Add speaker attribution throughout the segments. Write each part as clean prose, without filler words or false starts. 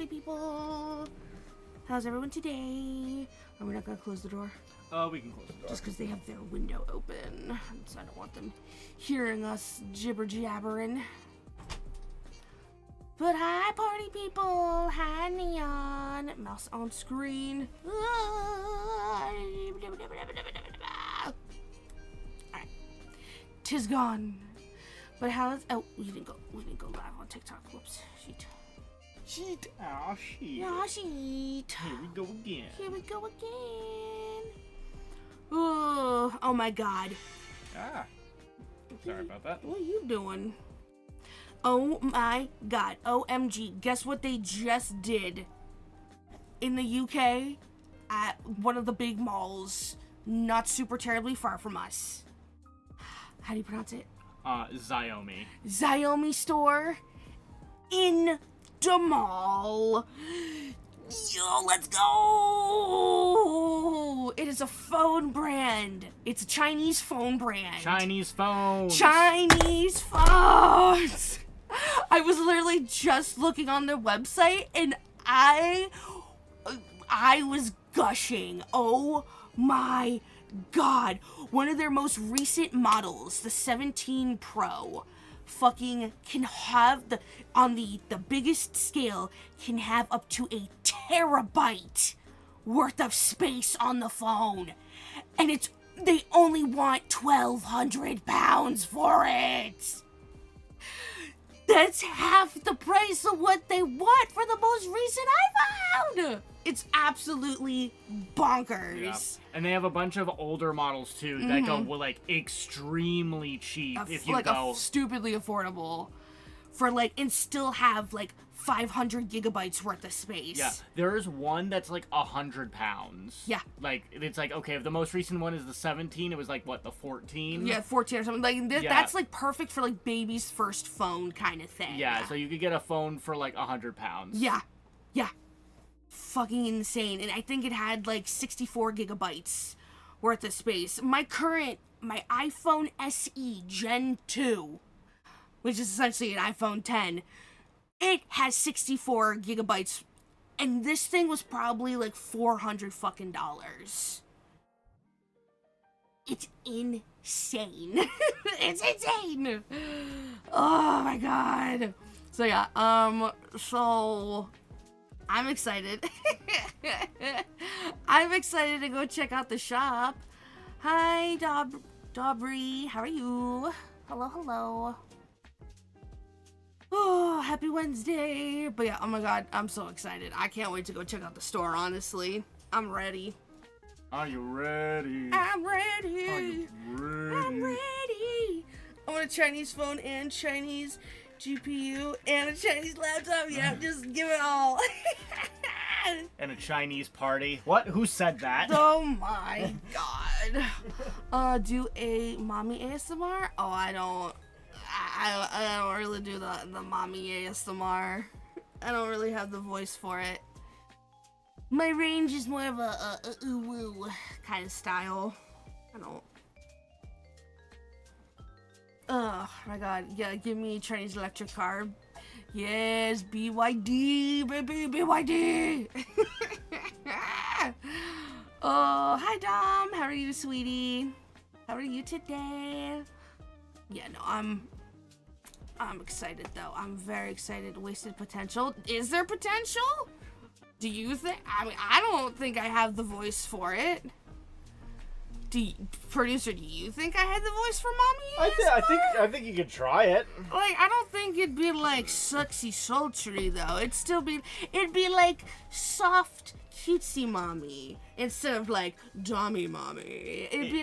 Speaker 1: party people. How's everyone today? Are we not gonna close the door?
Speaker 2: We can close the door.
Speaker 1: Just because they have their window open. So I don't want them hearing us jibber jabbering. But hi, party people. Hi, Neon. Mouse on screen. Alright. 'Tis gone. But how is... Oh, we didn't go live on TikTok. Whoops. Sheet.
Speaker 2: Oh, shit.
Speaker 1: Oh, sheet.
Speaker 2: Here we go again.
Speaker 1: Here we go again. Oh my god.
Speaker 2: Ah. Sorry about that.
Speaker 1: What are you doing? Oh my god. OMG. Guess what they just did in the UK at one of the big malls not super terribly far from us? How do you pronounce it?
Speaker 2: Xiaomi.
Speaker 1: Xiaomi store in the mall. Yo, let's go! It is a phone brand. It's a Chinese phone brand.
Speaker 2: Chinese phones.
Speaker 1: Chinese phones. I was literally just looking on their website and I was gushing. Oh my god. One of their most recent models, the 17 Pro, fucking can have on the biggest scale, can have up to a terabyte worth of space on the phone. And they only want 1,200 pounds for it. That's half the price of what they want for the most recent iPhone. It's absolutely bonkers.
Speaker 2: Yeah. And they have a bunch of older models too that go like extremely cheap if you go
Speaker 1: stupidly affordable for and still have 500 gigabytes worth of space.
Speaker 2: Yeah, there is one that's 100 pounds.
Speaker 1: Yeah.
Speaker 2: It's okay, if the most recent one is the 17, it was what, the 14?
Speaker 1: Yeah, 14 or something. That's perfect for baby's first phone kind of thing.
Speaker 2: Yeah, so you could get a phone for 100 pounds.
Speaker 1: Yeah. Yeah. Fucking insane. And I think it had 64 gigabytes worth of space. My iPhone SE Gen 2, which is essentially an iPhone 10, it has 64 gigabytes, and this thing was probably $400 fucking dollars. It's insane. It's insane. Oh my god. So yeah, so I'm excited. I'm excited to go check out the shop. Hi, Dobry. How are you? Hello. Oh, happy Wednesday. But yeah, oh my god, I'm so excited. I can't wait to go check out the store, honestly. I'm ready.
Speaker 2: Are you ready?
Speaker 1: I'm ready.
Speaker 2: Are you ready?
Speaker 1: I'm ready. I want a Chinese phone and Chinese GPU and a Chinese laptop. Yeah, just give it all.
Speaker 2: And a Chinese party. What? Who said that?
Speaker 1: Oh my god. Do a mommy ASMR? Oh, I don't really do the mommy ASMR. I don't really have the voice for it. My range is more of a ooh-woo kind of style. I don't. Oh my god. Yeah, give me Chinese electric car. Yes, BYD, baby, BYD. Oh, hi Dom. How are you, sweetie? How are you today? Yeah, no, I'm excited though. I'm very excited. Wasted potential. Is there potential? Do you think? I mean, I don't think I have the voice for it. Producer, do you think I had the voice for mommy?
Speaker 2: I think you could try it.
Speaker 1: I don't think it'd be sexy sultry though. It'd be soft cutesy mommy instead of dummy mommy. It'd be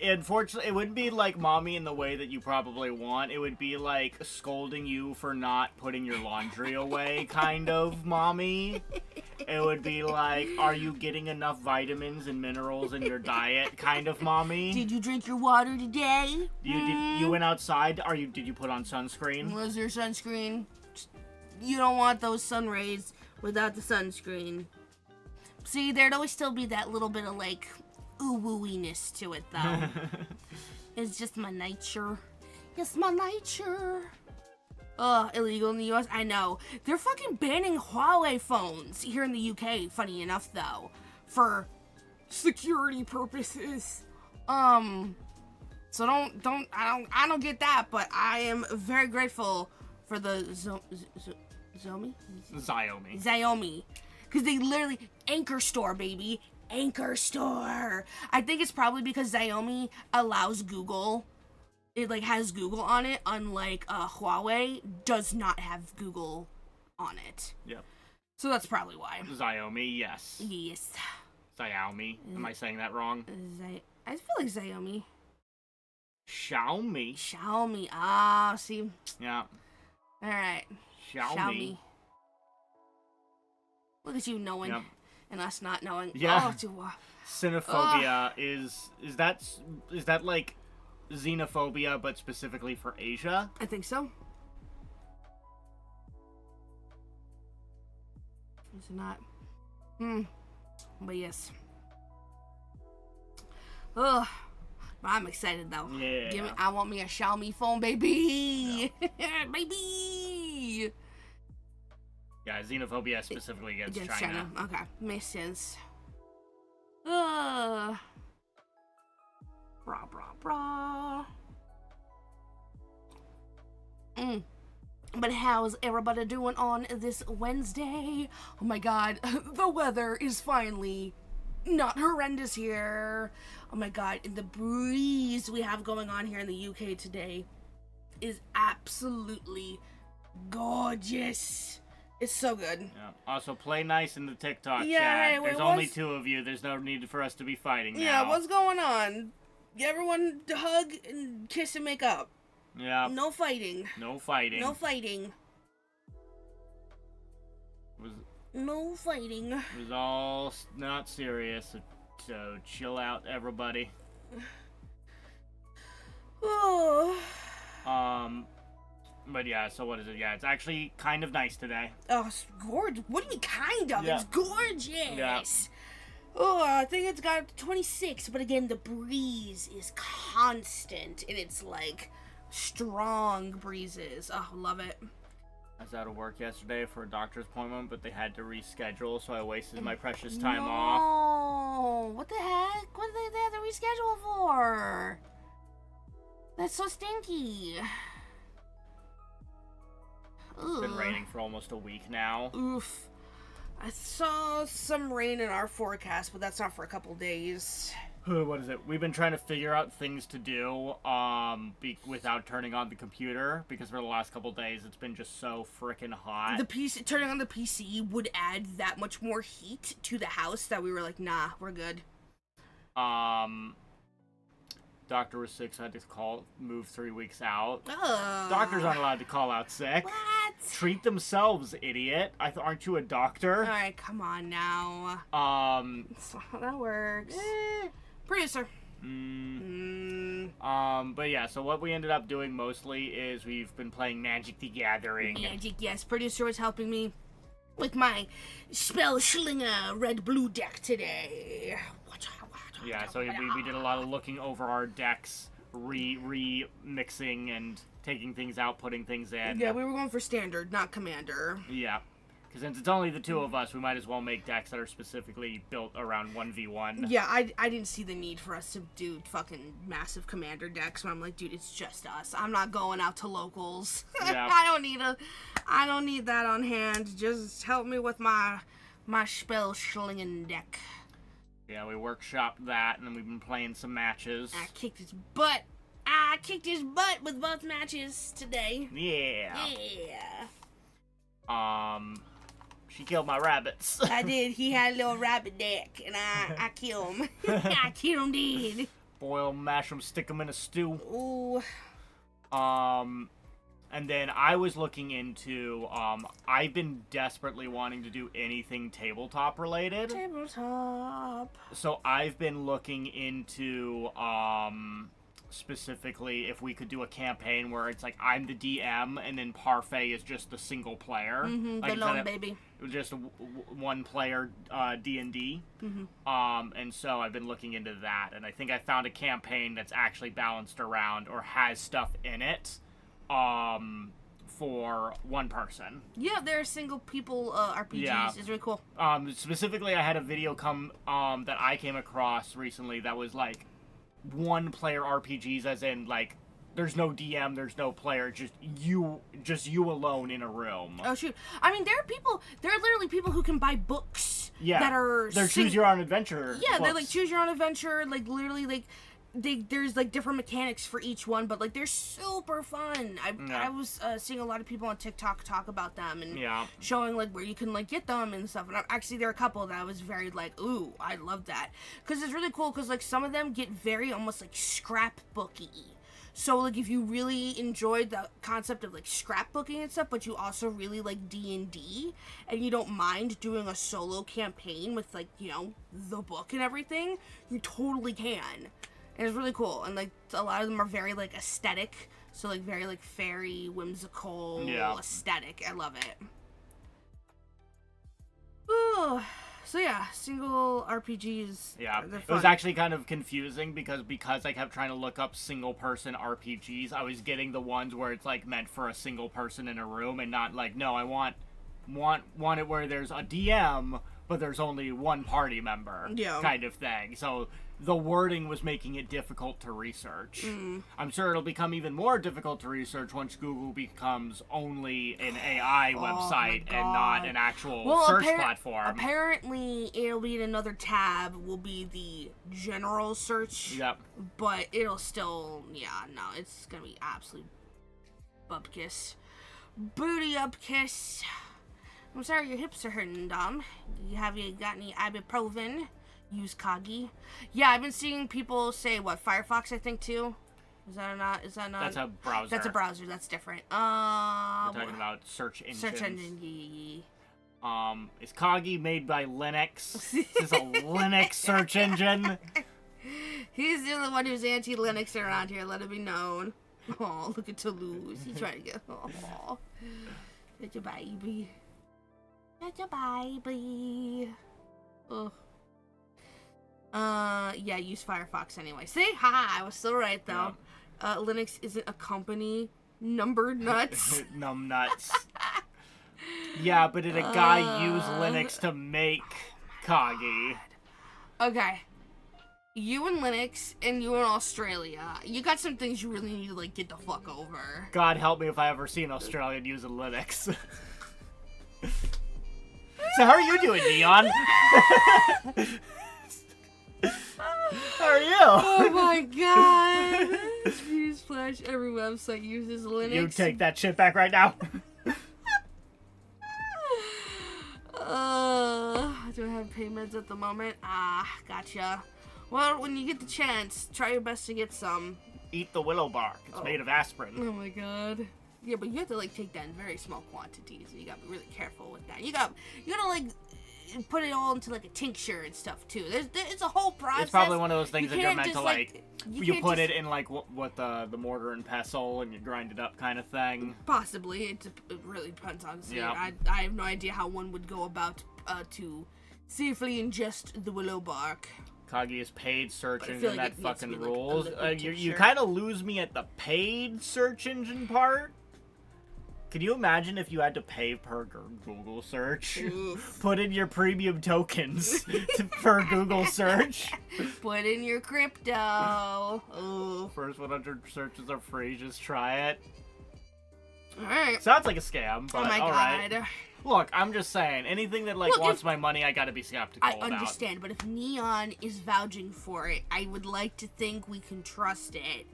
Speaker 2: Unfortunately, it wouldn't be like mommy in the way that you probably want. It would be scolding you for not putting your laundry away kind of mommy. It would be are you getting enough vitamins and minerals in your diet kind of mommy.
Speaker 1: Did you drink your water today?
Speaker 2: You went outside? Did you put on sunscreen?
Speaker 1: Was your sunscreen? You don't want those sun rays without the sunscreen. See, there'd always still be that little bit of ooh-woo-iness to it though. It's just my nature. It's my nature. Ugh, illegal in the US. I know. They're fucking banning Huawei phones here in the UK, funny enough, though. For security purposes. So I don't get that, but I am very grateful for the Xiaomi. Because they literally, Anchor Store, baby. Anchor Store. I think it's probably because Xiaomi allows Google. It, like, has Google on it, unlike Huawei does not have Google on it.
Speaker 2: Yep.
Speaker 1: So that's probably why.
Speaker 2: Xiaomi, yes.
Speaker 1: Yes.
Speaker 2: Xiaomi. Am I saying that wrong?
Speaker 1: I feel like Xiaomi.
Speaker 2: Xiaomi.
Speaker 1: Ah, see?
Speaker 2: Yeah.
Speaker 1: Alright.
Speaker 2: Xiaomi.
Speaker 1: Look at you knowing. Yep. And us not knowing.
Speaker 2: Yeah.
Speaker 1: Oh,
Speaker 2: Xenophobia is that like xenophobia but specifically for Asia?
Speaker 1: I think so. Is it not? But yes. Ugh. But I'm excited though.
Speaker 2: Yeah.
Speaker 1: I want me a Xiaomi phone, baby. Yeah. Baby.
Speaker 2: Yeah, xenophobia specifically against China.
Speaker 1: Okay, makes sense. Brah, brah, brah. But how's everybody doing on this Wednesday? Oh my god, the weather is finally not horrendous here. Oh my god, and the breeze we have going on here in the UK today is absolutely gorgeous. It's so good.
Speaker 2: Yeah. Also, play nice in the TikTok
Speaker 1: yeah,
Speaker 2: chat.
Speaker 1: Hey,
Speaker 2: There's only 2 of you. There's no need for us to be fighting now.
Speaker 1: Yeah, what's going on? Everyone hug and kiss and make up.
Speaker 2: Yeah.
Speaker 1: No fighting.
Speaker 2: No fighting.
Speaker 1: No fighting. No fighting.
Speaker 2: It was all not serious, so chill out, everybody.
Speaker 1: Oh.
Speaker 2: But yeah, so what is it? Yeah, it's actually kind of nice today.
Speaker 1: Oh, it's gorgeous. What do you mean kind of? Yeah. It's gorgeous.
Speaker 2: Yeah.
Speaker 1: Oh, I think it's got 26, but again, the breeze is constant, and it's like strong breezes. Oh, love it.
Speaker 2: I was out of work yesterday for a doctor's appointment, but they had to reschedule, so I wasted my precious time off.
Speaker 1: Oh, what the heck? What did they have to reschedule for? That's so stinky.
Speaker 2: It's been raining for almost a week now.
Speaker 1: Oof. I saw some rain in our forecast, but that's not for a couple days.
Speaker 2: What is it? We've been trying to figure out things to do without turning on the computer, because for the last couple days it's been just so freaking hot.
Speaker 1: Turning on the PC would add that much more heat to the house that we were like, nah, we're good.
Speaker 2: Doctor was sick, so I had to move 3 weeks out. Doctors aren't allowed to call out sick.
Speaker 1: What?
Speaker 2: Treat themselves, idiot. Aren't you a doctor?
Speaker 1: Alright, come on now. That's not how that works. Producer.
Speaker 2: But yeah, so what we ended up doing mostly is we've been playing Magic the Gathering.
Speaker 1: Magic, yes. Producer was helping me with my Spell Schlinger red-blue deck today.
Speaker 2: Yeah, so we did a lot of looking over our decks, remixing and taking things out, putting things in.
Speaker 1: Yeah, we were going for standard, not commander.
Speaker 2: Yeah, because since it's only the 2 of us, we might as well make decks that are specifically built around 1v1.
Speaker 1: Yeah, I didn't see the need for us to do fucking massive commander decks, but I'm like, dude, it's just us. I'm not going out to locals.
Speaker 2: Yeah.
Speaker 1: I don't need that on hand. Just help me with my Spell Schlingen deck.
Speaker 2: Yeah, we workshopped that, and then we've been playing some matches.
Speaker 1: I kicked his butt with both matches today.
Speaker 2: Yeah.
Speaker 1: Yeah.
Speaker 2: She killed my rabbits.
Speaker 1: I did. He had a little rabbit deck, and I killed him. I killed him dead.
Speaker 2: Boil 'em, mash 'em, stick 'em in a stew.
Speaker 1: Ooh.
Speaker 2: And then I was looking into, I've been desperately wanting to do anything tabletop related.
Speaker 1: Tabletop.
Speaker 2: So I've been looking into, specifically if we could do a campaign where it's like I'm the DM and then Parfait is just the single player.
Speaker 1: Like the lone baby.
Speaker 2: Just one player D&D. And so I've been looking into that, and I think I found a campaign that's actually balanced around or has stuff in it for one person.
Speaker 1: Yeah, they're single people RPGs.
Speaker 2: Yeah.
Speaker 1: It's really cool.
Speaker 2: Specifically, I had a video that I came across recently that was like one-player RPGs, as in like there's no DM, there's no player, just you alone in a room.
Speaker 1: Oh shoot! I mean, there are literally people who can buy books.
Speaker 2: Yeah,
Speaker 1: that are
Speaker 2: choose your own adventure.
Speaker 1: Yeah,
Speaker 2: books.
Speaker 1: they're like choose your own adventure. Like literally, like there's like different mechanics for each one, but like they're super fun. I was seeing a lot of people on TikTok talk about them and showing like where you can like get them and stuff. And actually, there are a couple that I was very like, ooh, I love that, because it's really cool. Because like some of them get very almost like scrapbooky. So, like, if you really enjoyed the concept of, like, scrapbooking and stuff, but you also really like D&D, and you don't mind doing a solo campaign with, like, you know, the book and everything, you totally can. And it's really cool. And, like, a lot of them are very, like, aesthetic. So, like, very, like, fairy, whimsical aesthetic. I love it. Ooh. So yeah, single RPGs.
Speaker 2: Yeah, it was actually kind of confusing because I kept trying to look up single person RPGs. I was getting the ones where it's like meant for a single person in a room, and not like, no, I want it where there's a DM but there's only one party member kind of thing. So the wording was making it difficult to research. I'm sure it'll become even more difficult to research once Google becomes only an AI website and not an actual search platform.
Speaker 1: Apparently, it'll be in another tab, will be the general search.
Speaker 2: Yep.
Speaker 1: But it'll still, it's gonna be absolute bupkiss. Booty upkiss. I'm sorry your hips are hurting, Dom. Have you got any ibuprofen? Use Kagi. Yeah, I've been seeing people say, Firefox, I think, too? Is that not?
Speaker 2: That's a browser.
Speaker 1: That's a browser. That's different.
Speaker 2: We're talking about search engines.
Speaker 1: Search engine, yeah.
Speaker 2: Is Kagi made by Linux? This is a Linux search engine.
Speaker 1: He's the only one who's anti-Linux around here, let it be known. Oh, look at Toulouse. He's trying to get... Oh. Such a baby. Such a baby. Ugh. Yeah, use Firefox anyway. See? Ha! I was still right, though. Yeah. Linux isn't a company. Number nuts.
Speaker 2: Numb nuts. Yeah, but did a guy use Linux to make Kagi?
Speaker 1: Okay. You in Linux and you in Australia. You got some things you really need to, like, get the fuck over.
Speaker 2: God help me if I ever see an Australian using Linux. So how are you doing, Neon? How are you?
Speaker 1: Oh my god. Newsflash, every website uses Linux.
Speaker 2: You take that shit back right now.
Speaker 1: Do I have payments at the moment? Gotcha. Well, when you get the chance, try your best to get some.
Speaker 2: Eat the willow bark. It's made of aspirin.
Speaker 1: Oh my god. Yeah, but you have to, like, take that in very small quantities. You gotta be really careful with that. You gotta, like, put it all into, like, a tincture and stuff, too. It's a whole process.
Speaker 2: It's probably one of those things that you're meant to, like, you put it in, like, what the mortar and pestle, and you grind it up kind of thing.
Speaker 1: Possibly. It really depends, honestly. Yeah. I have no idea how one would go about to safely ingest the willow bark.
Speaker 2: Kagi is paid search engine,
Speaker 1: like
Speaker 2: that fucking rules.
Speaker 1: Like
Speaker 2: you kind of lose me at the paid search engine part. Can you imagine if you had to pay per Google search?
Speaker 1: Oof.
Speaker 2: Put in your premium tokens per Google search.
Speaker 1: Put in your crypto. Ooh.
Speaker 2: First 100 searches are free, just try it.
Speaker 1: Alright.
Speaker 2: Sounds like a scam, but
Speaker 1: oh my
Speaker 2: alright.
Speaker 1: god.
Speaker 2: Look, I'm just saying, anything that, like, wants my money, I gotta be skeptical about.
Speaker 1: I understand, but if Neon is vouching for it, I would like to think we can trust it.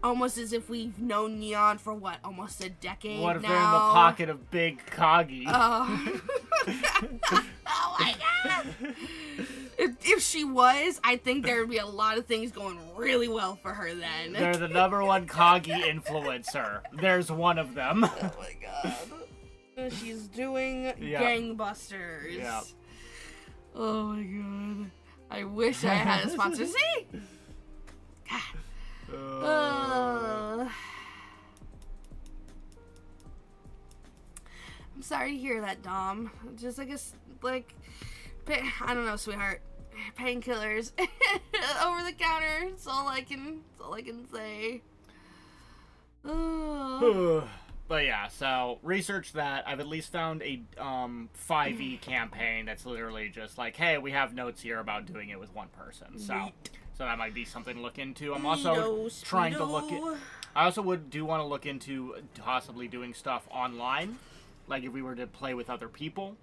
Speaker 1: Almost as if we've known Neon for, almost a decade now?
Speaker 2: What if they're in the pocket of Big Kagi?
Speaker 1: Oh. Oh my god! If she was, I think there would be a lot of things going really well for her then.
Speaker 2: They're the #1 Kagi influencer. There's one of them.
Speaker 1: Oh my god. She's doing gangbusters.
Speaker 2: Yeah.
Speaker 1: Oh my god. I wish I had a sponsor. See? I'm sorry to hear that, Dom. Just, I guess, like, I don't know, sweetheart. Painkillers over the counter. That's all I can say.
Speaker 2: But yeah, so research that. I've at least found a 5e campaign that's literally just like, hey, we have notes here about doing it with one person. So that might be something to look into. I'm also trying to look at... I also do want to look into possibly doing stuff online, like if we were to play with other people.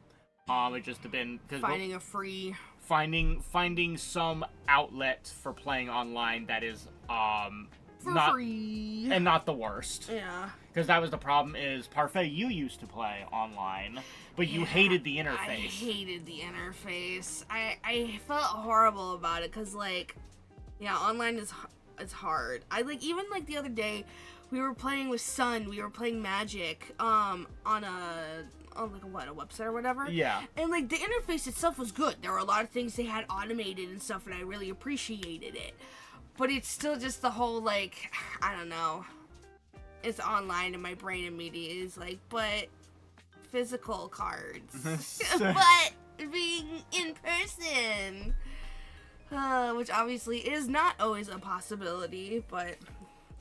Speaker 2: It just depends...
Speaker 1: Finding a free...
Speaker 2: Finding some outlet for playing online that is
Speaker 1: free
Speaker 2: and not the worst.
Speaker 1: Yeah.
Speaker 2: Because that was the problem is, Parfait, you used to play online, but you hated the interface.
Speaker 1: I hated the interface. I felt horrible about it because, like, yeah, online is hard. Even the other day, we were playing with Sun, we were playing Magic, on a website or whatever.
Speaker 2: Yeah.
Speaker 1: And, like, the interface itself was good. There were a lot of things they had automated and stuff, and I really appreciated it. But it's still just the whole, like, I don't know. It's online, and my brain immediately is like, but physical cards. But being in person. Which obviously is not always a possibility, but,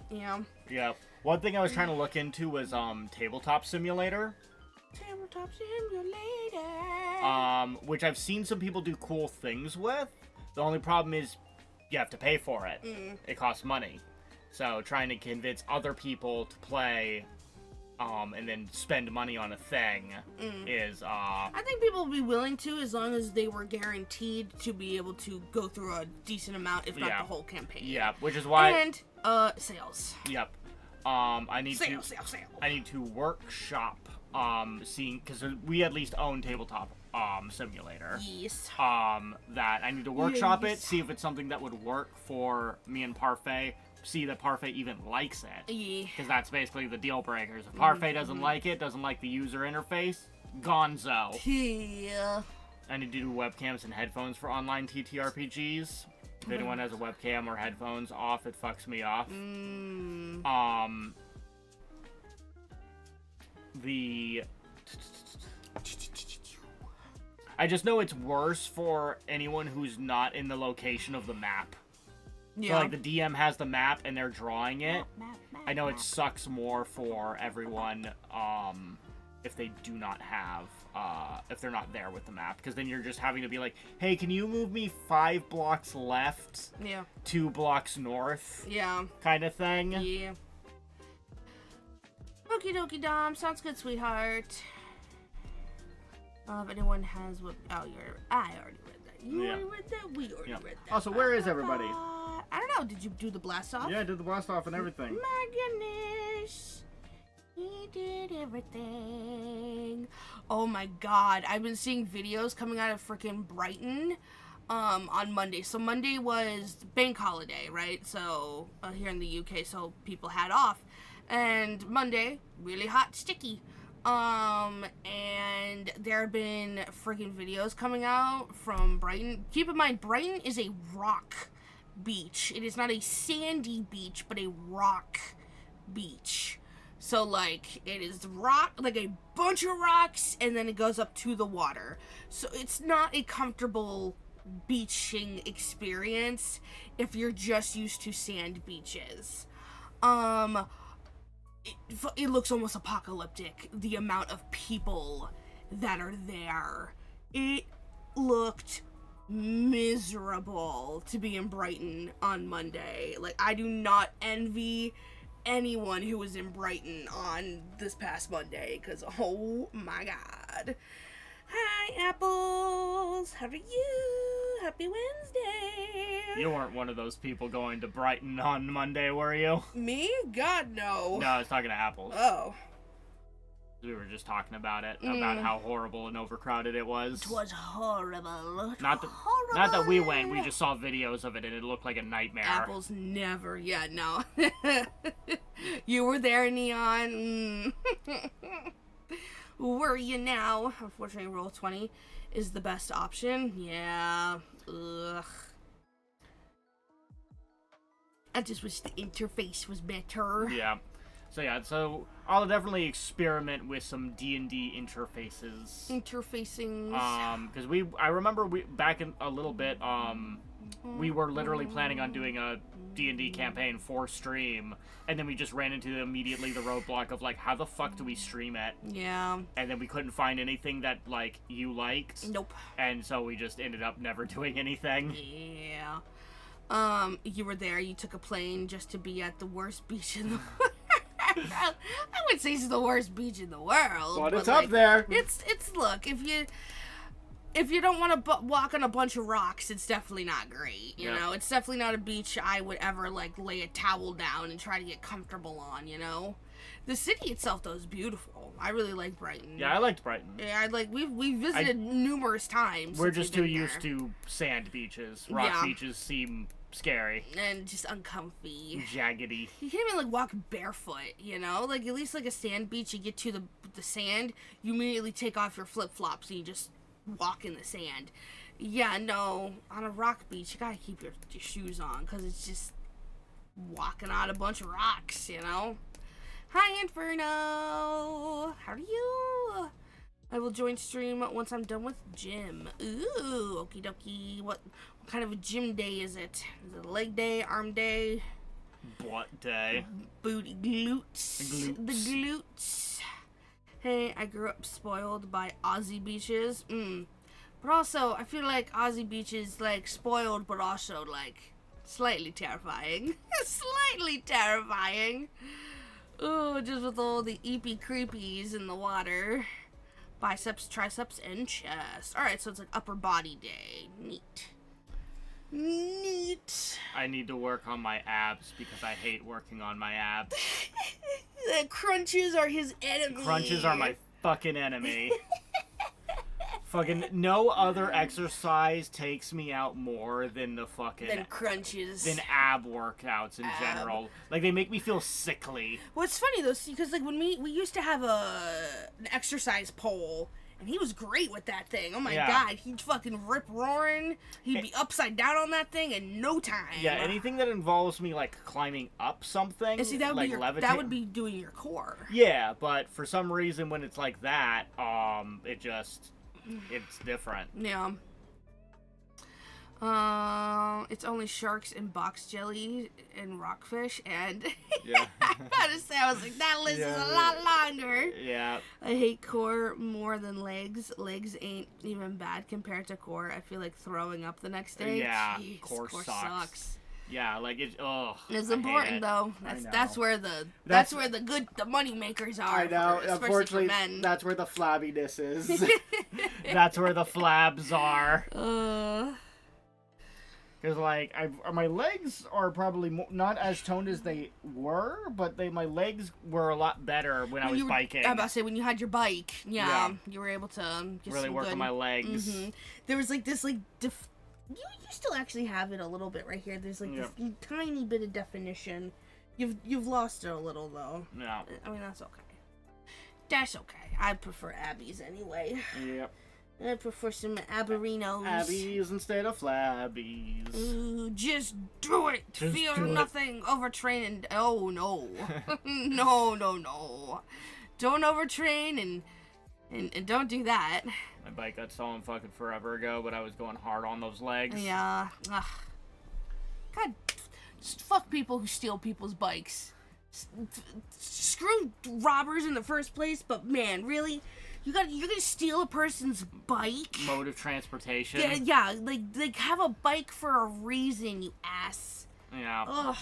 Speaker 1: you know.
Speaker 2: Yeah. One thing I was trying to look into was, Tabletop Simulator.
Speaker 1: Tabletop Simulator.
Speaker 2: Which I've seen some people do cool things with. The only problem is you have to pay for it. It costs money. So trying to convince other people to play, and then spend money on a thing is,
Speaker 1: I think people would be willing to as long as they were guaranteed to be able to go through a decent amount, if not the whole campaign.
Speaker 2: Yeah, which is why...
Speaker 1: And, sales.
Speaker 2: Yep. I need
Speaker 1: sales.
Speaker 2: I need to workshop, seeing... Because we at least own Tabletop Simulator.
Speaker 1: Yes.
Speaker 2: That I need to workshop it, see if it's something that would work for me and Parfait, see that Parfait even likes it.
Speaker 1: Yeah.
Speaker 2: Because that's basically the deal breakers. If Parfait doesn't like it, doesn't like the user interface, gonzo.
Speaker 1: Yeah.
Speaker 2: I need to do webcams and headphones for online TTRPGs. If anyone has a webcam or headphones off, it fucks me off. I just know it's worse for anyone who's not in the location of the map. Yeah. So, like, the DM has the map and they're drawing it. I know it sucks more for everyone, if they do not have, if they're not there with the map. Because then you're just having to be like, hey, can you move me 5 blocks left?
Speaker 1: Yeah.
Speaker 2: 2 blocks north?
Speaker 1: Yeah.
Speaker 2: Kind of thing?
Speaker 1: Yeah. Okie dokie, Dom. Sounds good, sweetheart. If anyone has what... Oh, I already read that. You already read that? We already read that.
Speaker 2: Also, where is everybody?
Speaker 1: I don't know. Did you do the blast off?
Speaker 2: Yeah, I did the blast off and everything.
Speaker 1: My goodness. He did everything. Oh my god. I've been seeing videos coming out of freaking Brighton on Monday. So Monday was bank holiday, right? So here in the UK, so people had off. And Monday, really hot, sticky. And there have been freaking videos coming out from Brighton. Keep in mind, Brighton is a rock beach. It is not a sandy beach, but a rock beach. So, like, it is rock, like a bunch of rocks, and then it goes up to the water. So it's not a comfortable beaching experience if you're just used to sand beaches. It looks almost apocalyptic, the amount of people that are there. It looked miserable to be in Brighton on Monday. Like, I do not envy anyone who was in Brighton on this past Monday, because, oh my god. Hi, Apples! How are you? Happy Wednesday!
Speaker 2: You weren't one of those people going to Brighton on Monday, were you?
Speaker 1: Me? God, no.
Speaker 2: No, I was talking to Apples.
Speaker 1: Oh.
Speaker 2: We were just talking about it, about how horrible and overcrowded it was.
Speaker 1: It was horrible.
Speaker 2: Not that we went, we just saw videos of it and it looked like a nightmare.
Speaker 1: Apples never, yeah, no. You were there, Neon. Were you now? Unfortunately, Roll20 is the best option. Yeah. Ugh. I just wish the interface was better.
Speaker 2: Yeah. So I'll definitely experiment with some D&D interfaces.
Speaker 1: Interfacing.
Speaker 2: Because I remember back in a little bit, we were literally planning on doing a D&D campaign for stream, and then we just ran into immediately the roadblock of, like, how the fuck do we stream it?
Speaker 1: Yeah.
Speaker 2: And then we couldn't find anything that, like, you liked.
Speaker 1: Nope.
Speaker 2: And so we just ended up never doing anything.
Speaker 1: Yeah. You were there, you took a plane just to be at the worst beach in the world. I would say it's the worst beach in the world.
Speaker 2: But it's up there.
Speaker 1: It's look, if you don't want to walk on a bunch of rocks, it's definitely not great. You know, it's definitely not a beach I would ever, like, lay a towel down and try to get comfortable on, you know? The city itself, though, is beautiful. I really like Brighton.
Speaker 2: Yeah, I liked Brighton.
Speaker 1: Yeah, we visited numerous times.
Speaker 2: We're just too used to sand beaches. Rock beaches seem scary.
Speaker 1: And just uncomfy.
Speaker 2: Jaggedy.
Speaker 1: You can't even, like, walk barefoot, you know? Like, at least, like, a sand beach, you get to the sand, you immediately take off your flip-flops and you just walk in the sand. Yeah, no, on a rock beach, you gotta keep your shoes on, because it's just walking on a bunch of rocks, you know? Hi, Inferno! How are you? I will join stream once I'm done with gym. Ooh, okie dokie. What kind of a gym day is it? Is it a leg day, arm day?
Speaker 2: Butt day.
Speaker 1: Booty glutes. The glutes. Hey, I grew up spoiled by Aussie beaches. But also, I feel like Aussie beaches, like, spoiled, but also, like, slightly terrifying. Slightly terrifying. Ooh, just with all the eepy creepies in the water. Biceps, triceps, and chest. Alright, so it's like upper body day. Neat. Neat.
Speaker 2: I need to work on my abs because I hate working on my abs.
Speaker 1: The crunches are his enemy.
Speaker 2: Crunches are my fucking enemy. Fucking no other exercise takes me out more than the fucking...
Speaker 1: Than crunches.
Speaker 2: Than ab workouts in general. Like, they make me feel sickly.
Speaker 1: Well, it's funny, though, because, like, when we used to have an exercise pole, and he was great with that thing. Oh, my God. He'd fucking rip roaring. He'd be upside down on that thing in no time.
Speaker 2: Yeah, anything that involves me, like, climbing up something,
Speaker 1: and see, that would
Speaker 2: like
Speaker 1: be that would be doing your core.
Speaker 2: Yeah, but for some reason, when it's like that, it's different.
Speaker 1: Yeah. It's only sharks and box jelly and rockfish, and
Speaker 2: yeah.
Speaker 1: I gotta say, I was like, that list is a lot longer.
Speaker 2: Yeah.
Speaker 1: I hate core more than legs. Legs ain't even bad compared to core. I feel like throwing up the next day.
Speaker 2: Yeah,
Speaker 1: Jeez,
Speaker 2: core sucks. Yeah, like it's
Speaker 1: It's important though. That's where the money makers are.
Speaker 2: I know. Unfortunately, that's where the flabbiness is. That's where the flabs are. Because, like, my legs are probably not as toned as they were, but my legs were a lot better when I was biking.
Speaker 1: I was about to say, when you had your bike, you were able to get
Speaker 2: really work on my legs.
Speaker 1: Mm-hmm. There was, like, this, like, you still actually have it a little bit right here. There's, like, this tiny bit of definition. You've lost it a little, though.
Speaker 2: Yeah.
Speaker 1: I mean, that's okay. That's okay. I prefer Abby's anyway.
Speaker 2: Yep.
Speaker 1: I prefer some Abberinos.
Speaker 2: Abbies instead of flabbies.
Speaker 1: Ooh, just do it.
Speaker 2: Just
Speaker 1: Feel
Speaker 2: do
Speaker 1: nothing. Overtrain and... Oh, no. No. Don't overtrain and don't do that.
Speaker 2: My bike got stolen fucking forever ago, but I was going hard on those legs.
Speaker 1: Yeah. Ugh. God, just fuck people who steal people's bikes. Screw robbers in the first place, but man, really? You're gonna steal a person's bike?
Speaker 2: Mode of transportation.
Speaker 1: Yeah, like have a bike for a reason, you ass.
Speaker 2: Yeah.
Speaker 1: Ugh.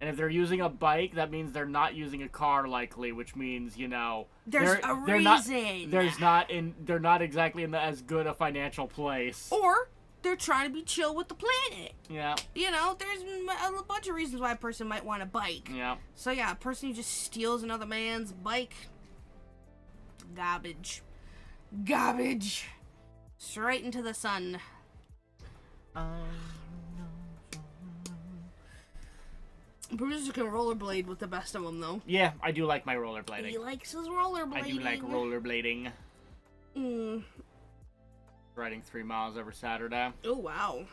Speaker 2: And if they're using a bike, that means they're not using a car, likely, which means, you know,
Speaker 1: there's a reason.
Speaker 2: They're not exactly in as good a financial place.
Speaker 1: Or they're trying to be chill with the planet.
Speaker 2: Yeah.
Speaker 1: You know, there's a bunch of reasons why a person might want a bike.
Speaker 2: Yeah.
Speaker 1: So yeah, a person who just steals another man's bike. Garbage. Straight into the sun. Bruiser can rollerblade with the best of them, though.
Speaker 2: Yeah, I do like my rollerblading.
Speaker 1: He likes his rollerblading.
Speaker 2: I do like rollerblading.
Speaker 1: Mm.
Speaker 2: Riding 3 miles every Saturday.
Speaker 1: Oh, wow.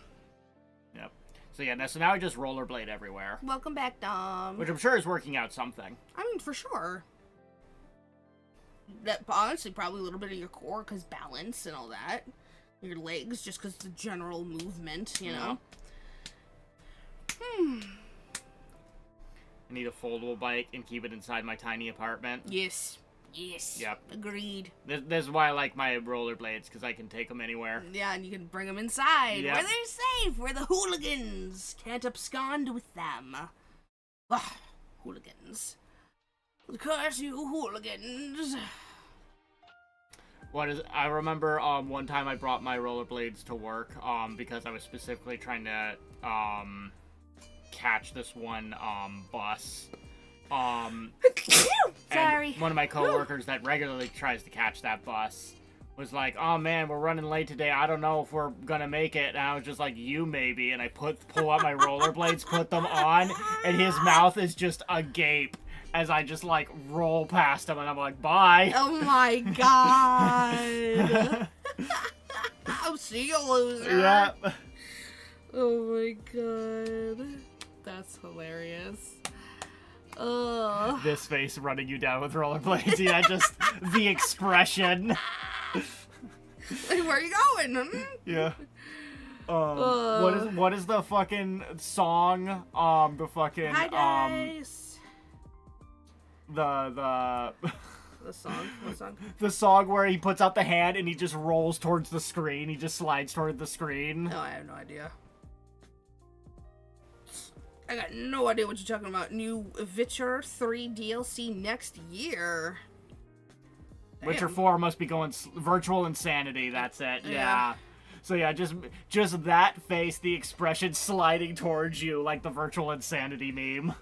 Speaker 2: Yep. So yeah, so now I just rollerblade everywhere.
Speaker 1: Welcome back, Dom.
Speaker 2: Which I'm sure is working out something.
Speaker 1: I mean, for sure. That honestly probably a little bit of your core, because balance and all that. Your legs, just because the general movement, you know.
Speaker 2: I need a foldable bike and keep it inside my tiny apartment.
Speaker 1: Yes. Yes.
Speaker 2: Yep.
Speaker 1: Agreed.
Speaker 2: This is why I like my rollerblades, because I can take them anywhere.
Speaker 1: Yeah, and you can bring them inside,
Speaker 2: Yep.
Speaker 1: where they're safe, where the hooligans can't abscond with them. Ugh, hooligans. Curse you, hooligans.
Speaker 2: I remember one time I brought my rollerblades to work because I was specifically trying to catch this one bus.
Speaker 1: Sorry.
Speaker 2: And one of my coworkers that regularly tries to catch that bus was like, "Oh man, we're running late today. I don't know if we're gonna make it." And I was just like, "You maybe." And I pull out my rollerblades, put them on, and his mouth is just agape as I just like roll past him, and I'm like, "Bye."
Speaker 1: Oh my god. I'll see you, loser.
Speaker 2: Yeah.
Speaker 1: Oh my god. That's hilarious. Ugh.
Speaker 2: This face running you down with rollerblades. Yeah, just the expression.
Speaker 1: Like, where are you going?
Speaker 2: Yeah. What is the fucking song? The fucking
Speaker 1: Hi, guys.
Speaker 2: The
Speaker 1: The song? What song?
Speaker 2: the song where he puts out the hand and he just rolls towards the screen. He just slides toward the screen.
Speaker 1: No, I have no idea. I got no idea what you're talking about. New Witcher 3 DLC next year.
Speaker 2: Witcher
Speaker 1: Damn.
Speaker 2: 4 must be going virtual insanity. That's it. Yeah.
Speaker 1: Yeah.
Speaker 2: So yeah, just that face, the expression sliding towards you like the virtual insanity meme.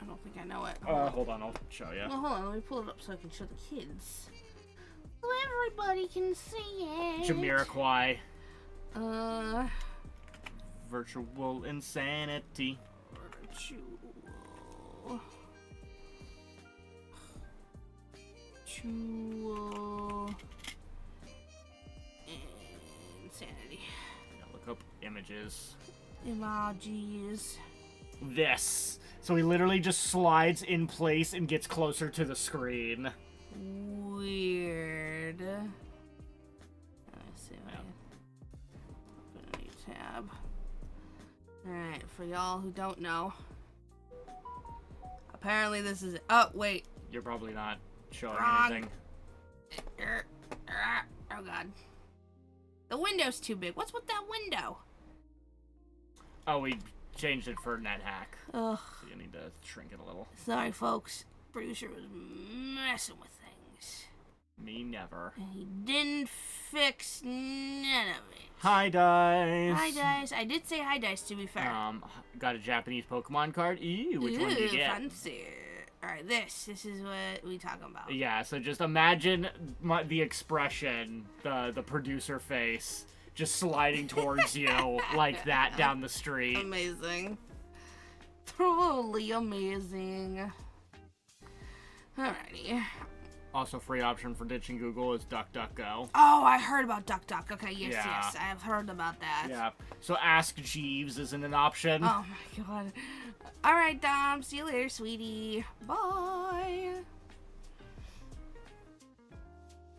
Speaker 1: I don't think I know it.
Speaker 2: Hold on, I'll show you.
Speaker 1: Well, hold on. Let me pull it up so I can show the kids. So everybody can see it.
Speaker 2: Jamiroquai.
Speaker 1: Virtual.
Speaker 2: Virtual insanity.
Speaker 1: Insanity.
Speaker 2: Look up images.
Speaker 1: Emojis.
Speaker 2: This. So he literally just slides in place and gets closer to the screen.
Speaker 1: Weird. Let's see if I can open a new tab. Alright, for y'all who don't know. Apparently this is... Oh, wait.
Speaker 2: You're probably not showing
Speaker 1: Wrong.
Speaker 2: anything.
Speaker 1: Oh, God. The window's too big. What's with that window?
Speaker 2: Oh, we changed it for NetHack.
Speaker 1: Ugh.
Speaker 2: So you need to shrink it a little.
Speaker 1: Sorry, folks. Producer was messing with things.
Speaker 2: Me never.
Speaker 1: And he didn't fix none of it.
Speaker 2: Hi, Dice.
Speaker 1: Hi, Dice. I did say hi, Dice, to be fair.
Speaker 2: Got a Japanese Pokemon card. Ew, which one did you get?
Speaker 1: Fancy. Alright, this is what we talking about.
Speaker 2: Yeah, so just imagine the expression, the producer face, just sliding towards you like that down the street.
Speaker 1: Amazing. Truly amazing. Alrighty.
Speaker 2: Also, free option for ditching Google is DuckDuckGo.
Speaker 1: Oh, I heard about DuckDuck. Okay, yes,
Speaker 2: Yeah.
Speaker 1: yes. I have heard about that.
Speaker 2: Yeah. So Ask Jeeves isn't an option.
Speaker 1: Oh my god. Alright, Dom. See you later, sweetie. Bye.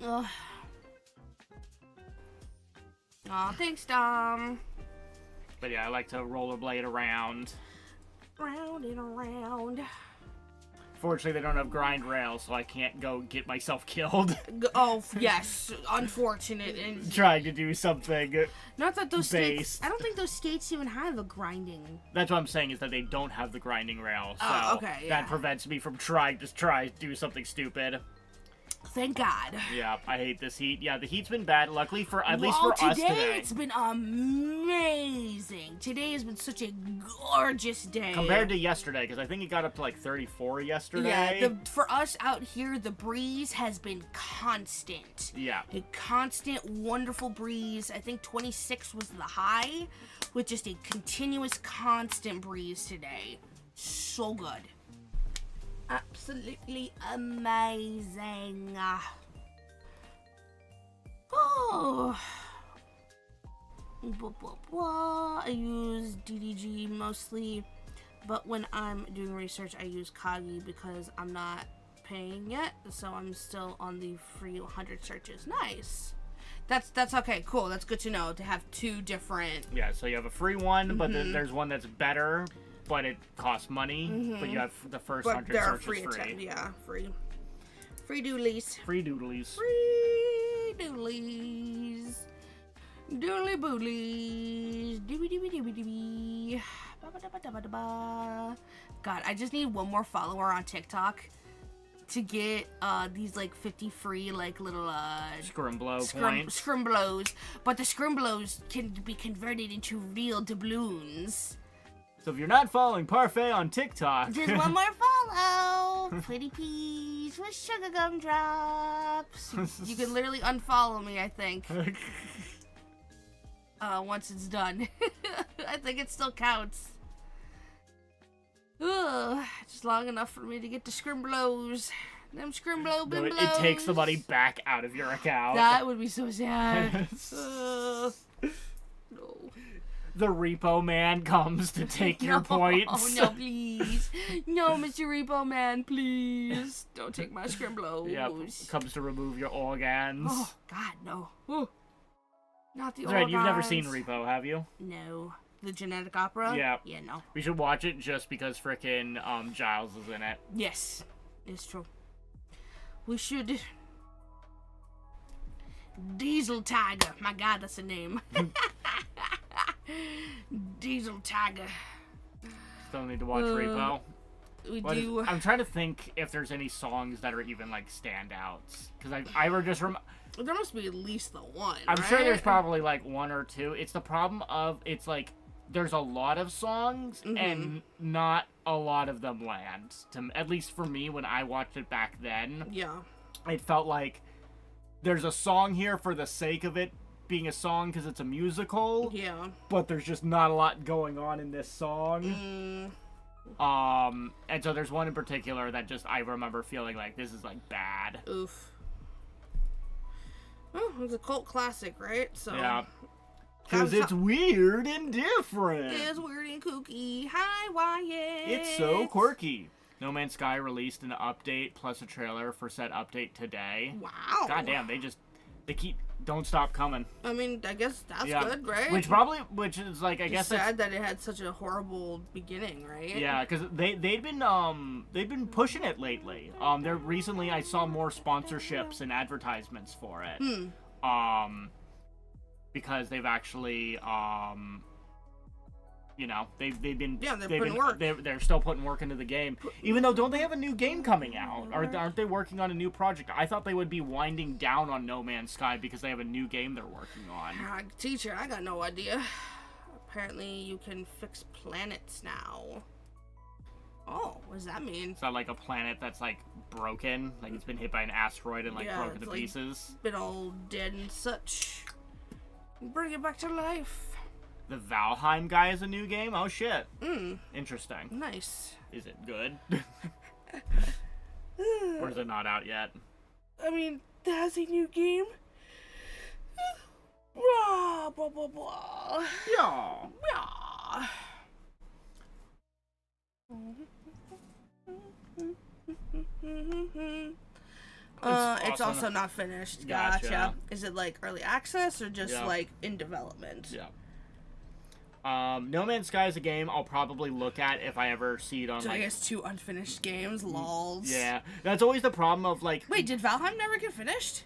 Speaker 1: Ugh. Aw, thanks, Dom.
Speaker 2: But yeah, I like to rollerblade around.
Speaker 1: Round and around.
Speaker 2: Fortunately, they don't have grind rails, so I can't go get myself killed.
Speaker 1: Oh, yes. Unfortunate. And
Speaker 2: Trying to do something.
Speaker 1: not that those skates...
Speaker 2: based.
Speaker 1: I don't think those skates even have a grinding.
Speaker 2: That's what I'm saying, is that they don't have the grinding rail. So
Speaker 1: Oh, okay, yeah.
Speaker 2: that prevents me from trying to do something stupid.
Speaker 1: Thank God.
Speaker 2: Yeah, I hate this heat. Yeah, the heat's been bad. Luckily for at least
Speaker 1: Well,
Speaker 2: for us today.
Speaker 1: It's been amazing. Today has been such a gorgeous day.
Speaker 2: Compared to yesterday, because I think it got up to like 34 yesterday.
Speaker 1: Yeah, for us out here, the breeze has been constant.
Speaker 2: Yeah.
Speaker 1: A constant, wonderful breeze. I think 26 was the high, with just a continuous, constant breeze today. So good. Absolutely amazing. Oh. Blah, blah, blah. I use DDG mostly, but when I'm doing research, I use Kagi because I'm not paying yet, so I'm still on the free 100 searches. Nice. That's okay. Cool. That's good to know to have two different.
Speaker 2: Yeah, so you have a free one, but then there's one that's better. but it costs money. But you have the first
Speaker 1: But
Speaker 2: 100
Speaker 1: there are
Speaker 2: searches
Speaker 1: free
Speaker 2: free.
Speaker 1: attempts. Yeah, free. Free doodlies.
Speaker 2: Free doodlies.
Speaker 1: Free doodlies. Doodly boodlies. Doobie doobie doobie doobie. Ba-ba-da-ba-da-ba-da-ba. God, I just need one more follower on TikTok to get these like 50 free like little
Speaker 2: Scrimblow points.
Speaker 1: scrimblows, but the scrimblows can be converted into real doubloons.
Speaker 2: So if you're not following Parfait on TikTok,
Speaker 1: Just one more follow. Pretty peas with sugar gumdrops. You can literally unfollow me, I think. Once it's done. I think it still counts. Ugh, just long enough for me to get the scrimblows. Them scrimblow bimblows.
Speaker 2: it takes the money back out of your account.
Speaker 1: That would be so sad. No.
Speaker 2: The repo man comes to take your points.
Speaker 1: Oh, no, please. No, Mr. Repo Man, please. Don't take my scrimblows.
Speaker 2: Yep, comes to remove your organs.
Speaker 1: Oh, God, no. Ooh. Not the
Speaker 2: That's right, you've never seen
Speaker 1: organs.
Speaker 2: Repo, have you?
Speaker 1: No. The genetic opera?
Speaker 2: Yeah.
Speaker 1: Yeah, no.
Speaker 2: We should watch it just because frickin' Giles is in it.
Speaker 1: Yes, it's true. We should. Diesel Tiger. My God, that's a name. Diesel Tiger.
Speaker 2: Still need to watch Repo.
Speaker 1: We do.
Speaker 2: I'm trying to think if there's any songs that are even like standouts. Because I were just
Speaker 1: There must be at least the one.
Speaker 2: I'm
Speaker 1: right?
Speaker 2: sure there's probably like one or two. It's the problem of it's like there's a lot of songs and not a lot of them land. At least for me, when I watched it back then,
Speaker 1: Yeah.
Speaker 2: it felt like there's a song here for the sake of it being a song because it's a musical.
Speaker 1: Yeah.
Speaker 2: But there's just not a lot going on in this song. And so there's one in particular that just I remember feeling like this is like bad.
Speaker 1: Oof. Oh, it's a cult classic, right? So.
Speaker 2: Yeah. Because it's weird and different.
Speaker 1: It's weird and kooky. Hi, Wyatt.
Speaker 2: It's so quirky. No Man's Sky released an update plus a trailer for said update today.
Speaker 1: Wow.
Speaker 2: Goddamn, they don't stop coming.
Speaker 1: I mean, I guess that's good, right?
Speaker 2: Which is like, I guess
Speaker 1: sad that it had such a horrible beginning, right?
Speaker 2: Yeah, because they've been pushing it lately. Recently I saw more sponsorships and advertisements for it. Because they've actually they're still putting work into the game. Even though, don't they have a new game coming out? Aren't they working on a new project? I thought they would be winding down on No Man's Sky because they have a new game they're working on.
Speaker 1: Teacher, I got no idea. Apparently you can fix planets now. Oh, what does that mean?
Speaker 2: Is that like a planet that's like broken? Like it's been hit by an asteroid and like broken to pieces?
Speaker 1: Been all dead and such. Bring it back to life.
Speaker 2: The Valheim guy is a new game? Oh shit. Interesting.
Speaker 1: Nice.
Speaker 2: Is it good? Or is it not out yet?
Speaker 1: I mean, that's a new game. Blah, blah, blah, blah.
Speaker 2: Yeah.
Speaker 1: Yeah. It's also not finished. Gotcha. Is it like early access or just like in development?
Speaker 2: Yeah. No Man's Sky is a game I'll probably look at if I ever see it on.
Speaker 1: So I guess 2 unfinished games. Lols.
Speaker 2: Yeah, that's always the problem of like.
Speaker 1: Wait, did Valheim never get finished?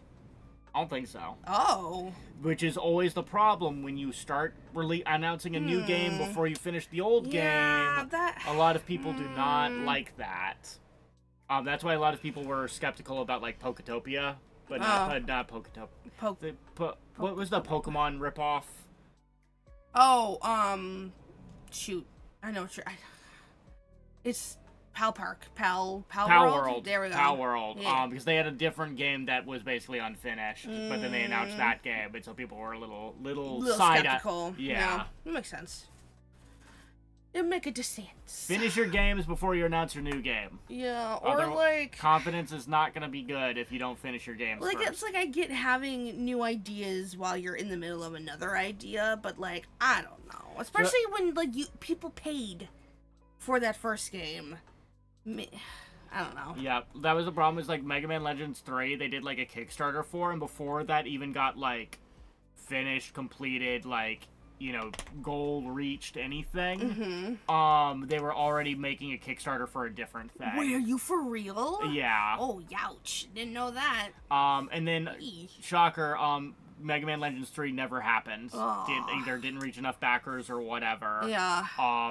Speaker 2: I don't think so.
Speaker 1: Oh.
Speaker 2: Which is always the problem when you start announcing a new game before you finish the old game. A lot of people do not like that. That's why a lot of people were skeptical about like Poketopia, but not Poketopia. What was the Pokemon ripoff?
Speaker 1: Oh, shoot. I know what it's Pal Park. Pal World? There we go.
Speaker 2: Pal World.
Speaker 1: Yeah.
Speaker 2: Because they had a different game that was basically unfinished, but then they announced that game, and so people were a little
Speaker 1: skeptical.
Speaker 2: Yeah.
Speaker 1: It makes sense. It make a sense.
Speaker 2: Finish your games before you announce your new game.
Speaker 1: Yeah, or like
Speaker 2: confidence is not gonna be good if you don't finish your games.
Speaker 1: Like
Speaker 2: first.
Speaker 1: It's like I get having new ideas while you're in the middle of another idea, but like I don't know, especially when like people paid for that first game. I don't know.
Speaker 2: Yeah, that was the problem. Was like Mega Man Legends 3, they did like a Kickstarter for, and before that even got like finished, completed, like goal reached anything,
Speaker 1: Mm-hmm.
Speaker 2: they were already making a Kickstarter for a different thing.
Speaker 1: Wait, are you for real?
Speaker 2: Yeah.
Speaker 1: Oh, youch. Didn't know that.
Speaker 2: And then,
Speaker 1: Eesh.
Speaker 2: shocker, Mega Man Legends 3 never happened.
Speaker 1: Oh.
Speaker 2: Either didn't reach enough backers or whatever.
Speaker 1: Yeah.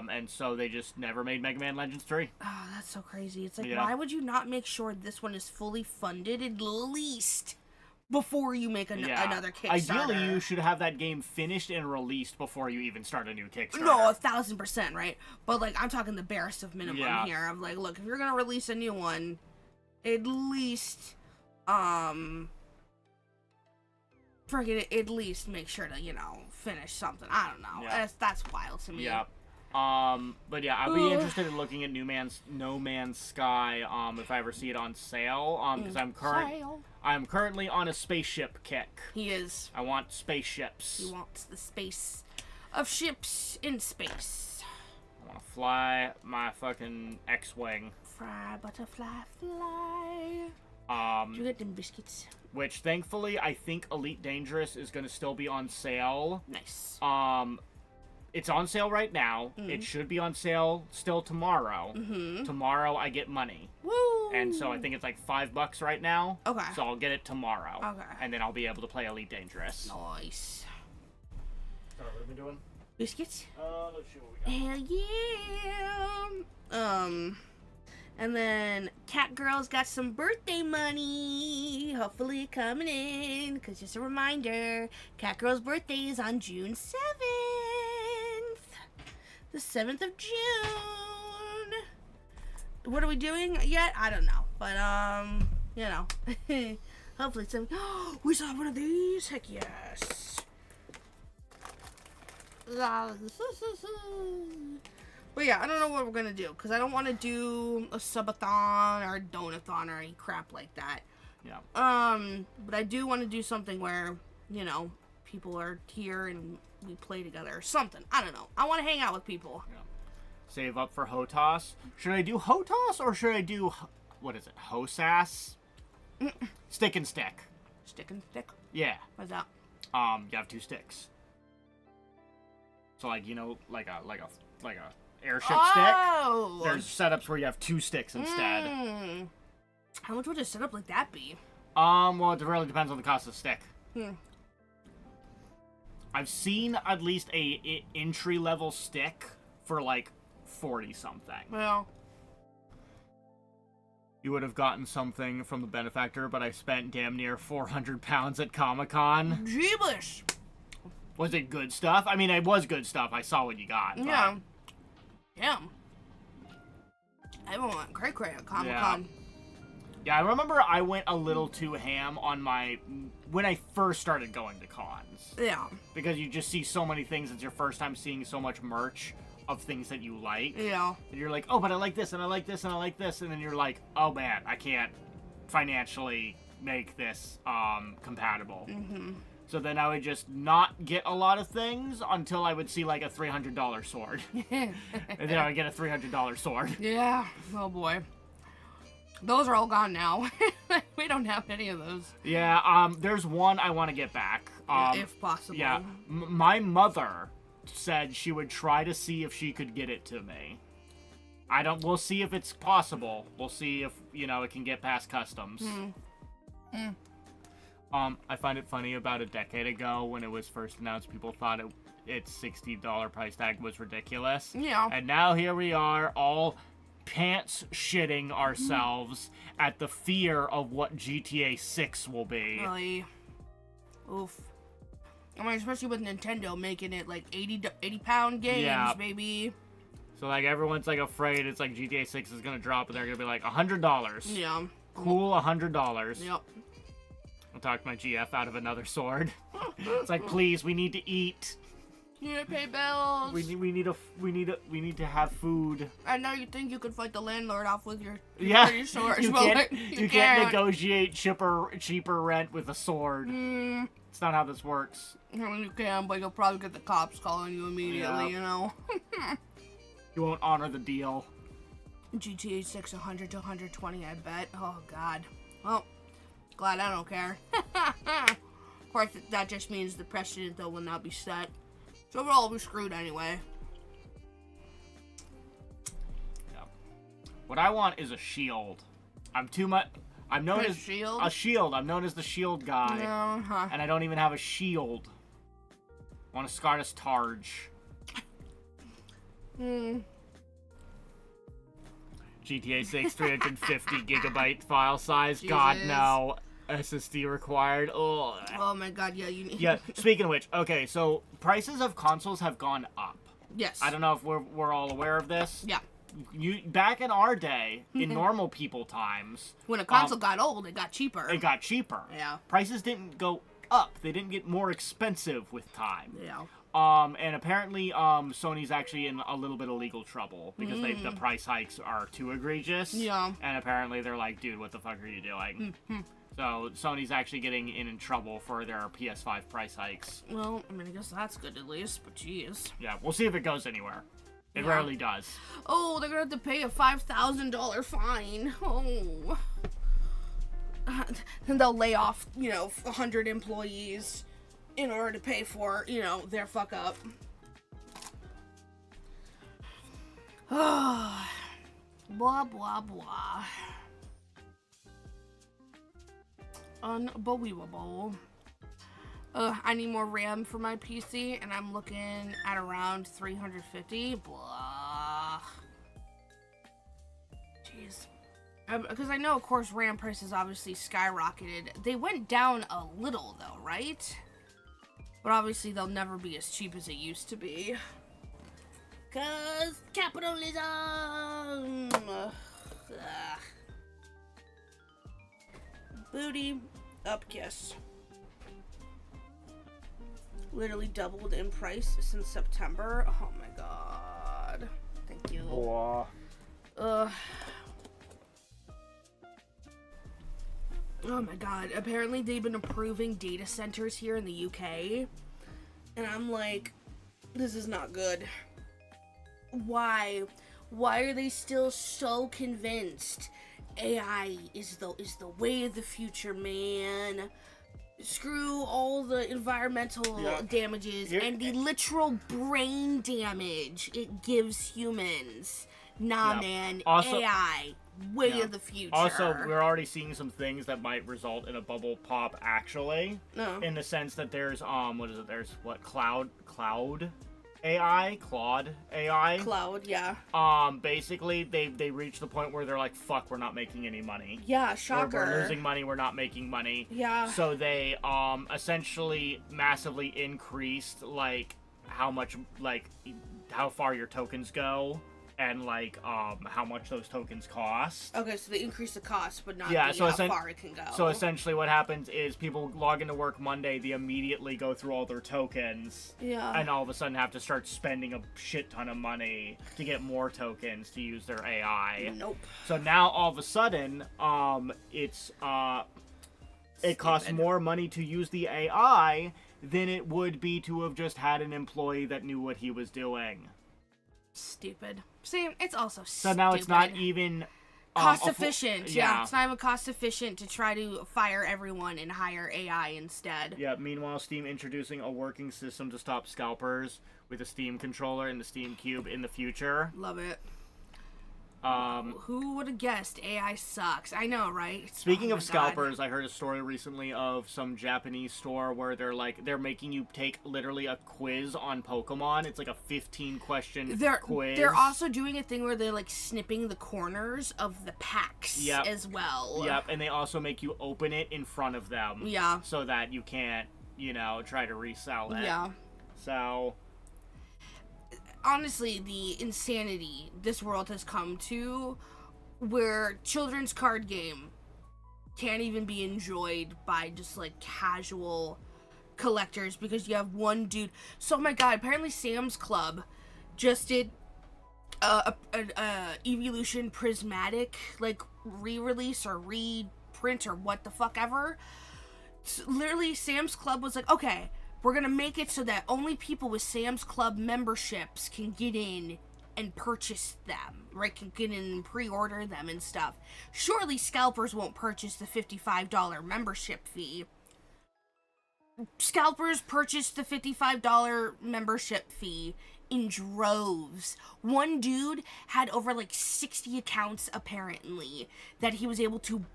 Speaker 2: And so they just never made Mega Man Legends 3.
Speaker 1: Oh, that's so crazy. It's like,
Speaker 2: Yeah.
Speaker 1: why would you not make sure this one is fully funded at least before you make another Kickstarter?
Speaker 2: Ideally, you should have that game finished and released before you even start a new Kickstarter.
Speaker 1: No, 1,000%, right? But, like, I'm talking the barest of minimum
Speaker 2: Yeah.
Speaker 1: here. Of, like, look, if you're gonna release a new one, at least, at least make sure to, finish something. I don't know.
Speaker 2: Yeah.
Speaker 1: That's wild to me.
Speaker 2: Yep. But yeah, I'd be interested in looking at No Man's Sky, if I ever see it on sale, because I'm currently on a spaceship kick.
Speaker 1: He is.
Speaker 2: I want spaceships.
Speaker 1: He wants the space of ships in space.
Speaker 2: I want to fly my fucking X-Wing.
Speaker 1: Fly, butterfly, fly. Did you get them biscuits?
Speaker 2: Which, thankfully, I think Elite Dangerous is going to still be on sale.
Speaker 1: Nice.
Speaker 2: It's on sale right now. It should be on sale still tomorrow.
Speaker 1: Mm-hmm.
Speaker 2: Tomorrow, I get money.
Speaker 1: Woo!
Speaker 2: And so I think it's like $5 right now.
Speaker 1: Okay.
Speaker 2: So I'll get it tomorrow.
Speaker 1: Okay.
Speaker 2: And then I'll be able to play Elite Dangerous.
Speaker 1: Nice.
Speaker 2: Alright, what are we doing?
Speaker 1: Biscuits?
Speaker 2: Let's see what we got.
Speaker 1: Hell yeah! And then Cat Girl's got some birthday money, hopefully coming in, because just a reminder, Cat Girl's birthday is on June 7th. The 7th of June. What are we doing yet? I don't know, but, hopefully some, we saw one of these, heck yes. But yeah, I don't know what we're gonna do, because I don't want to do a subathon or a donathon or any crap like that.
Speaker 2: Yeah.
Speaker 1: But I do want to do something where, people are here and we play together or something. I don't know. I want to hang out with people.
Speaker 2: Yeah. Save up for HOTAS. Should I do HOTAS or should I do, what is it, HOSAS? Stick and stick.
Speaker 1: Stick and stick?
Speaker 2: Yeah.
Speaker 1: What's that?
Speaker 2: You have 2 sticks. So like, like a airship
Speaker 1: Oh!
Speaker 2: stick. There's setups where you have 2 sticks instead.
Speaker 1: How much would a setup like that be?
Speaker 2: Well, it really depends on the cost of the stick.
Speaker 1: Hmm.
Speaker 2: I've seen at least a entry-level stick for like 40 something.
Speaker 1: Well,
Speaker 2: You would have gotten something from the benefactor, but I spent damn near 400 pounds at Comic-Con.
Speaker 1: Jeebus!
Speaker 2: Was it good stuff? I mean, it was good stuff. I saw what you got. But...
Speaker 1: Yeah. Damn. Everyone went cray-cray at Comic-Con.
Speaker 2: Yeah, I remember I went a little too ham on when I first started going to cons.
Speaker 1: Yeah.
Speaker 2: Because you just see so many things. It's your first time seeing so much merch of things that you like.
Speaker 1: Yeah.
Speaker 2: And you're like, oh, but I like this, and I like this, and I like this. And then you're like, oh, man, I can't financially make this compatible.
Speaker 1: Mm-hmm.
Speaker 2: So then I would just not get a lot of things until I would see like a $300 sword. And then I would get a $300 sword.
Speaker 1: Yeah. Oh, boy. Those are all gone now. We don't have any of those.
Speaker 2: Yeah, there's one I want to get back.
Speaker 1: If possible.
Speaker 2: Yeah, my mother said she would try to see if she could get it to me. We'll see if it's possible. We'll see if, it can get past customs. I find it funny about a decade ago when it was first announced, people thought its $60 price tag was ridiculous.
Speaker 1: Yeah.
Speaker 2: And now here we are, all pants shitting ourselves at the fear of what GTA 6 will be.
Speaker 1: Really? Oof. I mean, especially with Nintendo making it like 80-pound games, baby.
Speaker 2: So like everyone's like afraid it's like GTA 6 is gonna drop and they're gonna be like $100.
Speaker 1: Yeah.
Speaker 2: Cool, $100.
Speaker 1: Yep.
Speaker 2: I'll talk my GF out of another sword. It's like, please, we need to eat.
Speaker 1: You need to pay bills.
Speaker 2: We need to have food.
Speaker 1: I know you think you could fight the landlord off with your swords,
Speaker 2: you
Speaker 1: but
Speaker 2: you can't negotiate cheaper rent with a sword. It's not how this works.
Speaker 1: I mean, you can, but you'll probably get the cops calling you immediately,
Speaker 2: You won't honor the deal.
Speaker 1: GTA 6, 100 to 120, I bet. Oh, God. Well, glad I don't care. Of course, that just means the precedent, though, will not be set. So we'll all be screwed anyway.
Speaker 2: Yeah. What I want is a shield. I'm known as
Speaker 1: shield?
Speaker 2: a shield. I'm known as the shield guy.
Speaker 1: Uh-huh.
Speaker 2: And I don't even have a shield. I want a Scartus Targe. GTA 6, 350 gigabyte file size.
Speaker 1: Jesus.
Speaker 2: God, no. SSD required. Oh.
Speaker 1: Oh my god, yeah, you need...
Speaker 2: Yeah, speaking of which, okay, so prices of consoles have gone up.
Speaker 1: Yes.
Speaker 2: I don't know if we're all aware of this.
Speaker 1: Yeah.
Speaker 2: Back in our day, in normal people times...
Speaker 1: When a console got old, it got cheaper.
Speaker 2: It got cheaper.
Speaker 1: Yeah.
Speaker 2: Prices didn't go up. They didn't get more expensive with time.
Speaker 1: Yeah.
Speaker 2: And apparently, Sony's actually in a little bit of legal trouble because the price hikes are too egregious.
Speaker 1: Yeah.
Speaker 2: And apparently they're like, dude, what the fuck are you doing? So Sony's actually getting in trouble for their PS5 price hikes.
Speaker 1: Well, I mean, I guess that's good at least, but jeez.
Speaker 2: Yeah, we'll see if it goes anywhere. It rarely does.
Speaker 1: Oh, they're gonna have to pay a $5,000 fine. Oh. Then they'll lay off, 100 employees in order to pay for, their fuck up. Blah, blah, blah. Unbelievable. I need more RAM for my PC, and I'm looking at around 350. Blah. Jeez. Because I know, of course, RAM prices obviously skyrocketed. They went down a little, though, right? But obviously, they'll never be as cheap as it used to be. Because capitalism! Ugh. Booty up kiss. Literally doubled in price since September. Oh my god. Thank you.
Speaker 2: Blah.
Speaker 1: Oh my god. Apparently they've been approving data centers here in the UK. And I'm like, this is not good. Why? Why are they still so convinced AI is the way of the future, man? Screw all the environmental damages and the literal brain damage it gives humans. Nah, man. Also, AI, way of the future.
Speaker 2: Also, we're already seeing some things that might result in a bubble pop, actually.
Speaker 1: No.
Speaker 2: In the sense that there's, Cloud AI? Claude AI?
Speaker 1: Cloud, yeah.
Speaker 2: Basically, they reached the point where they're like, fuck, we're not making any money.
Speaker 1: Yeah, shocker.
Speaker 2: We're losing money, we're not making money.
Speaker 1: Yeah.
Speaker 2: So they, essentially massively increased, how far your tokens go, and, how much those tokens cost.
Speaker 1: Okay, so they increase the cost, but not
Speaker 2: how
Speaker 1: far it can go.
Speaker 2: So essentially what happens is people log into work Monday, they immediately go through all their tokens.
Speaker 1: Yeah.
Speaker 2: And all of a sudden have to start spending a shit ton of money to get more tokens to use their AI.
Speaker 1: Nope.
Speaker 2: So now all of a sudden, it costs more money to use the AI than it would be to have just had an employee that knew what he was doing.
Speaker 1: Stupid. See, it's also stupid.
Speaker 2: So now it's not even
Speaker 1: cost efficient. Yeah, it's not even cost efficient to try to fire everyone and hire AI instead.
Speaker 2: Yeah, meanwhile, Steam introducing a working system to stop scalpers with a Steam controller and the Steam Cube in the future.
Speaker 1: Love it. Who would have guessed AI sucks? I know, right?
Speaker 2: Speaking of scalpers, I heard a story recently of some Japanese store where they're making you take literally a quiz on Pokemon. It's like a 15-question quiz.
Speaker 1: They're also doing a thing where they're snipping the corners of the packs as well.
Speaker 2: Yep, and they also make you open it in front of them.
Speaker 1: Yeah.
Speaker 2: So that you can't, try to resell it.
Speaker 1: Yeah.
Speaker 2: So
Speaker 1: honestly, the insanity this world has come to, where children's card game can't even be enjoyed by just casual collectors because you have one dude. So, oh my god, apparently Sam's Club just did a Evolution Prismatic re-release or reprint or what the fuck ever. So, literally, Sam's Club was like, okay, we're going to make it so that only people with Sam's Club memberships can get in and purchase them, right? Can get in and pre-order them and stuff. Surely scalpers won't purchase the $55 membership fee. Scalpers purchased the $55 membership fee in droves. One dude had over like 60 accounts apparently that he was able to,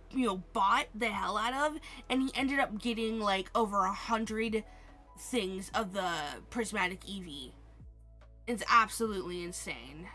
Speaker 1: bought the hell out of, and he ended up getting like over 100 things of the prismatic Eevee. It's absolutely insane.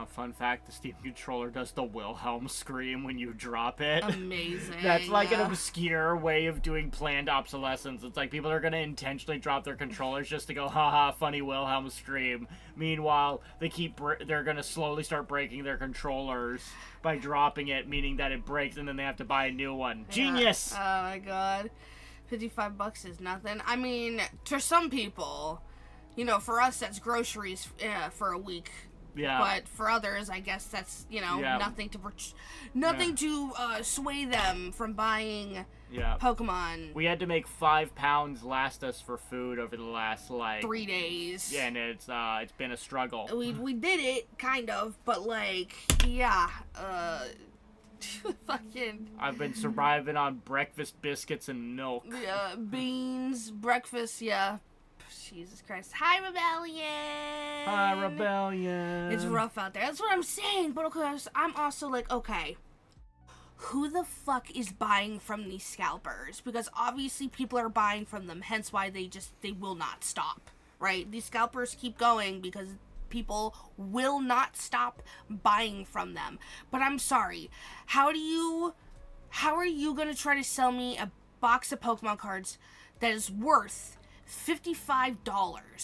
Speaker 2: Fun fact, the Steam controller does the Wilhelm scream when you drop it.
Speaker 1: Amazing.
Speaker 2: That's like an obscure way of doing planned obsolescence. It's like people are going to intentionally drop their controllers just to go, haha, funny Wilhelm scream. Meanwhile, they're going to slowly start breaking their controllers by dropping it, meaning that it breaks and then they have to buy a new one. Yeah. Genius!
Speaker 1: Oh my god. $55 is nothing. I mean, to some people, for us that's groceries for a week.
Speaker 2: Yeah.
Speaker 1: But for others, I guess that's, nothing to sway them from buying Pokemon.
Speaker 2: We had to make 5 pounds last us for food over the last,
Speaker 1: 3 days.
Speaker 2: Yeah, and it's been a struggle.
Speaker 1: We did it, kind of, but, fucking...
Speaker 2: I've been surviving on breakfast biscuits and milk.
Speaker 1: Yeah, beans, breakfast, yeah. Jesus Christ. Hi, Rebellion!
Speaker 2: Hi, Rebellion!
Speaker 1: It's rough out there. That's what I'm saying. But of course, I'm also like, okay, who the fuck is buying from these scalpers? Because obviously people are buying from them, hence why they will not stop, right? These scalpers keep going because people will not stop buying from them. But I'm sorry, how are you gonna try to sell me a box of Pokemon cards that is worth $55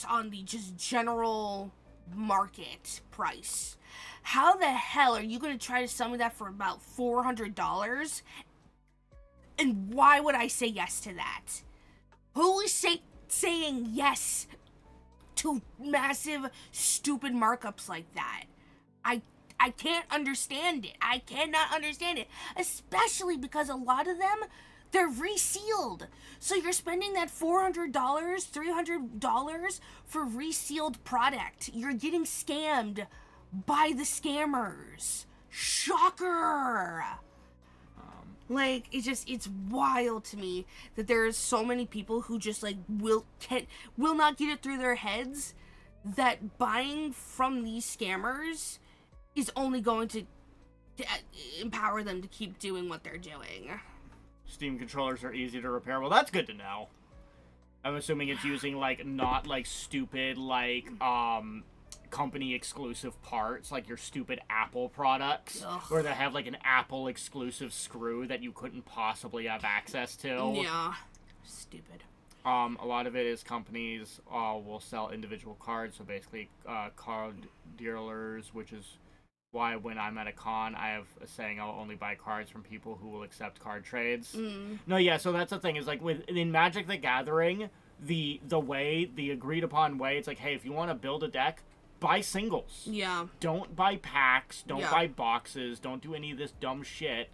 Speaker 1: on the just general market price? How the hell are you going to try to sell me that for about $400? And why would I say yes to that? Who is saying yes to massive, stupid markups like that? I can't understand it. I cannot understand it. Especially because a lot of them, they're resealed. So you're spending that $400, $300 for resealed product. You're getting scammed by the scammers. Shocker! It's wild to me that there's so many people who just will not get it through their heads that buying from these scammers is only going to empower them to keep doing what they're doing.
Speaker 2: Steam controllers are easy to repair. Well, that's good to know. I'm assuming it's using, not, stupid, company-exclusive parts, like your stupid Apple products,
Speaker 1: Ugh.
Speaker 2: where they have, an Apple-exclusive screw that you couldn't possibly have access to.
Speaker 1: Yeah. Stupid.
Speaker 2: A lot of it is companies will sell individual cards, so basically card dealers, which is why when I'm at a con, I have a saying I'll only buy cards from people who will accept card trades.
Speaker 1: Mm.
Speaker 2: No, yeah, so that's the thing, is in Magic the Gathering, the agreed upon way, it's hey, if you want to build a deck, buy singles.
Speaker 1: Yeah.
Speaker 2: Don't buy packs, don't buy boxes, don't do any of this dumb shit.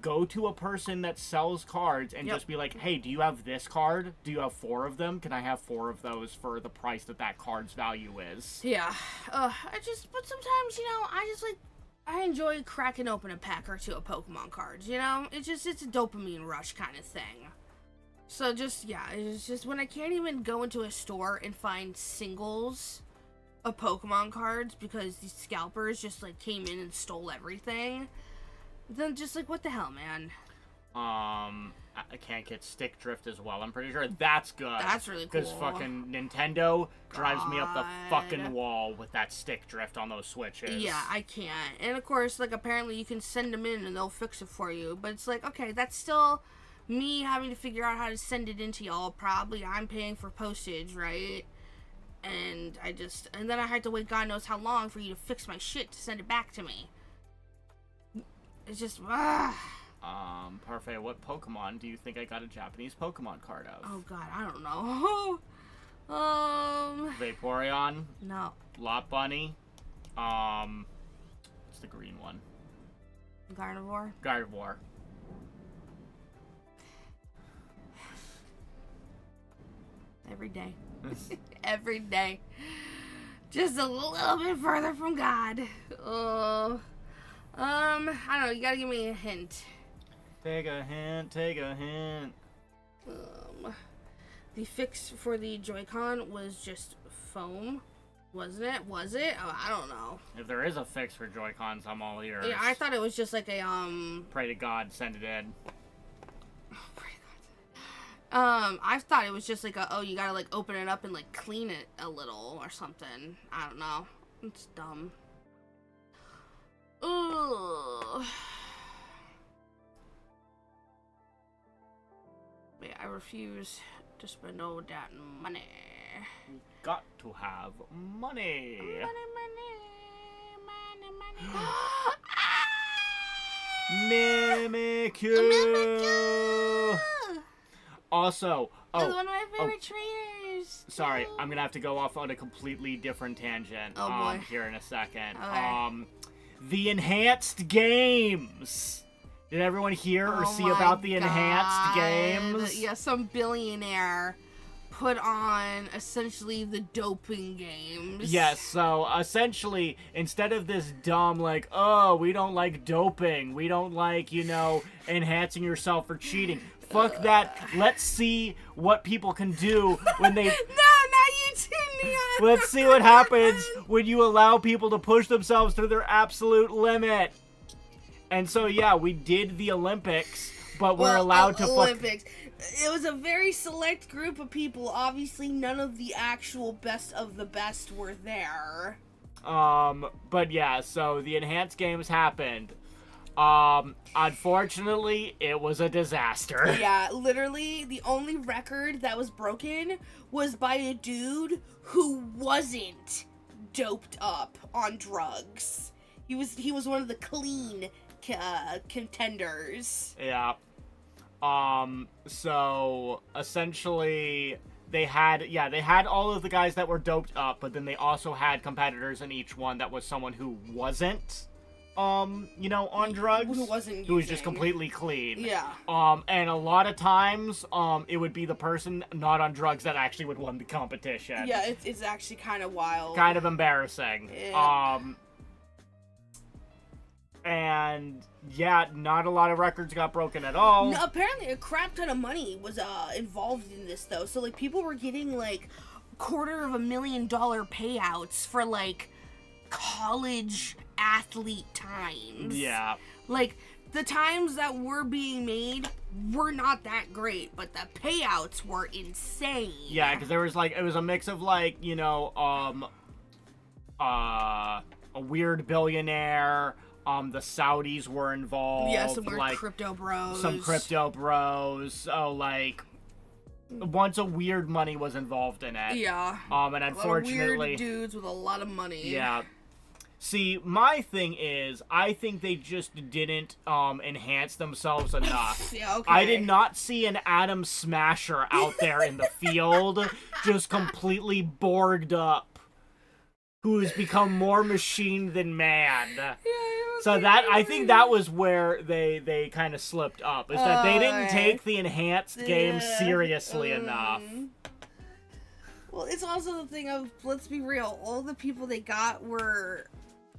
Speaker 2: Go to a person that sells cards and just be like, hey, do you have this card? Do you have 4 of them? Can I have 4 of those for the price that card's value is?
Speaker 1: Yeah. But sometimes, I enjoy cracking open a pack or 2 of Pokemon cards, It's a dopamine rush kind of thing. So it's just when I can't even go into a store and find singles of Pokemon cards because these scalpers just, came in and stole everything. Then just what the hell, man?
Speaker 2: I can't get stick drift as well. I'm pretty sure that's good.
Speaker 1: That's really cool.
Speaker 2: Because fucking Nintendo drives me up the fucking wall with that stick drift on those Switches.
Speaker 1: Yeah, I can't. And of course, apparently you can send them in and they'll fix it for you. But it's okay, that's still me having to figure out how to send it into y'all. Probably I'm paying for postage, right? And then I had to wait God knows how long for you to fix my shit to send it back to me. It's just,
Speaker 2: Parfait, what Pokemon do you think I got a Japanese Pokemon card of?
Speaker 1: Oh god, I don't know.
Speaker 2: Vaporeon?
Speaker 1: No.
Speaker 2: Lot Bunny? It's the green one.
Speaker 1: Gardevoir?
Speaker 2: Gardevoir.
Speaker 1: Every day. Every day. Just a little bit further from God. Oh. I don't know, you gotta give me a hint.
Speaker 2: Take a hint, take a hint.
Speaker 1: The fix for the Joy-Con was just foam, wasn't it? Was it? Oh, I don't know.
Speaker 2: If there is a fix for Joy-Cons, I'm all ears.
Speaker 1: Yeah, I thought it was just like a
Speaker 2: Pray to God, send it in.
Speaker 1: I thought it was just like you gotta like open it up and like clean it a little or something. I don't know. It's dumb. Ugh. Yeah, I refuse to spend all that money.
Speaker 2: Got to have money.
Speaker 1: Money.
Speaker 2: Mimikyu. Also,
Speaker 1: It's one of my favorite trainers.
Speaker 2: Sorry, I'm gonna have to go off on a completely different tangent.
Speaker 1: Oh boy.
Speaker 2: Here in a second.
Speaker 1: Okay.
Speaker 2: The enhanced games. Did everyone hear or see about the enhanced games?
Speaker 1: Yeah, some billionaire put on essentially the doping games.
Speaker 2: Yes, so essentially, instead of this dumb, like, oh, we don't like doping, we don't like, enhancing yourself or cheating. Fuck that. Let's see what people can do when they...
Speaker 1: No, not you too, Neon.
Speaker 2: Let's see what happens when you allow people to push themselves to their absolute limit. And so, yeah, we did the Olympics, but we're allowed to
Speaker 1: Olympics. It was a very select group of people. Obviously, none of the actual best of the best were there.
Speaker 2: But yeah, so the enhanced games happened. Unfortunately, it was a disaster.
Speaker 1: Yeah, literally, the only record that was broken was by a dude who wasn't doped up on drugs. He was one of the clean contenders.
Speaker 2: Yeah. So essentially they had all of the guys that were doped up, but then they also had competitors in each one that was someone who wasn't on drugs. Who was just completely clean.
Speaker 1: Yeah.
Speaker 2: And a lot of times, it would be the person not on drugs that actually would win the competition.
Speaker 1: Yeah, it's actually kind of wild.
Speaker 2: Kind of embarrassing.
Speaker 1: Yeah.
Speaker 2: And yeah, not a lot of records got broken at all.
Speaker 1: No, apparently a crap ton of money was involved in this though. So like people were getting like $250,000 payouts for like college athlete times.
Speaker 2: Yeah.
Speaker 1: Like the times that were being made were not that great, but the payouts were insane.
Speaker 2: Yeah, because there was like it was a mix of like a weird billionaire. The Saudis were involved.
Speaker 1: Yeah, some weird
Speaker 2: like,
Speaker 1: crypto bros.
Speaker 2: Some crypto bros. So, like, a bunch of weird money was involved in it.
Speaker 1: Yeah.
Speaker 2: And unfortunately...
Speaker 1: A lot of weird dudes with a lot of money.
Speaker 2: Yeah. See, my thing is, I think they just didn't enhance themselves enough.
Speaker 1: Yeah, okay.
Speaker 2: I did not see an Atom Smasher out there in the field, just completely borged up. Who has become more machine than man.
Speaker 1: Yeah,
Speaker 2: so that I think that was where they kind of slipped up. Is that they didn't take the enhanced game seriously enough.
Speaker 1: Well, it's also the thing of, let's be real, all the people they got were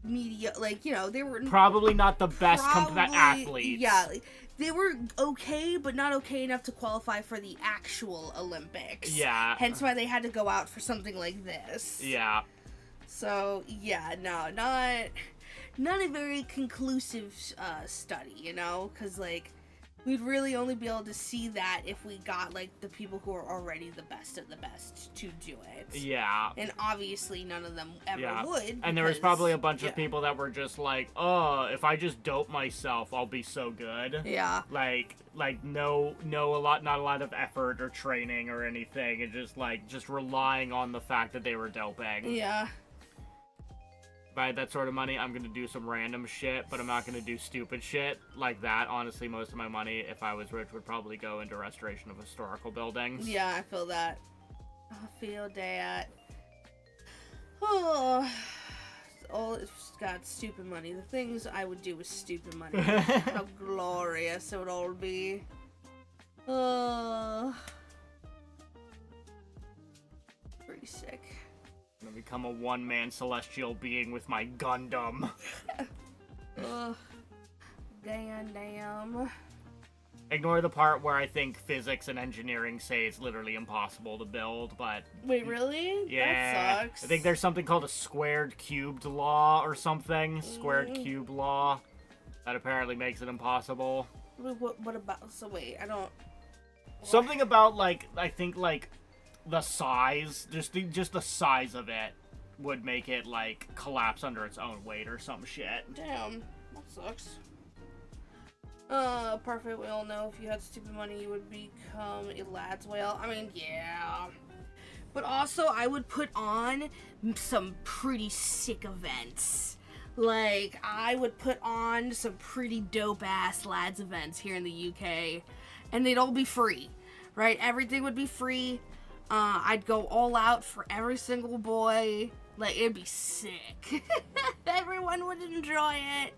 Speaker 1: media, like, they were...
Speaker 2: Probably not the best athletes.
Speaker 1: Yeah, like, they were okay, but not okay enough to qualify for the actual Olympics.
Speaker 2: Yeah.
Speaker 1: Hence why they had to go out for something like this.
Speaker 2: Yeah.
Speaker 1: So, yeah, no, not a very conclusive study, because, like, we'd really only be able to see that if we got, like, the people who are already the best of the best to do it.
Speaker 2: Yeah.
Speaker 1: And obviously none of them ever would.
Speaker 2: And there was probably a bunch of people that were just like, oh, if I just dope myself, I'll be so good.
Speaker 1: Yeah.
Speaker 2: Like not a lot of effort or training or anything, and just relying on the fact that they were doping.
Speaker 1: Yeah.
Speaker 2: If I had that sort of money, I'm going to do some random shit, but I'm not going to do stupid shit like that. Honestly, most of my money, if I was rich, would probably go into restoration of historical buildings.
Speaker 1: Yeah, I feel that. I feel that. Oh, it's got stupid money. The things I would do with stupid money. How glorious it would all be. Pretty sick.
Speaker 2: I'm gonna become a one-man celestial being with my Gundam.
Speaker 1: Damn.
Speaker 2: Ignore the part where I think physics and engineering say it's literally impossible to build, but...
Speaker 1: Wait, really?
Speaker 2: Yeah.
Speaker 1: That sucks.
Speaker 2: I think there's something called a squared cubed law or something. Squared cube law. That apparently makes it impossible.
Speaker 1: What about... So wait, I don't...
Speaker 2: Something about, like, I think, like, the size, just the size of it would make it, like, collapse under its own weight or some shit.
Speaker 1: Damn. That sucks. Perfect. We all know if you had stupid money, you would become a lad's whale. I mean, yeah. But also, I would put on some pretty sick events. Like, I would put on some pretty dope-ass lads events here in the UK. And they'd all be free, right? Everything would be free. I'd go all out for every single boy. Like, it'd be sick. Everyone would enjoy it.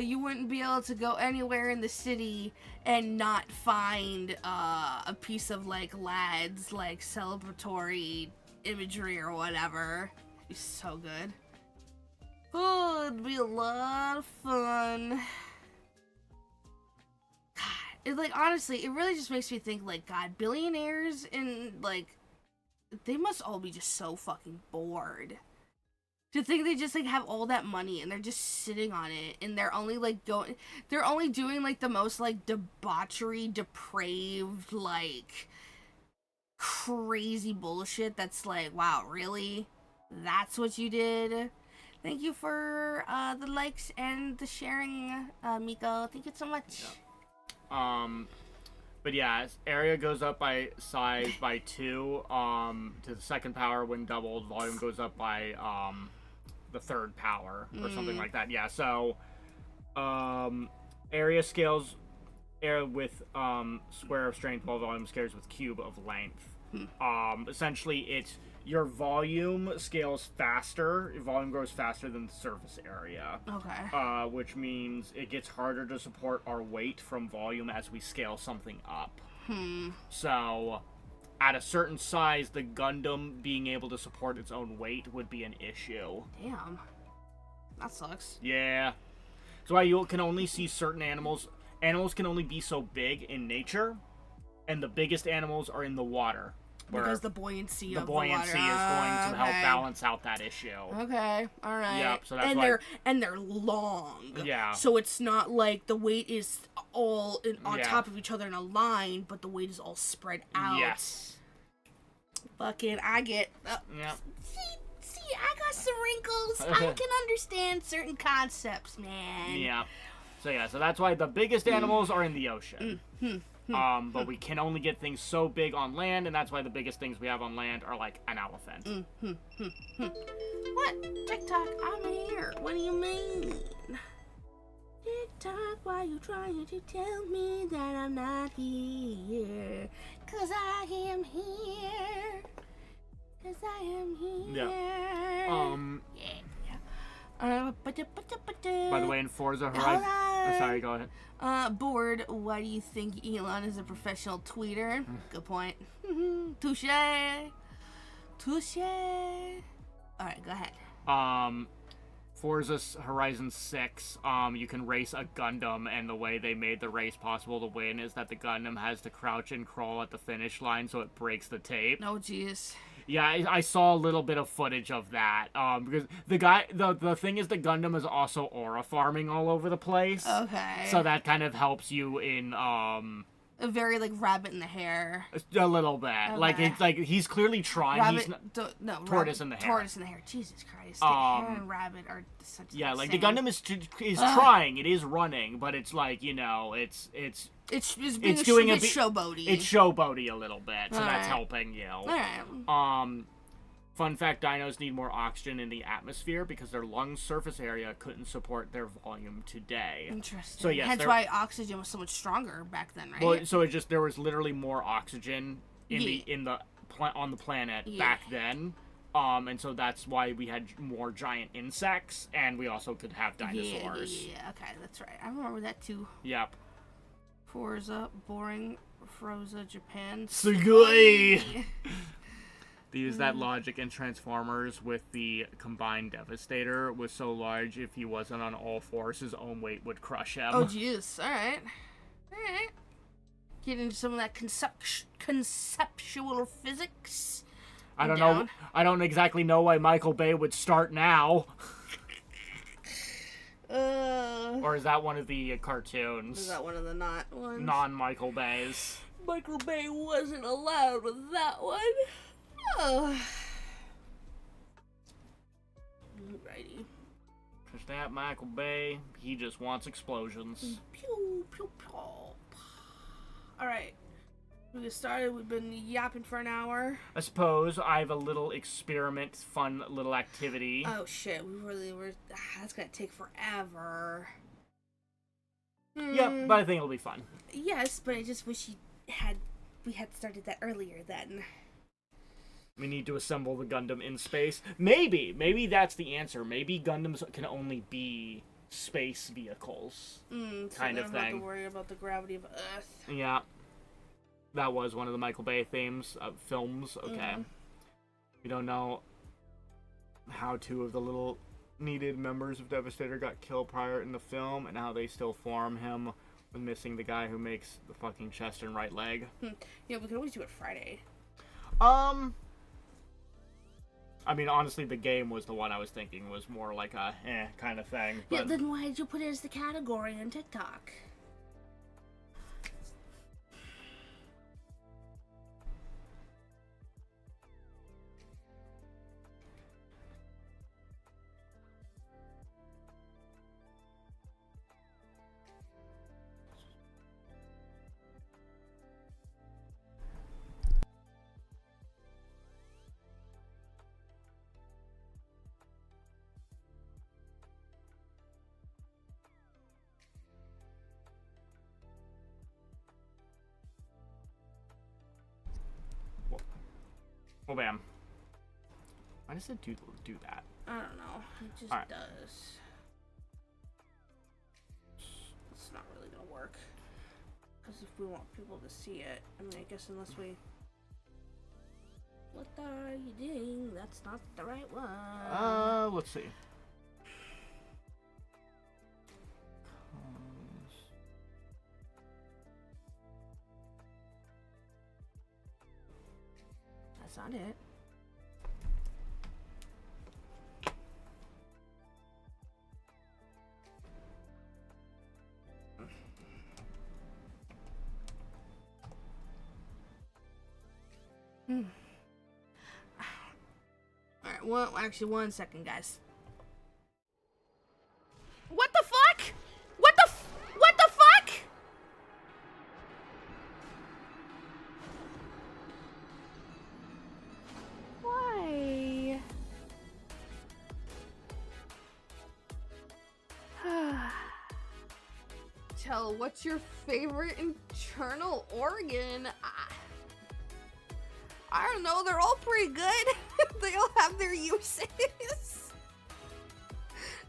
Speaker 1: You wouldn't be able to go anywhere in the city and not find a piece of, like, lads, like, celebratory imagery or whatever. It'd be so good. Oh, it'd be a lot of fun. God, it, like, honestly, it really just makes me think, like, God, billionaires and, like, they must all be just so fucking bored. To think they just, like, have all that money and they're just sitting on it and they're only, like, they're only doing, like, the most, like, debauchery, depraved, like, crazy bullshit that's like, wow, really? That's what you did? Thank you for, the likes and the sharing, Miko. Thank you so much.
Speaker 2: Yeah. But yeah, area goes up by size by 2, to the second power when doubled, volume goes up by, the third power or something like that. Yeah, so area scales with square of strength, while volume scales with cube of length. Essentially, it's your volume scales faster. Your volume grows faster than the surface area.
Speaker 1: Okay.
Speaker 2: Which means it gets harder to support our weight from volume as we scale something up. So, at a certain size, the Gundam being able to support its own weight would be an issue.
Speaker 1: Damn. That sucks.
Speaker 2: Yeah. So why you can only see certain animals. Animals can only be so big in nature, and the biggest animals are in the water.
Speaker 1: Because the buoyancy of the water.
Speaker 2: The buoyancy is going to help balance out that issue.
Speaker 1: Okay, all right.
Speaker 2: Yep, so that's
Speaker 1: and
Speaker 2: why...
Speaker 1: they're long.
Speaker 2: Yeah.
Speaker 1: So it's not like the weight is all on top of each other in a line, but the weight is all spread out.
Speaker 2: Yes.
Speaker 1: Fucking, I get...
Speaker 2: Yep.
Speaker 1: See, I got some wrinkles. I can understand certain concepts, man.
Speaker 2: Yeah. So that's why the biggest animals are in the ocean. But we can only get things so big on land, and that's why the biggest things we have on land are like an elephant.
Speaker 1: What? TikTok, I'm here. What do you mean? TikTok, why you trying to tell me that I'm not here? 'Cause I am here. 'Cause I am here.
Speaker 2: Yeah. By the way, in Forza Horizon... Oh, sorry, go ahead.
Speaker 1: Bored, why do you think Elon is a professional tweeter? Good point. Touche. Alright, go ahead.
Speaker 2: Forza Horizon 6, you can race a Gundam, and the way they made the race possible to win is that the Gundam has to crouch and crawl at the finish line so it breaks the tape.
Speaker 1: Oh, jeez.
Speaker 2: Yeah, I saw a little bit of footage of that, because the thing is the Gundam is also aura farming all over the place.
Speaker 1: Okay.
Speaker 2: So that kind of helps you in,
Speaker 1: a very, like, rabbit in the hair.
Speaker 2: A little bit.
Speaker 1: Okay.
Speaker 2: Like, it's like, he's clearly trying. Tortoise in the hair.
Speaker 1: Tortoise in the hair. Jesus Christ. Hare and rabbit are such
Speaker 2: yeah, like,
Speaker 1: same.
Speaker 2: the Gundam is trying. It is running, but it's like, you know, it's
Speaker 1: doing a bit showboaty.
Speaker 2: It's showboaty a little bit, so
Speaker 1: All
Speaker 2: that's
Speaker 1: right.
Speaker 2: helping you.
Speaker 1: Alright.
Speaker 2: Fun fact, dinos need more oxygen in the atmosphere because their lung surface area couldn't support their volume today.
Speaker 1: Interesting.
Speaker 2: So yes,
Speaker 1: hence why oxygen was so much stronger back then, right?
Speaker 2: Well, so there was literally more oxygen on the planet back then. And so that's why we had more giant insects, and we also could have dinosaurs.
Speaker 1: Yeah, okay, that's right. I remember that too.
Speaker 2: Yep.
Speaker 1: Forza, boring, Froza, Japan.
Speaker 2: Sugoi! They use that logic in Transformers with the combined Devastator was so large if he wasn't on all fours, his own weight would crush him.
Speaker 1: Oh, jeez. Alright. Alright. Get into some of that conceptual physics.
Speaker 2: I don't know. I don't exactly know why Michael Bay would start now. Or is that one of the cartoons?
Speaker 1: Is that one of the not ones?
Speaker 2: Non-Michael Bays.
Speaker 1: Michael Bay wasn't allowed with that one. Oh. Alrighty.
Speaker 2: Cause that Michael Bay, he just wants explosions.
Speaker 1: Pew, pew, pew. Alright. We get started. We've been yapping for an hour.
Speaker 2: I suppose I have a little experiment, fun little activity.
Speaker 1: Oh shit, we really were. That's gonna take forever.
Speaker 2: Yep, but I think it'll be fun.
Speaker 1: Yes, but I just wish we had started that earlier then.
Speaker 2: We need to assemble the Gundam in space. Maybe that's the answer. Maybe Gundams can only be space vehicles, kind of thing.
Speaker 1: Don't have to worry about the gravity of Earth.
Speaker 2: Yeah, that was one of the Michael Bay films. Okay, we don't know how two of the little needed members of Devastator got killed prior in the film, and how they still form him with missing the guy who makes the fucking chest and right leg.
Speaker 1: Yeah, we could always do it Friday.
Speaker 2: I mean, honestly, the game was the one I was thinking was more like a kind of thing. But...
Speaker 1: Yeah, then why did you put it as the category on TikTok?
Speaker 2: Well, bam. Why does it do that?
Speaker 1: I don't know. It just does. It's not really gonna work. Because if we want people to see it, I mean, I guess unless we... What are you doing? That's not the right one.
Speaker 2: Let's see.
Speaker 1: That's not it. Alright, well, actually, 1 second, guys. What the fuck? What the fuck? Why? Tell, what's your favorite internal organ? I don't know, they're all pretty good. They all have their uses.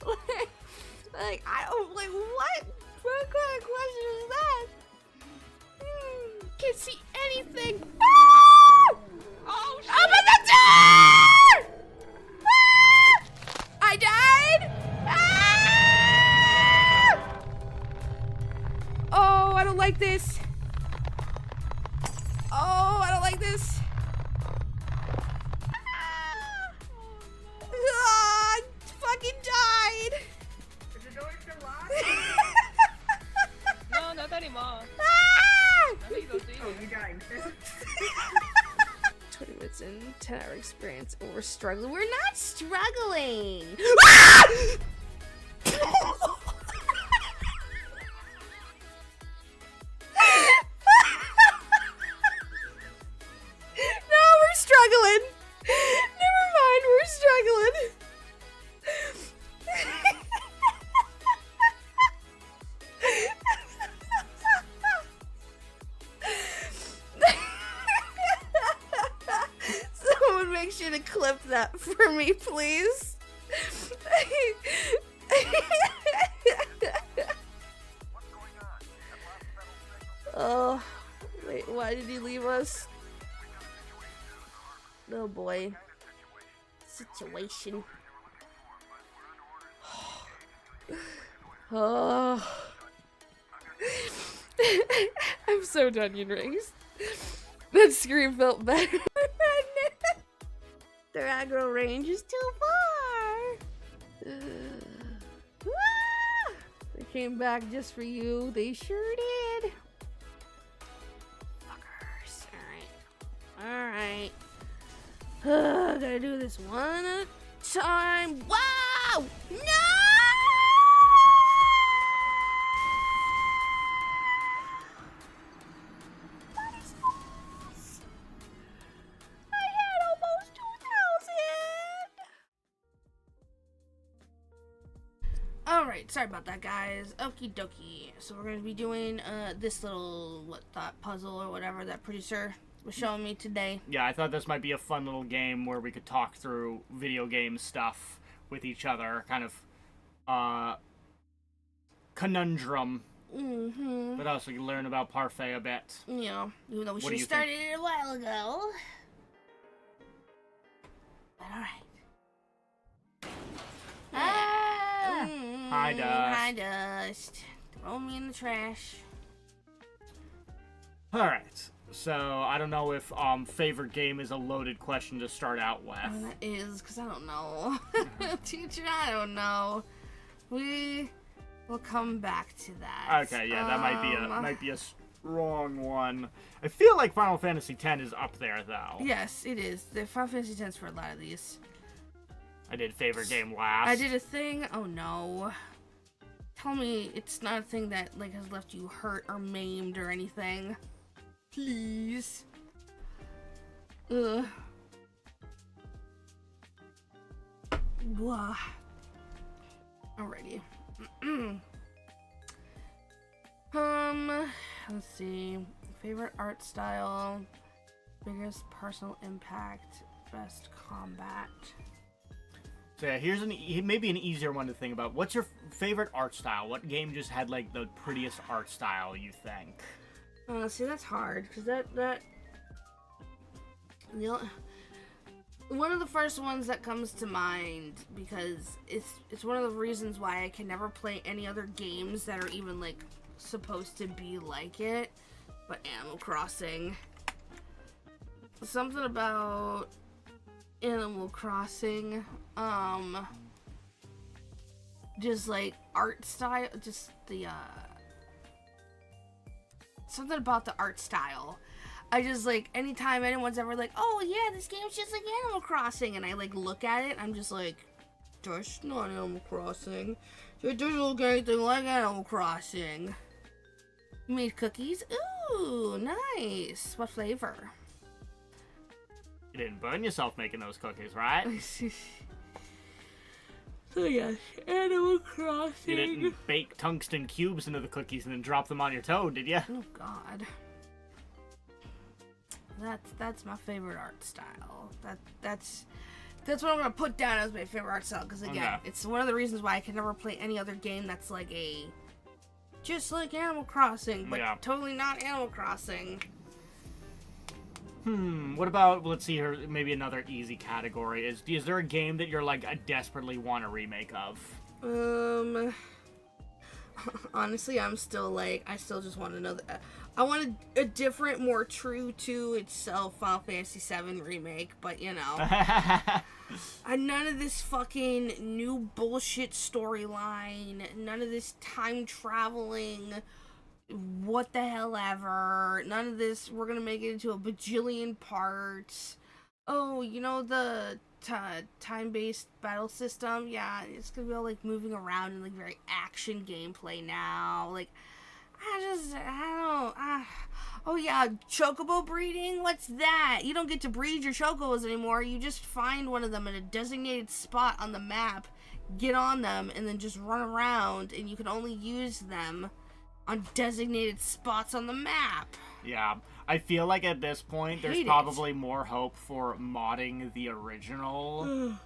Speaker 1: like, I don't, like, what? What kind of question is that? Can't see anything. Ah! Oh, shit. Open the door! Ah! I died? Ah! Oh, I don't like this. Oh, I don't like this. Fucking died.
Speaker 3: Is it going to lie?
Speaker 4: No, not anymore.
Speaker 1: Ah!
Speaker 4: I think you'll see.
Speaker 3: Oh, you died.
Speaker 1: 20 minutes in, 10-hour experience, and we're struggling. We're not struggling. Ah! No, we're struggling. Never mind, we're struggling. Someone make sure to clip that for me, please. Oh, wait, why did he leave us? Oh boy. Situation. Oh. I'm so done, onion rings. That scream felt better. Their aggro range is too far. They came back just for you. They sure did. Fuckers. Alright. Gotta do this one at a time. Wow! No! I had almost 2,000. Alright, sorry about that, guys. Okie dokie. So we're gonna be doing this little thought puzzle or whatever that producer was showing me today.
Speaker 2: Yeah, I thought this might be a fun little game where we could talk through video game stuff with each other, kind of conundrum.
Speaker 1: Mm-hmm.
Speaker 2: But also you learn about Parfait a bit.
Speaker 1: Yeah, even though we
Speaker 2: What
Speaker 1: should
Speaker 2: do
Speaker 1: have
Speaker 2: you
Speaker 1: started it a while ago. But alright.
Speaker 2: Hi, Dust.
Speaker 1: Hi, Dust. Throw me in the trash.
Speaker 2: Alright, so I don't know if favorite game is a loaded question to start out with.
Speaker 1: That is, because I don't know. Teacher, I don't know. We will come back to that.
Speaker 2: Okay, yeah, that might be a strong one. I feel like Final Fantasy X is up there, though.
Speaker 1: Yes, it is. The Final Fantasy X for a lot of these.
Speaker 2: I did favorite game last.
Speaker 1: I did a thing. Oh no. Tell me it's not a thing that like has left you hurt or maimed or anything. Please. Ugh. Blah. Alrighty. Let's see. Favorite art style, biggest personal impact, best combat.
Speaker 2: So yeah, here's maybe an easier one to think about. What's your favorite art style? What game just had like the prettiest art style, you think?
Speaker 1: See, that's hard because one of the first ones that comes to mind, because it's one of the reasons why I can never play any other games that are even like supposed to be like it, but Animal Crossing. Something about Animal Crossing, just like art style, just the something about the art style. I just like, anytime anyone's ever like, oh yeah, this game's just like Animal Crossing, and I like look at it, I'm just like, that's not Animal Crossing. It doesn't look anything like Animal Crossing. You made cookies? Ooh, nice. What flavor?
Speaker 2: You didn't burn yourself making those cookies, right?
Speaker 1: So yes, Animal Crossing.
Speaker 2: You didn't bake tungsten cubes into the cookies and then drop them on your toad, did you?
Speaker 1: Oh God. That's my favorite art style. That's what I'm gonna put down as my favorite art style, because again, it's one of the reasons why I can never play any other game that's like just like Animal Crossing, but totally not Animal Crossing.
Speaker 2: What about, let's see here, maybe another easy category. Is there a game that you're like, I desperately want a remake of?
Speaker 1: Honestly, I still just want another, I want a different, more true to itself Final Fantasy VII remake, but you know. None of this fucking new bullshit storyline, none of this time traveling, what the hell ever, none of this, we're gonna make it into a bajillion parts. Oh, you know the time-based battle system? Yeah, it's gonna be all like moving around and like very action gameplay now. Like, oh yeah, chocobo breeding? What's that? You don't get to breed your chocobos anymore. You just find one of them in a designated spot on the map, get on them, and then just run around, and you can only use them on designated spots on the map.
Speaker 2: Yeah, I feel like at this point there's probably more hope for modding the original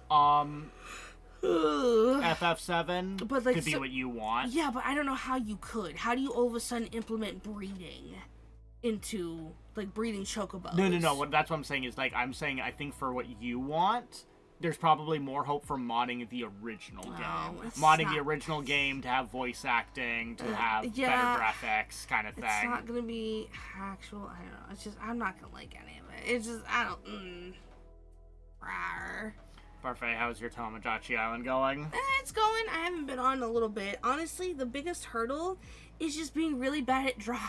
Speaker 2: FF7
Speaker 1: but like,
Speaker 2: to be what you want.
Speaker 1: Yeah, but I don't know how you could. How do you all of a sudden implement breeding into like breeding chocobos?
Speaker 2: No. That's what I'm saying is like, I'm saying I think for what you want, there's probably more hope for modding the original game.
Speaker 1: it's
Speaker 2: Modding the
Speaker 1: not-
Speaker 2: original game to have voice acting, to have
Speaker 1: yeah.
Speaker 2: better graphics, kind of thing.
Speaker 1: It's not gonna be actual. I don't know. It's just I'm not gonna like any of it. It's just I don't. Rawr.
Speaker 2: Parfait, how's your Tamagotchi Island going?
Speaker 1: It's going. I haven't been on a little bit. Honestly, the biggest hurdle is just being really bad at drawing.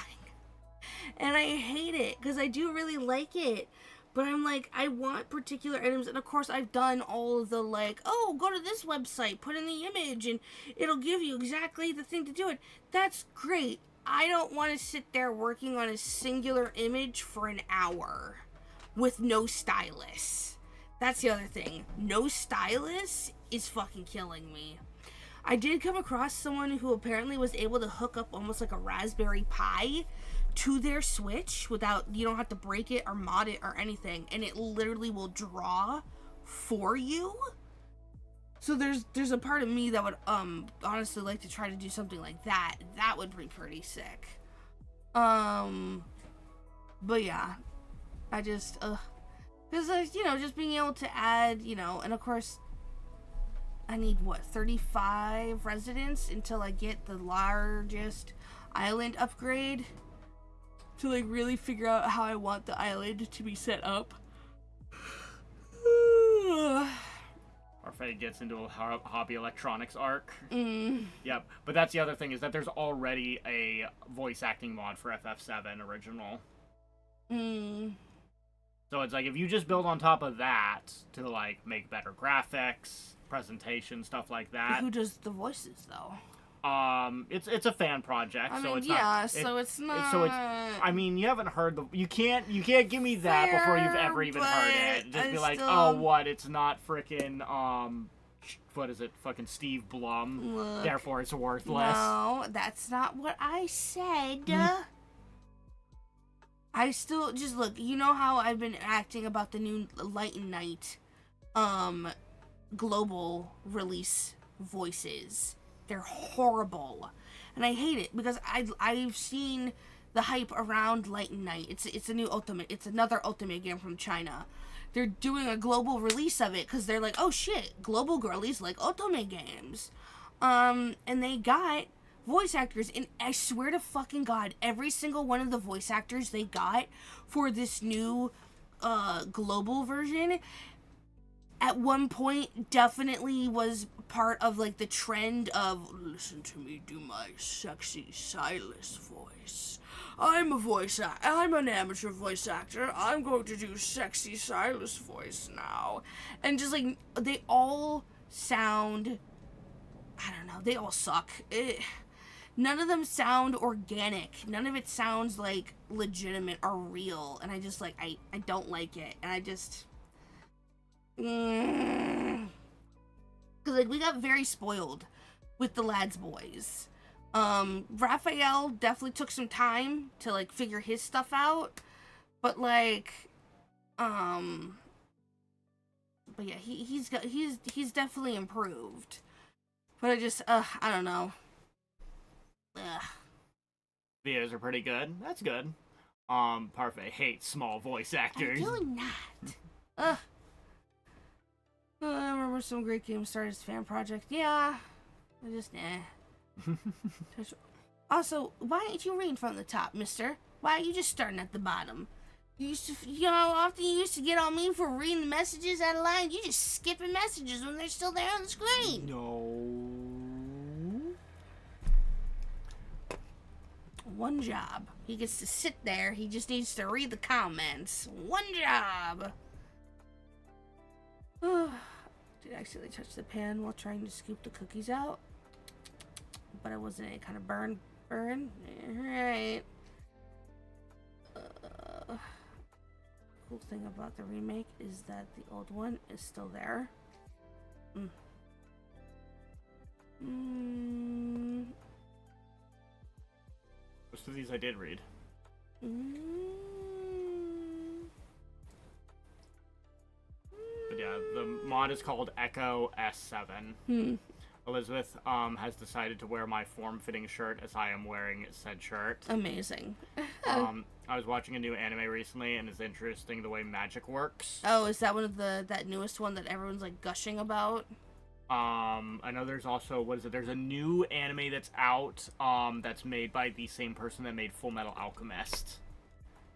Speaker 1: And I hate it because I do really like it. But I'm like, I want particular items. And of course, I've done all of the like, oh, go to this website, put in the image, and it'll give you exactly the thing to do it. That's great. I don't want to sit there working on a singular image for an hour with no stylus. That's the other thing. No stylus is fucking killing me. I did come across someone who apparently was able to hook up almost like a Raspberry Pi to their Switch without, you don't have to break it or mod it or anything, and it literally will draw for you. So there's a part of me that would honestly like to try to do something like that. That would be pretty sick. But yeah, I just because you know, just being able to add, you know, and of course I need what, 35 residents until I get the largest island upgrade to like really figure out how I want the island to be set up.
Speaker 2: Parfait gets into a hobby electronics arc. Yep, but that's the other thing, is that there's already a voice acting mod for FF7 original. So it's like, if you just build on top of that to like make better graphics, presentation, stuff like that.
Speaker 1: Who does the voices though?
Speaker 2: It's a fan project,
Speaker 1: I
Speaker 2: so
Speaker 1: mean,
Speaker 2: it's
Speaker 1: yeah,
Speaker 2: not.
Speaker 1: so it's not.
Speaker 2: So it's. I mean, you haven't heard the. You can't give me that before you've ever even heard it. Just be like, oh, what? It's not frickin' what is it? Fucking Steve Blum.
Speaker 1: Look,
Speaker 2: therefore, it's worthless.
Speaker 1: No, that's not what I said. I still just look. You know how I've been acting about the new Light and Night, global release voices. They're horrible, and I hate it because I've seen the hype around Light and Night. It's a new Ultimate. It's another Ultimate game from China. They're doing a global release of it because they're like, oh shit, global girlies like Ultimate games, and they got voice actors, and I swear to fucking God, every single one of the voice actors they got for this new global version at one point definitely was part of like the trend of, listen to me do my sexy Silas voice. I'm an amateur voice actor. I'm going to do sexy Silas voice now. And just like, they all sound, I don't know, they all suck. None of them sound organic. None of it sounds like legitimate or real. And I just like, I don't like it. And I just, because like, we got very spoiled with the lads boys. Raphael definitely took some time to like figure his stuff out, but like, but yeah, he's definitely improved. But I just, I don't know.
Speaker 2: Videos are pretty good. That's good. Parfait hates small voice actors.
Speaker 1: I'm doing that. I remember some great games started as fan project. Yeah, I just Also, why aren't you reading from the top, mister? Why are you just starting at the bottom? You used to, you know, often you used to get on me for reading the messages out of line. You just skipping messages when they're still there on the screen.
Speaker 2: No.
Speaker 1: One job. He gets to sit there. He just needs to read the comments. One job. Did I accidentally touch the pan while trying to scoop the cookies out? But it wasn't any kind of burn. Alright. Cool thing about the remake is that the old one is still there.
Speaker 2: Most of these I did read. But yeah, the mod is called Echo S7. Elizabeth has decided to wear my form-fitting shirt as I am wearing said shirt.
Speaker 1: Amazing.
Speaker 2: I was watching a new anime recently, and it's interesting the way magic works.
Speaker 1: Oh, is that one of that newest one that everyone's like gushing about?
Speaker 2: I know there's also, what is it? There's a new anime that's out, that's made by the same person that made Full Metal Alchemist.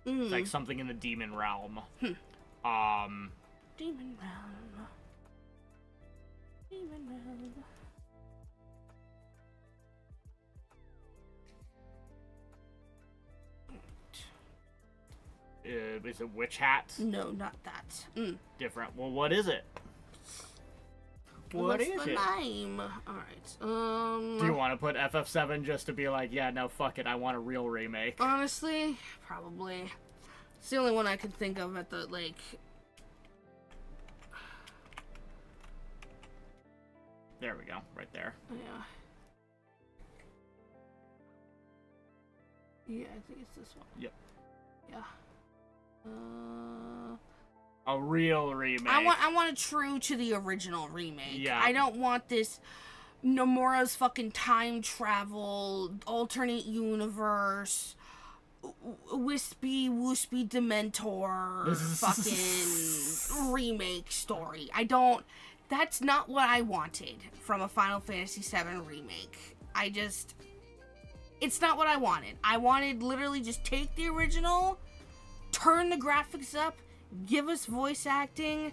Speaker 2: It's like something in the demon realm.
Speaker 1: Demon realm. Demon realm.
Speaker 2: Is it Witch Hat?
Speaker 1: No, not that.
Speaker 2: Different. Well, what is it? What is
Speaker 1: What's the
Speaker 2: it?
Speaker 1: name? Alright.
Speaker 2: Do you want to put FF7 just to be like, yeah, no, fuck it, I want a real remake?
Speaker 1: Honestly, probably. It's the only one I could think of at the, like...
Speaker 2: There we go, right there.
Speaker 1: Yeah. Yeah, I think it's this one.
Speaker 2: Yep.
Speaker 1: Yeah.
Speaker 2: A real remake.
Speaker 1: I want a true to the original remake.
Speaker 2: Yeah.
Speaker 1: I don't want this Nomura's fucking time travel, alternate universe, wispy woospy Dementor fucking remake story. That's not what I wanted from a Final Fantasy VII remake. It's not what I wanted. I wanted literally just take the original, turn the graphics up, give us voice acting.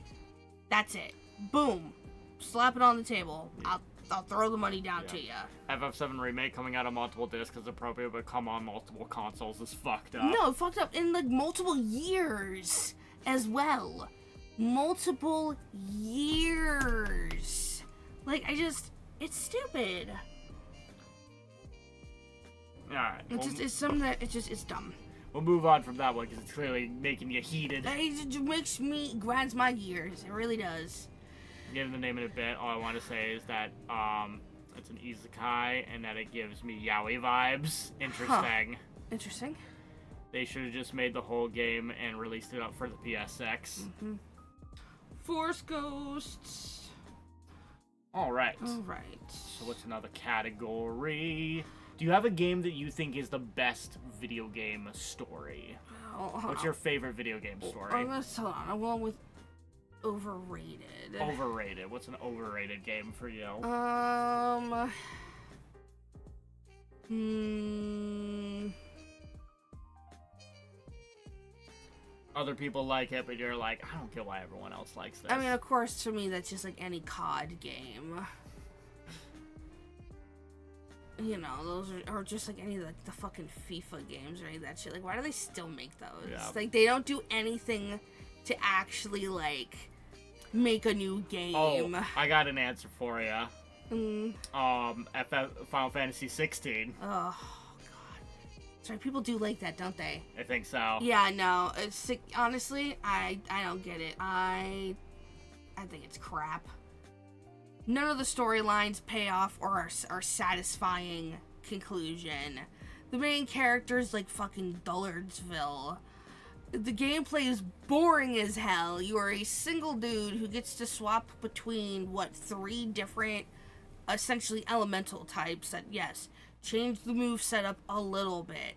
Speaker 1: That's it. Boom. Slap it on the table. I'll throw the money down to you.
Speaker 2: FF7 remake coming out on multiple discs is appropriate, but come on multiple consoles is fucked up.
Speaker 1: No, fucked up in like multiple years as well. Multiple years. Like, it's stupid.
Speaker 2: Alright.
Speaker 1: It's dumb.
Speaker 2: We'll move on from that one because it's clearly making you heated.
Speaker 1: It grinds my gears. It really does.
Speaker 2: Give the name in a bit. All I want to say is that it's an isekai and that it gives me yaoi vibes. Interesting.
Speaker 1: Interesting.
Speaker 2: They should have just made the whole game and released it up for the PSX.
Speaker 1: Force Ghosts.
Speaker 2: All right. So what's another category? Do you have a game that you think is the best video game story? What's your favorite video game story?
Speaker 1: Hold on. I'm going with overrated.
Speaker 2: Overrated. What's an overrated game for you? Other people like it, but you're like, I don't get why everyone else likes this.
Speaker 1: I mean, of course, to me, that's just like any COD game. You know, those are just like any of the fucking FIFA games or any of that shit. Like, why do they still make those?
Speaker 2: Yeah.
Speaker 1: Like, they don't do anything to actually, like, make a new game.
Speaker 2: Oh, I got an answer for you. Final Fantasy 16.
Speaker 1: Oh, God. Sorry, people do like that, don't they?
Speaker 2: I think so.
Speaker 1: Yeah, no. Honestly, I don't get it. I think it's crap. None of the storylines pay off or are satisfying conclusion. The main character's like fucking Dullardsville. The gameplay is boring as hell. You are a single dude who gets to swap between, 3 different, essentially elemental types that, yes, change the move setup a little bit.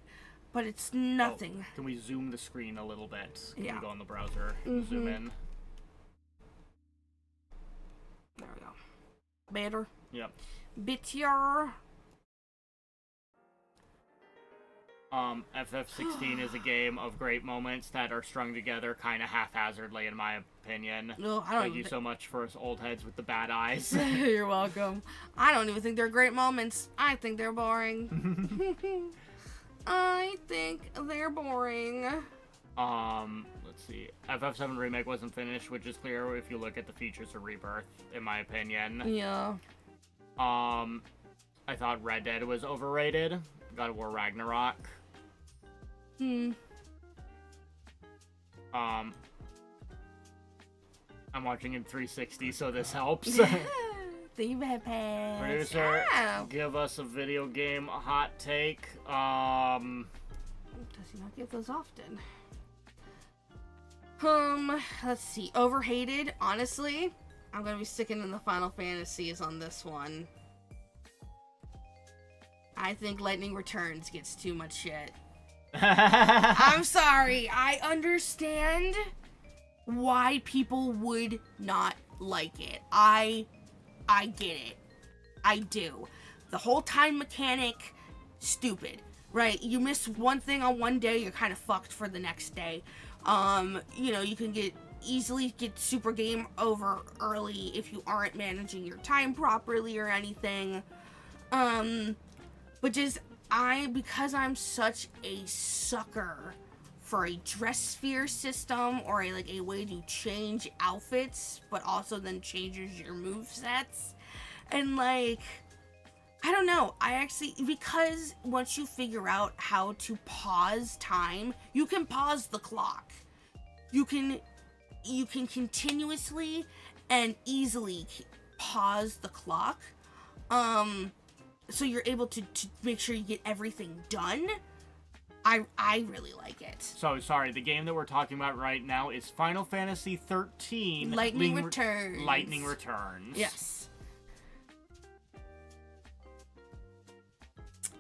Speaker 1: But it's nothing.
Speaker 2: Oh, can we zoom the screen a little bit? Can
Speaker 1: Yeah.
Speaker 2: we go on the browser? Zoom in.
Speaker 1: There we go. Better.
Speaker 2: Yep.
Speaker 1: Bittier.
Speaker 2: FF16 is a game of great moments that are strung together kind of haphazardly, in my opinion.
Speaker 1: No, I don't
Speaker 2: Thank you so much for us old heads with the bad eyes.
Speaker 1: You're welcome. I don't even think they're great moments. I think they're boring. I think they're boring.
Speaker 2: Let's see. FF7 Remake wasn't finished, which is clear if you look at the features of Rebirth, in my opinion.
Speaker 1: Yeah.
Speaker 2: I thought Red Dead was overrated. God of War Ragnarok. I'm watching in 360, so this helps. Producer, give us a video game hot take.
Speaker 1: Does he not give those often? Let's see. Overhated, honestly. I'm gonna be sticking in the Final Fantasies on this one. I think Lightning Returns gets too much shit. I'm sorry. I understand why people would not like it. I get it. I do. The whole time mechanic, stupid, right? You miss one thing on one day, you're kind of fucked for the next day. You know, you can easily get super game over early if you aren't managing your time properly or anything. But just, because I'm such a sucker for a dress sphere system or a way to change outfits, but also then changes your movesets. And I don't know, because once you figure out how to pause time, you can pause the clock. You can continuously and easily pause the clock. So you're able to make sure you get everything done. I really like it.
Speaker 2: So, sorry, the game that we're talking about right now is Final Fantasy 13
Speaker 1: Lightning Returns.
Speaker 2: Lightning Returns.
Speaker 1: Yes.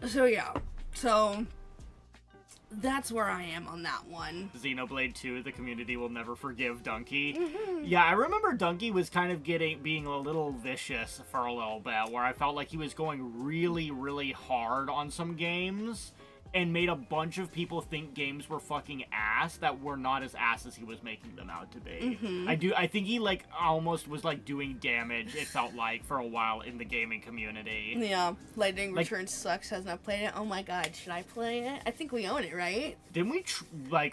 Speaker 1: So, yeah. So, that's where I am on that one.
Speaker 2: Xenoblade 2, the community will never forgive Donkey. Mm-hmm. Yeah, I remember Donkey was kind of being a little vicious for a little bit, where I felt like he was going really, really hard on some games, and made a bunch of people think games were fucking ass that were not as ass as he was making them out to be. Mm-hmm. I think he, almost was, doing damage, it felt like, for a while in the gaming community.
Speaker 1: Yeah, Lightning Returns sucks, has not played it. Oh my god, should I play it? I think we own it, right?
Speaker 2: Didn't we,
Speaker 1: I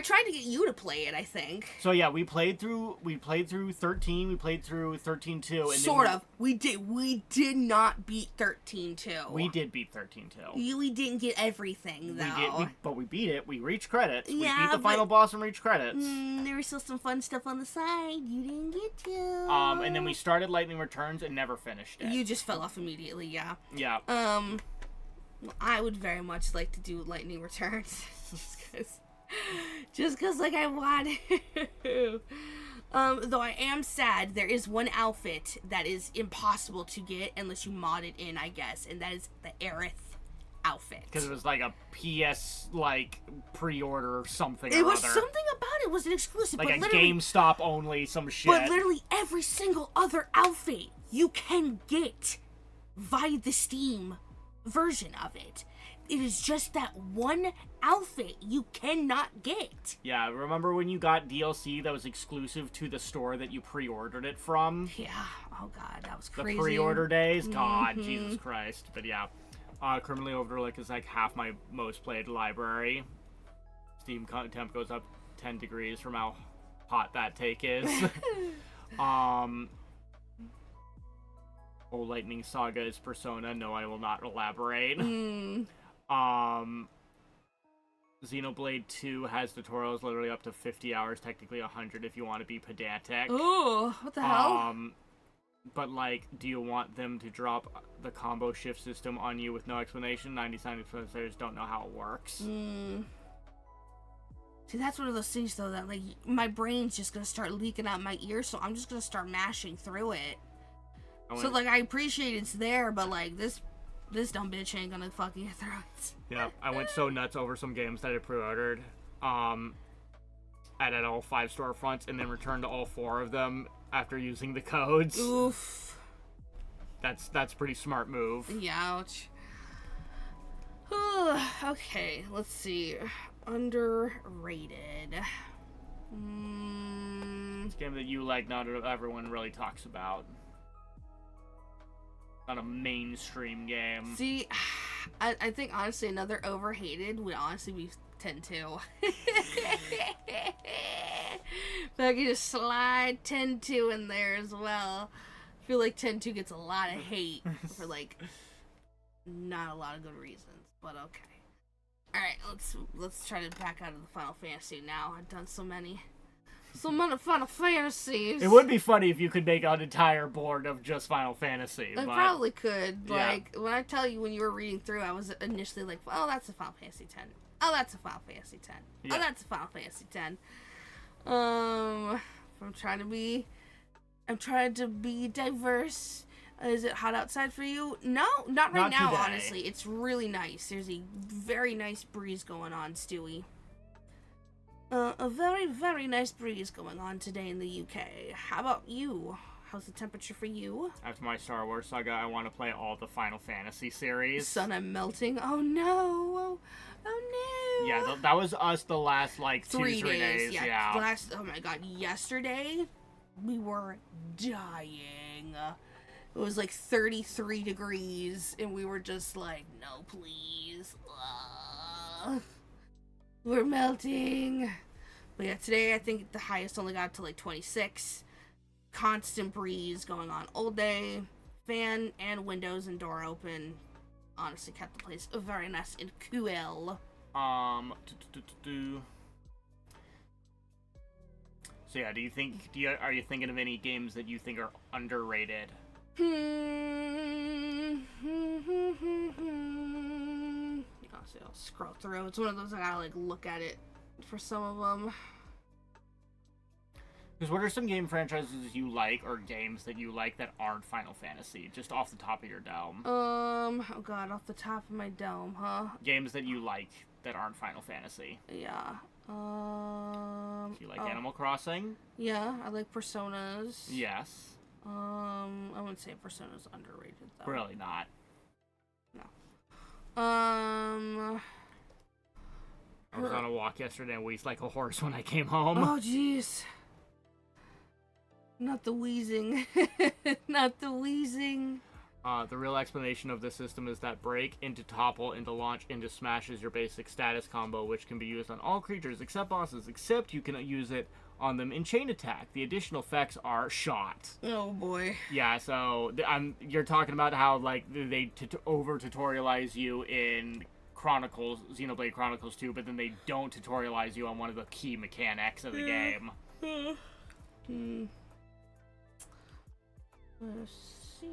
Speaker 1: tried to get you to play it, I think.
Speaker 2: So yeah, we played through 13, we played through 13-2. And
Speaker 1: We did not beat 13-2.
Speaker 2: We did beat 13-2.
Speaker 1: We didn't get everything.
Speaker 2: But we beat it. We reached credits.
Speaker 1: Yeah,
Speaker 2: we beat the final boss and reached credits.
Speaker 1: There was still some fun stuff on the side. You didn't get to.
Speaker 2: And then we started Lightning Returns and never finished it.
Speaker 1: You just fell off immediately, yeah.
Speaker 2: Yeah.
Speaker 1: I would very much like to do Lightning Returns. just cause I want to. Though I am sad, there is one outfit that is impossible to get unless you mod it in, I guess, and that is the Aerith outfit.
Speaker 2: Because it was a PS pre-order or something.
Speaker 1: It was something about it was an exclusive,
Speaker 2: a GameStop only some shit.
Speaker 1: But literally every single other outfit you can get via the Steam version of it. It is just that one outfit you cannot get.
Speaker 2: Yeah, remember when you got DLC that was exclusive to the store that you pre-ordered it from?
Speaker 1: Yeah. Oh god, that was crazy.
Speaker 2: The pre-order days? God, Jesus Christ. But yeah. Criminally Overlook is half my most played library. Steam temp goes up 10 degrees from how hot that take is. Lightning Saga is Persona. No, I will not elaborate. Xenoblade 2 has tutorials literally up to 50 hours, technically 100 if you want to be pedantic.
Speaker 1: Ooh, what the hell?
Speaker 2: But, do you want them to drop the combo shift system on you with no explanation? 99% of players don't know how it works.
Speaker 1: See, that's one of those things, though, that, my brain's just gonna start leaking out my ears, so I'm just gonna start mashing through it. I appreciate it's there, but, this dumb bitch ain't gonna fucking get through it.
Speaker 2: Yeah, I went so nuts over some games that I pre-ordered. Added all 5 storefronts and then returned all 4 of them after using the codes.
Speaker 1: Oof.
Speaker 2: That's pretty smart move.
Speaker 1: Yeah, ouch. Okay, let's see. Underrated.
Speaker 2: It's a game that you like, not everyone really talks about. Not a mainstream game.
Speaker 1: See, I think honestly another overhated would honestly be 10-2. If I could just slide 10-2 in there as well. I feel like 10-2 gets a lot of hate for not a lot of good reasons, but okay. Alright, let's try to back out of the Final Fantasy now. I've done so many Final Fantasies.
Speaker 2: It would be funny if you could make an entire board of just Final Fantasy.
Speaker 1: I probably could. When I tell you when you were reading through, I was initially like, oh, that's a Final Fantasy 10. Oh, that's a Final Fantasy 10. Yeah. Oh, that's a Final Fantasy 10. I'm trying to be diverse. Is it hot outside for you? No, not right
Speaker 2: Not
Speaker 1: now,
Speaker 2: today.
Speaker 1: honestly. It's really nice. There's a very nice breeze going on, Stewie. A very, very nice breeze going on today in the UK. How about you? How's the temperature for you?
Speaker 2: After my Star Wars saga, I want to play all the Final Fantasy series.
Speaker 1: Sun, I'm melting. Oh no. Oh no.
Speaker 2: Yeah, that was us the last, like,
Speaker 1: 3
Speaker 2: 3 days. Yeah.
Speaker 1: Oh my god, yesterday we were dying. It was like 33 degrees, and we were just like, no, please. We're melting. But yeah, today I think the highest only got to like 26. Constant breeze going on all day. Fan and windows and door open. Honestly, kept the place very nice and cool.
Speaker 2: So yeah, are you thinking of any games that you think are underrated?
Speaker 1: I'll scroll through. It's one of those I gotta like look at it for some of them.
Speaker 2: Because what are some game franchises you like, or games that you like that aren't Final Fantasy, just off the top of your dome?
Speaker 1: Oh god, off the top of my dome, huh?
Speaker 2: Games that you like that aren't Final Fantasy.
Speaker 1: Yeah.
Speaker 2: Do you like Animal Crossing?
Speaker 1: Yeah, I like Personas.
Speaker 2: Yes.
Speaker 1: I wouldn't say Persona's underrated though.
Speaker 2: Really not.
Speaker 1: No.
Speaker 2: I was on a walk yesterday and wheezed like a horse when I came home.
Speaker 1: Oh jeez. Not the wheezing. Not the wheezing.
Speaker 2: The real explanation of this system is that break, into topple, into launch, into smash is your basic status combo, which can be used on all creatures except bosses, except you can use it on them in chain attack. The additional effects are shot.
Speaker 1: Oh boy.
Speaker 2: Yeah, so you're talking about how like they over tutorialize you in Chronicles, Xenoblade Chronicles 2, but then they don't tutorialize you on one of the key mechanics of the game.
Speaker 1: Let's see.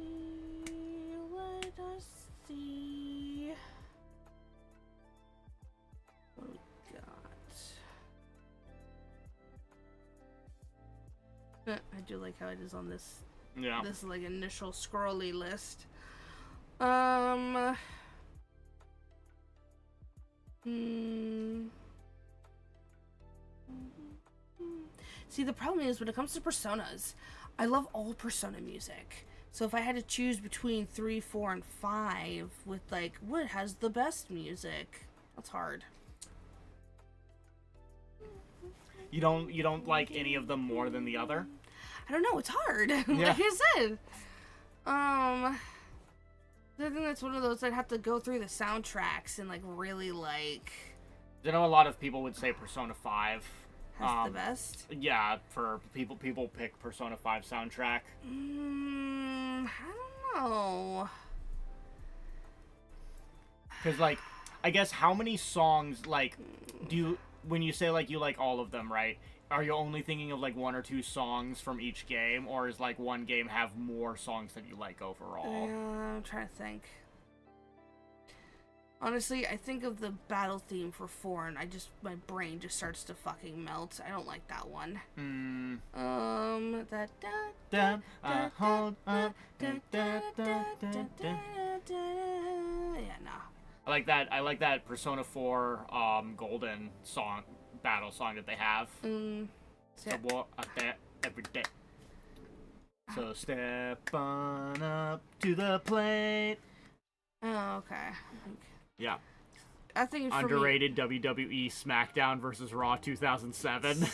Speaker 1: Let us see. What we got? I do like how it is on this.
Speaker 2: Yeah.
Speaker 1: This like initial scrolly list. See, the problem is when it comes to Personas, I love all Persona music. So if I had to choose between 3, 4, and 5 with like what has the best music, that's hard.
Speaker 2: You don't like any of them more than the other?
Speaker 1: I don't know, it's hard.
Speaker 2: Yeah.
Speaker 1: Like I said. I think that's one of those I'd have to go through the soundtracks and like really like
Speaker 2: I know a lot of people would say Persona 5
Speaker 1: has the best.
Speaker 2: Yeah, for people pick Persona 5 soundtrack.
Speaker 1: I don't know.
Speaker 2: Because like, I guess how many songs like do you, when you say like you like all of them, right? Are you only thinking of like 1 or 2 songs from each game, or is like one game have more songs that you like overall?
Speaker 1: I'm trying to think. Honestly, I think of the battle theme for 4 and my brain just starts to fucking melt. I don't like that one. That
Speaker 2: Damn, I hold up.
Speaker 1: yeah, no.
Speaker 2: I like that Persona 4 Golden song, battle song that they have. So walk out there every day. So step on up to the plate.
Speaker 1: Oh, okay.
Speaker 2: Yeah.
Speaker 1: I think for
Speaker 2: Underrated WWE SmackDown versus Raw 2007.
Speaker 1: Let's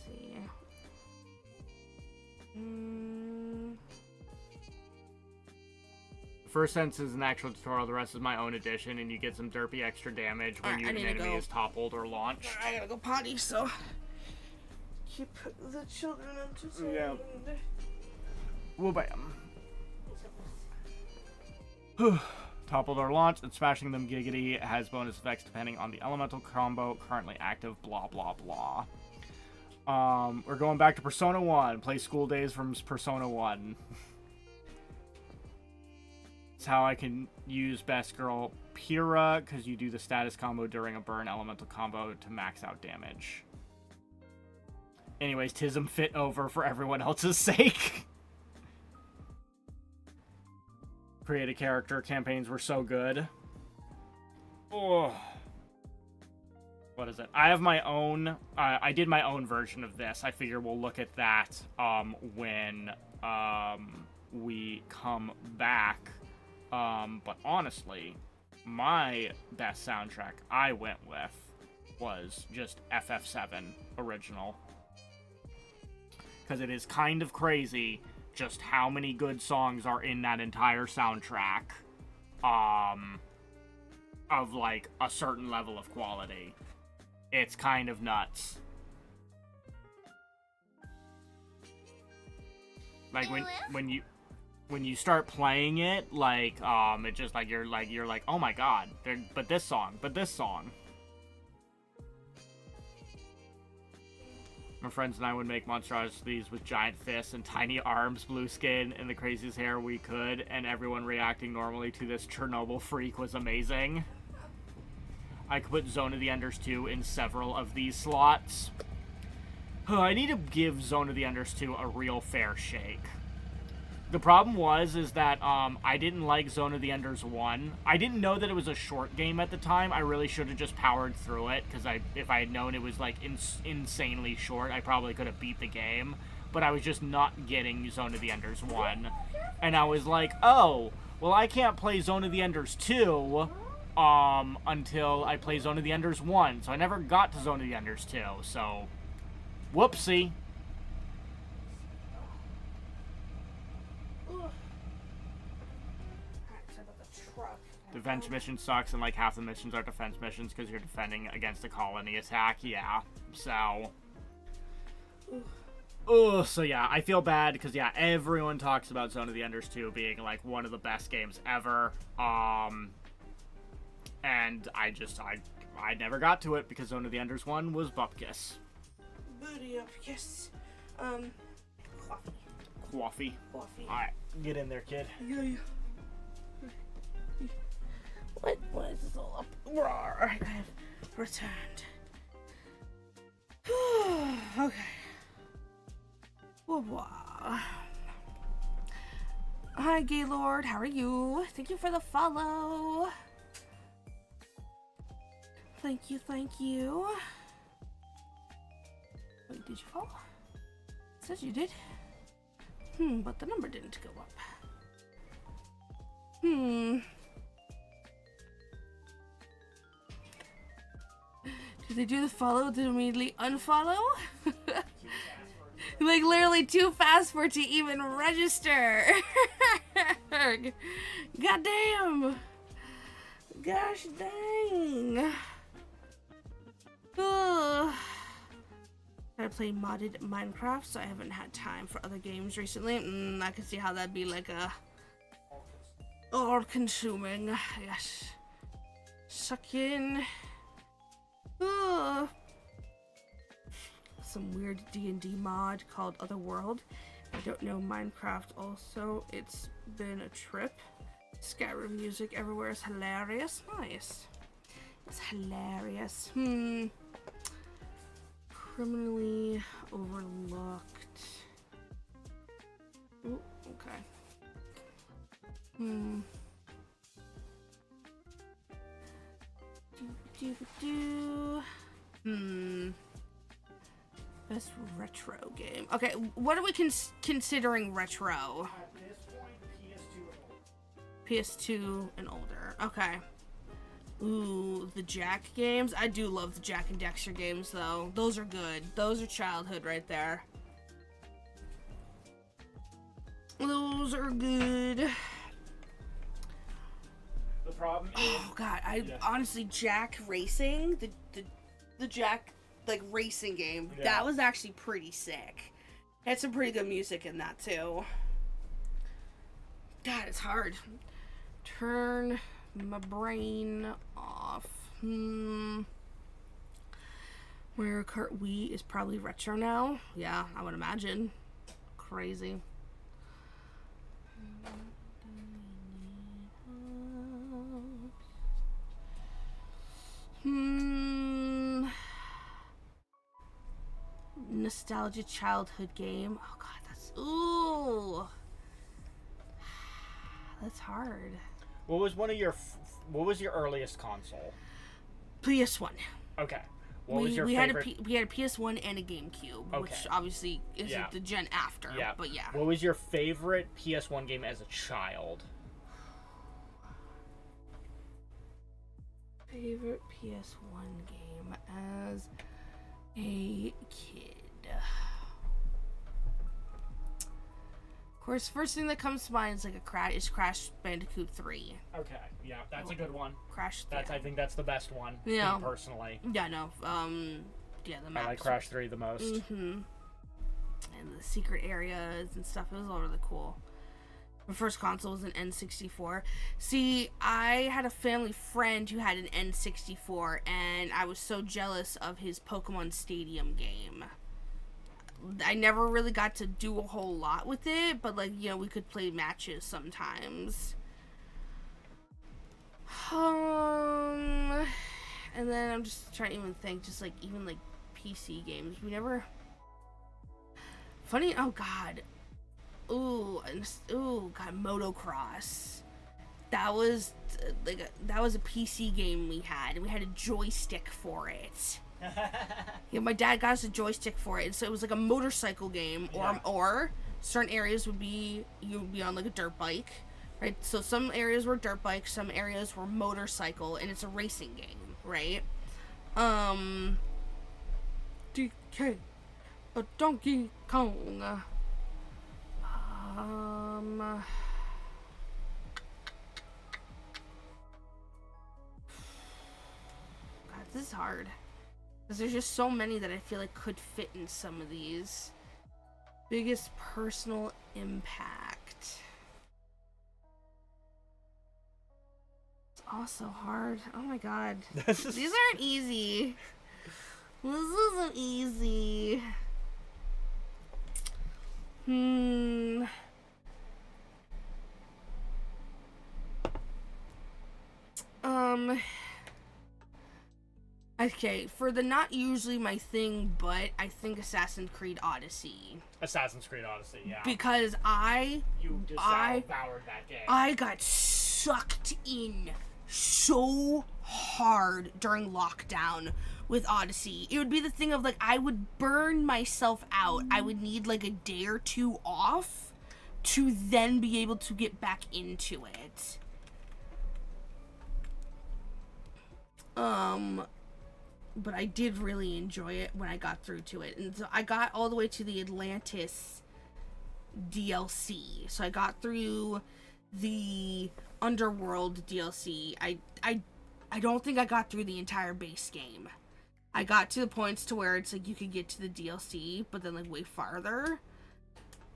Speaker 1: see.
Speaker 2: First sentence is an actual tutorial, the rest is my own addition, and you get some derpy extra damage when
Speaker 1: Alright,
Speaker 2: an enemy is toppled or launched.
Speaker 1: I gotta go potty, so keep the children entertained.
Speaker 2: Yeah. Whoa, bam. Toppled or launched, and smashing them giggity has bonus effects depending on the elemental combo currently active, blah, blah, blah. We're going back to Persona 1. Play School Days from Persona 1. It's how I can use Best Girl Pyrrha, because you do the status combo during a burn elemental combo to max out damage. Anyways, Tism fit over for everyone else's sake. Create a character campaigns were so good. Oh. What is it? I have my own, I did my own version of this. I figure we'll look at that, when, we come back. But honestly, my best soundtrack I went with was just FF7 original. Because it is kind of crazy just how many good songs are in that entire soundtrack, of, like, a certain level of quality. It's kind of nuts. Like, when you start playing it, like, it just, like, you're like, oh my god, but this song. My friends and I would make monstrosities with giant fists and tiny arms, blue skin, and the craziest hair we could, and everyone reacting normally to this Chernobyl freak was amazing. I could put Zone of the Enders 2 in several of these slots. I need to give Zone of the Enders 2 a real fair shake. The problem is that, I didn't like Zone of the Enders 1. I didn't know that it was a short game at the time. I really should have just powered through it, because if I had known it was, like, insanely short, I probably could have beat the game. But I was just not getting Zone of the Enders 1. And I was like, oh, well, I can't play Zone of the Enders 2, until I play Zone of the Enders 1. So I never got to Zone of the Enders 2, so, whoopsie. Defense mission sucks, and like half the missions are defense missions because you're defending against a colony attack. Yeah, so. So yeah, I feel bad because yeah, everyone talks about Zone of the Enders 2 being like one of the best games ever. And I never got to it because Zone of the Enders 1 was Bupkis.
Speaker 1: Booty up, yes.
Speaker 2: Coffee. Alright, get in there, kid.
Speaker 1: Yeah. What is this all up? Roar, I have returned. Okay. Wah-wah. Hi, Gaylord. How are you? Thank you for the follow. Thank you. Wait, did you follow? It says you did. But the number didn't go up. Did they do the follow to immediately unfollow? Like literally too fast for it to even register. Goddamn. Gosh dang. Ugh. I play modded Minecraft, so I haven't had time for other games recently. I can see how that'd be like a all-consuming. Yes. Suck in. Ugh. Some weird D&D mod called Otherworld. I don't know Minecraft also. It's been a trip. Skyrim music everywhere is hilarious. Nice. It's hilarious. Criminally overlooked. Ooh, okay. Best retro game. Okay, what are we considering retro?
Speaker 2: At this point,
Speaker 1: PS2 and older. Okay. Ooh, the Jack games. I do love the Jack and Dexter games, though. Those are good. Those are childhood right there. Those are good.
Speaker 2: The problem is...
Speaker 1: Oh, God. Honestly, Jack Racing, the Jack, like, racing game, that was actually pretty sick. Had some pretty good music in that, too. God, it's hard. Turn my brain off. Mario Kart Wii is probably retro now. Yeah, I would imagine. Crazy. nostalgia childhood game. Oh god, ooh. That's hard.
Speaker 2: What was what was your earliest console?
Speaker 1: PS1.
Speaker 2: Okay. What was your
Speaker 1: we
Speaker 2: favorite?
Speaker 1: we had a PS1 and a GameCube, which obviously is the gen after.
Speaker 2: Yeah.
Speaker 1: But yeah.
Speaker 2: What was your favorite PS1 game as a child?
Speaker 1: Favorite PS1 game as a kid. Of course, first thing that comes to mind is like is Crash Bandicoot 3.
Speaker 2: Okay, yeah, that's a good one.
Speaker 1: Crash.
Speaker 2: I think that's the best one.
Speaker 1: Yeah.
Speaker 2: Me personally.
Speaker 1: Yeah, no. Yeah, the maps.
Speaker 2: I like Crash 3 the most.
Speaker 1: And the secret areas and stuff. It was all really cool. My first console was an N64. See, I had a family friend who had an N64, and I was so jealous of his Pokemon Stadium game. I never really got to do a whole lot with it, but like, you know, we could play matches sometimes. And then I'm just trying to even think, just like even like PC games. We never. Funny, oh god. Ooh, god, Motocross. That was that was a PC game we had, and we had a joystick for it. Yeah, my dad got us a joystick for it, and so it was like a motorcycle game, or certain areas would be you would be on like a dirt bike, right? So some areas were dirt bikes, some areas were motorcycle, and it's a racing game, right? DK, a Donkey Kong. God, this is hard. Because there's just so many that I feel like could fit in some of these. Biggest personal impact. It's also hard. Oh my god. These aren't easy. This isn't easy. Okay, for the not usually my thing, but I think Assassin's Creed Odyssey.
Speaker 2: Assassin's Creed Odyssey, yeah.
Speaker 1: Because
Speaker 2: you devoured that game.
Speaker 1: I got sucked in so hard during lockdown with Odyssey. It would be the thing of like I would burn myself out. I would need like a day or two off to then be able to get back into it. But I did really enjoy it when I got through to it. And so I got all the way to the Atlantis DLC. So I got through the Underworld DLC. I don't think I got through the entire base game. I got to the points to where it's like you could get to the DLC, but then like way farther.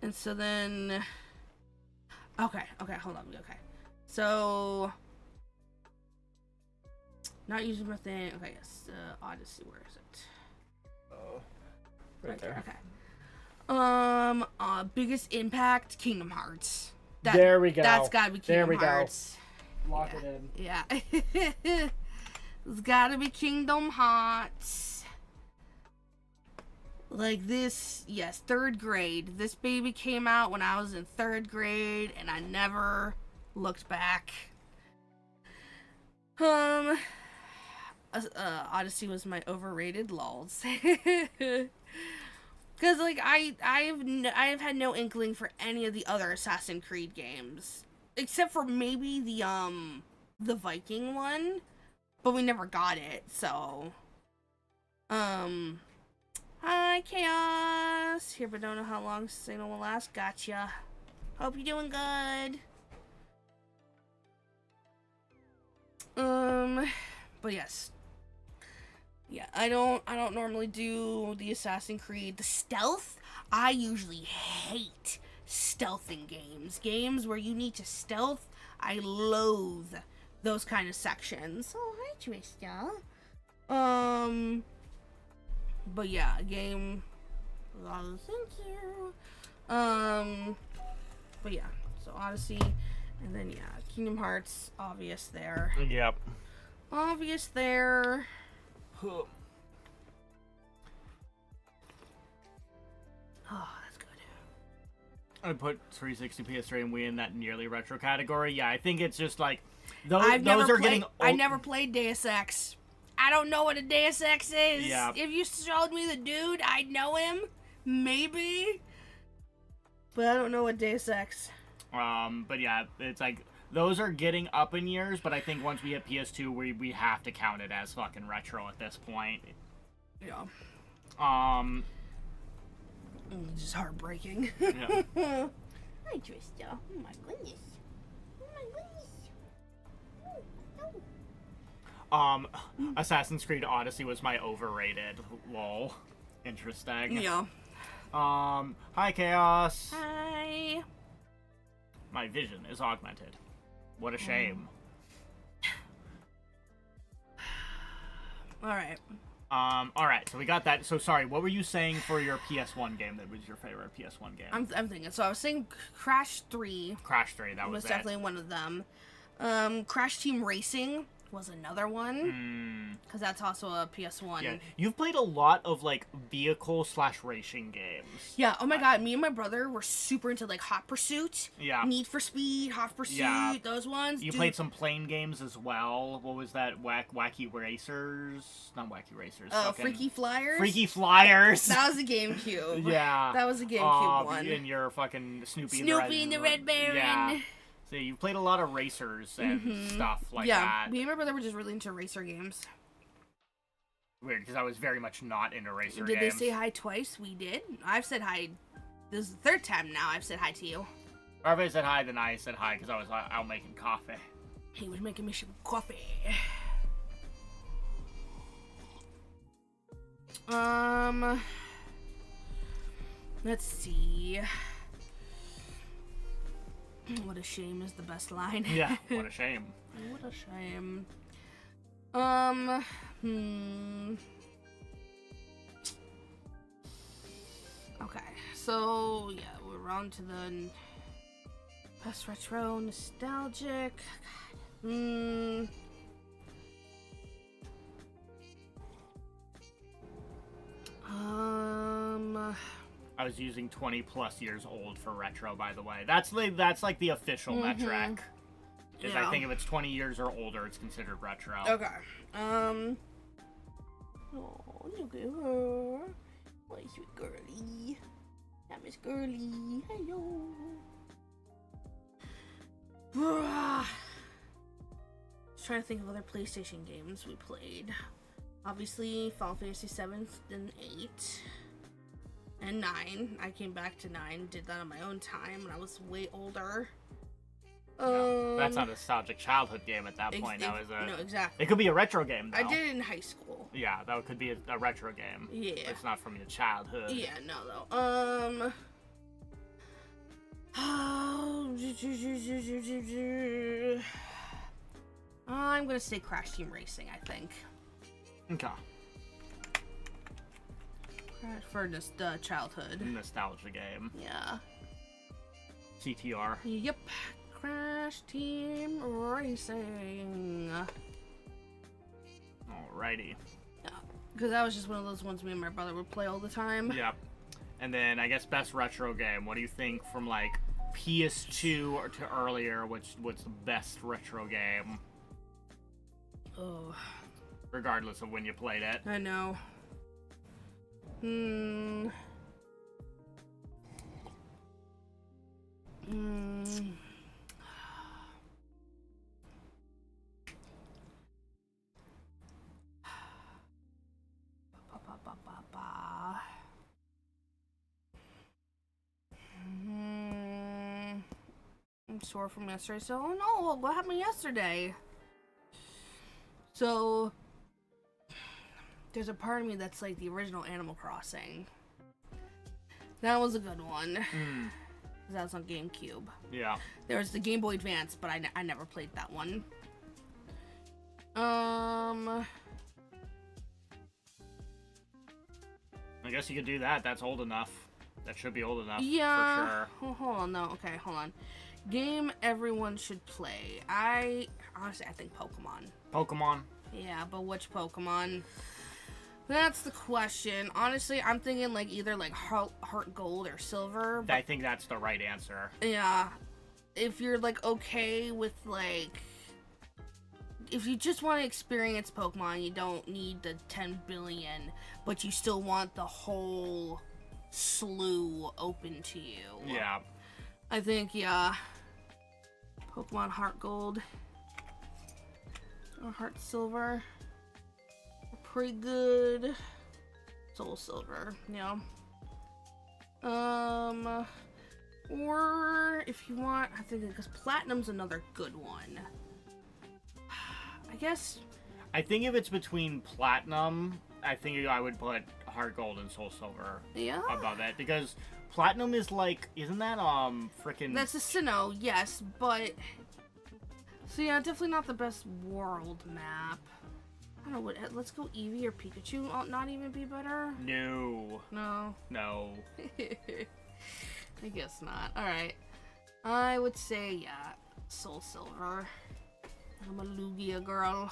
Speaker 1: And so then Okay, hold on. Okay. So not using my thing. Okay, yes. Odyssey, where is it?
Speaker 2: Oh, right there.
Speaker 1: Okay. Biggest impact, Kingdom Hearts.
Speaker 2: There we go.
Speaker 1: That's gotta be Kingdom Hearts.
Speaker 2: Lock it in.
Speaker 1: Yeah. It's gotta be Kingdom Hearts. Like this, yes, 3rd grade. This baby came out when I was in 3rd grade, and I never looked back. Odyssey was my overrated lols. Because like I've had no inkling for any of the other Assassin's Creed games, except for maybe the Viking one, but we never got it. So, hi Chaos, here but don't know how long signal will last. Gotcha. Hope you're doing good. But yes. Yeah, I don't normally do the Assassin's Creed. The stealth, I usually hate stealthing games. Games where you need to stealth, I loathe those kind of sections. Oh, hi, Trista. But yeah, game. Thank you. But yeah, so Odyssey, and then yeah, Kingdom Hearts, obvious there.
Speaker 2: Yep.
Speaker 1: Obvious there.
Speaker 2: I put 360, PS3, and Wii in that nearly retro category. Yeah, I think it's just like those getting old.
Speaker 1: I never played Deus Ex. I don't know what a Deus Ex is.
Speaker 2: Yeah.
Speaker 1: If you showed me the dude, I'd know him. Maybe. But I don't know what Deus Ex.
Speaker 2: But yeah, it's like those are getting up in years, but I think once we hit PS2, we have to count it as fucking retro at this point.
Speaker 1: Yeah. It's just heartbreaking.
Speaker 2: Yeah.
Speaker 1: Hi, Trista. Oh my goodness. Oh my goodness.
Speaker 2: Assassin's Creed Odyssey was my overrated. Lol. Interesting.
Speaker 1: Yeah.
Speaker 2: Hi, Chaos.
Speaker 1: Hi.
Speaker 2: My vision is augmented. What a shame.
Speaker 1: Alright.
Speaker 2: Alright, so we got that. So, sorry, what were you saying for your PS1 game that was your favorite PS1 game?
Speaker 1: I'm thinking. So I was saying Crash 3
Speaker 2: Crash 3, that was it.
Speaker 1: definitely one of them. Crash Team Racing was another one. Because that's also a PS1.
Speaker 2: Yeah, you've played a lot of, like, vehicle/racing games.
Speaker 1: Yeah, oh my god, me and my brother were super into, like, Hot Pursuit.
Speaker 2: Yeah.
Speaker 1: Need for Speed, Hot Pursuit,
Speaker 2: Yeah.
Speaker 1: those ones.
Speaker 2: You
Speaker 1: Dude,
Speaker 2: played some plane games as well. What was that? Wacky Racers? Not Wacky Racers.
Speaker 1: Freaky Flyers.
Speaker 2: Freaky Flyers!
Speaker 1: That was a GameCube.
Speaker 2: Yeah.
Speaker 1: That was a GameCube one.
Speaker 2: And your fucking Snoopy
Speaker 1: and the Red Baron.
Speaker 2: Yeah. So you played a lot of racers and stuff like that.
Speaker 1: Me and my brother were just really into racer games.
Speaker 2: Weird, because I was very much not into racer
Speaker 1: Did
Speaker 2: games.
Speaker 1: they say hi twice? We did. I've said hi. This is the third time now I've said hi to you.
Speaker 2: Or if I said hi, then I said hi because I was out making coffee.
Speaker 1: He was making me some coffee. Let's see. What a shame is the best line.
Speaker 2: Yeah, what a shame.
Speaker 1: What a shame. Okay, so yeah, we're on to the best retro nostalgic. God.
Speaker 2: I was using 20 plus years old for retro, by the way. That's like the official metric. Is I think if it's 20 years or older, it's considered retro.
Speaker 1: Okay. Oh, look at her. What a sweet girly. That Miss Girly. Hello. Just trying to think of other PlayStation games we played. Obviously, Final Fantasy 7 and 8. And 9. I came back to 9, did that on my own time when I was way older.
Speaker 2: No, that's not a nostalgic childhood game at that point, now, is it?
Speaker 1: No, exactly.
Speaker 2: It could be a retro game, though.
Speaker 1: I did it in high school.
Speaker 2: Yeah, that could be a retro game.
Speaker 1: Yeah.
Speaker 2: It's not from your childhood.
Speaker 1: Yeah, no, though. I'm gonna say Crash Team Racing, I think.
Speaker 2: Okay.
Speaker 1: Crash for just childhood.
Speaker 2: Nostalgia game.
Speaker 1: Yeah.
Speaker 2: CTR.
Speaker 1: Yep. Crash Team Racing.
Speaker 2: Alrighty.
Speaker 1: Yeah. Because that was just one of those ones me and my brother would play all the time.
Speaker 2: Yep. And then I guess best retro game. What do you think from like PS2 or to earlier? What's the best retro game?
Speaker 1: Oh.
Speaker 2: Regardless of when you played it.
Speaker 1: I know. I'm sore from yesterday, so no, what happened yesterday? So there's a part of me that's like the original Animal Crossing. That was a good one. That was on GameCube.
Speaker 2: Yeah.
Speaker 1: There was the Game Boy Advance, but I never played that one. I
Speaker 2: guess you could do that. That's old enough. That should be old enough.
Speaker 1: Yeah.
Speaker 2: For sure.
Speaker 1: Oh, hold on, no. Okay, hold on. Game everyone should play. Honestly, I think Pokemon.
Speaker 2: Pokemon.
Speaker 1: Yeah, but which Pokemon? That's the question. Honestly, I'm thinking like either like heart gold or silver.
Speaker 2: I think that's the right answer.
Speaker 1: Yeah. If you're like okay with like, if you just want to experience Pokemon, you don't need the 10 billion, but you still want the whole slew open to you.
Speaker 2: Yeah.
Speaker 1: I think, yeah. Pokemon Heart Gold or Heart Silver. Pretty good. Soul Silver, yeah. Or if you want, I think because Platinum's another good one. I guess.
Speaker 2: I think if it's between Platinum, I think I would put Heart Gold and Soul Silver above it, because Platinum is like, isn't that freaking?
Speaker 1: That's a Sinnoh, yes, but so yeah, definitely not the best world map. I don't know what. Let's go Eevee or Pikachu. Not even be better.
Speaker 2: No.
Speaker 1: No. I guess not. All right. I would say yeah, Soul Silver. I'm a Lugia girl.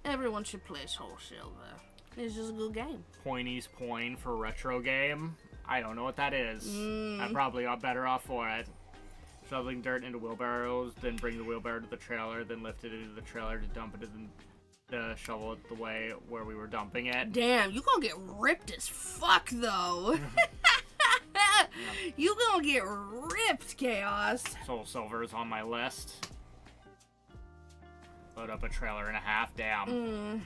Speaker 1: Everyone should play Soul Silver. It's just a good game.
Speaker 2: Pointy's point for retro game. I don't know what that is. I probably got better off for it. Shoveling dirt into wheelbarrows, then bring the wheelbarrow to the trailer, then lift it into the trailer to dump it in the shovel it the way where we were dumping it.
Speaker 1: Damn, you gonna get ripped as fuck though. You gonna get ripped, Chaos.
Speaker 2: Soul Silver is on my list. Load up a trailer and a half. Damn.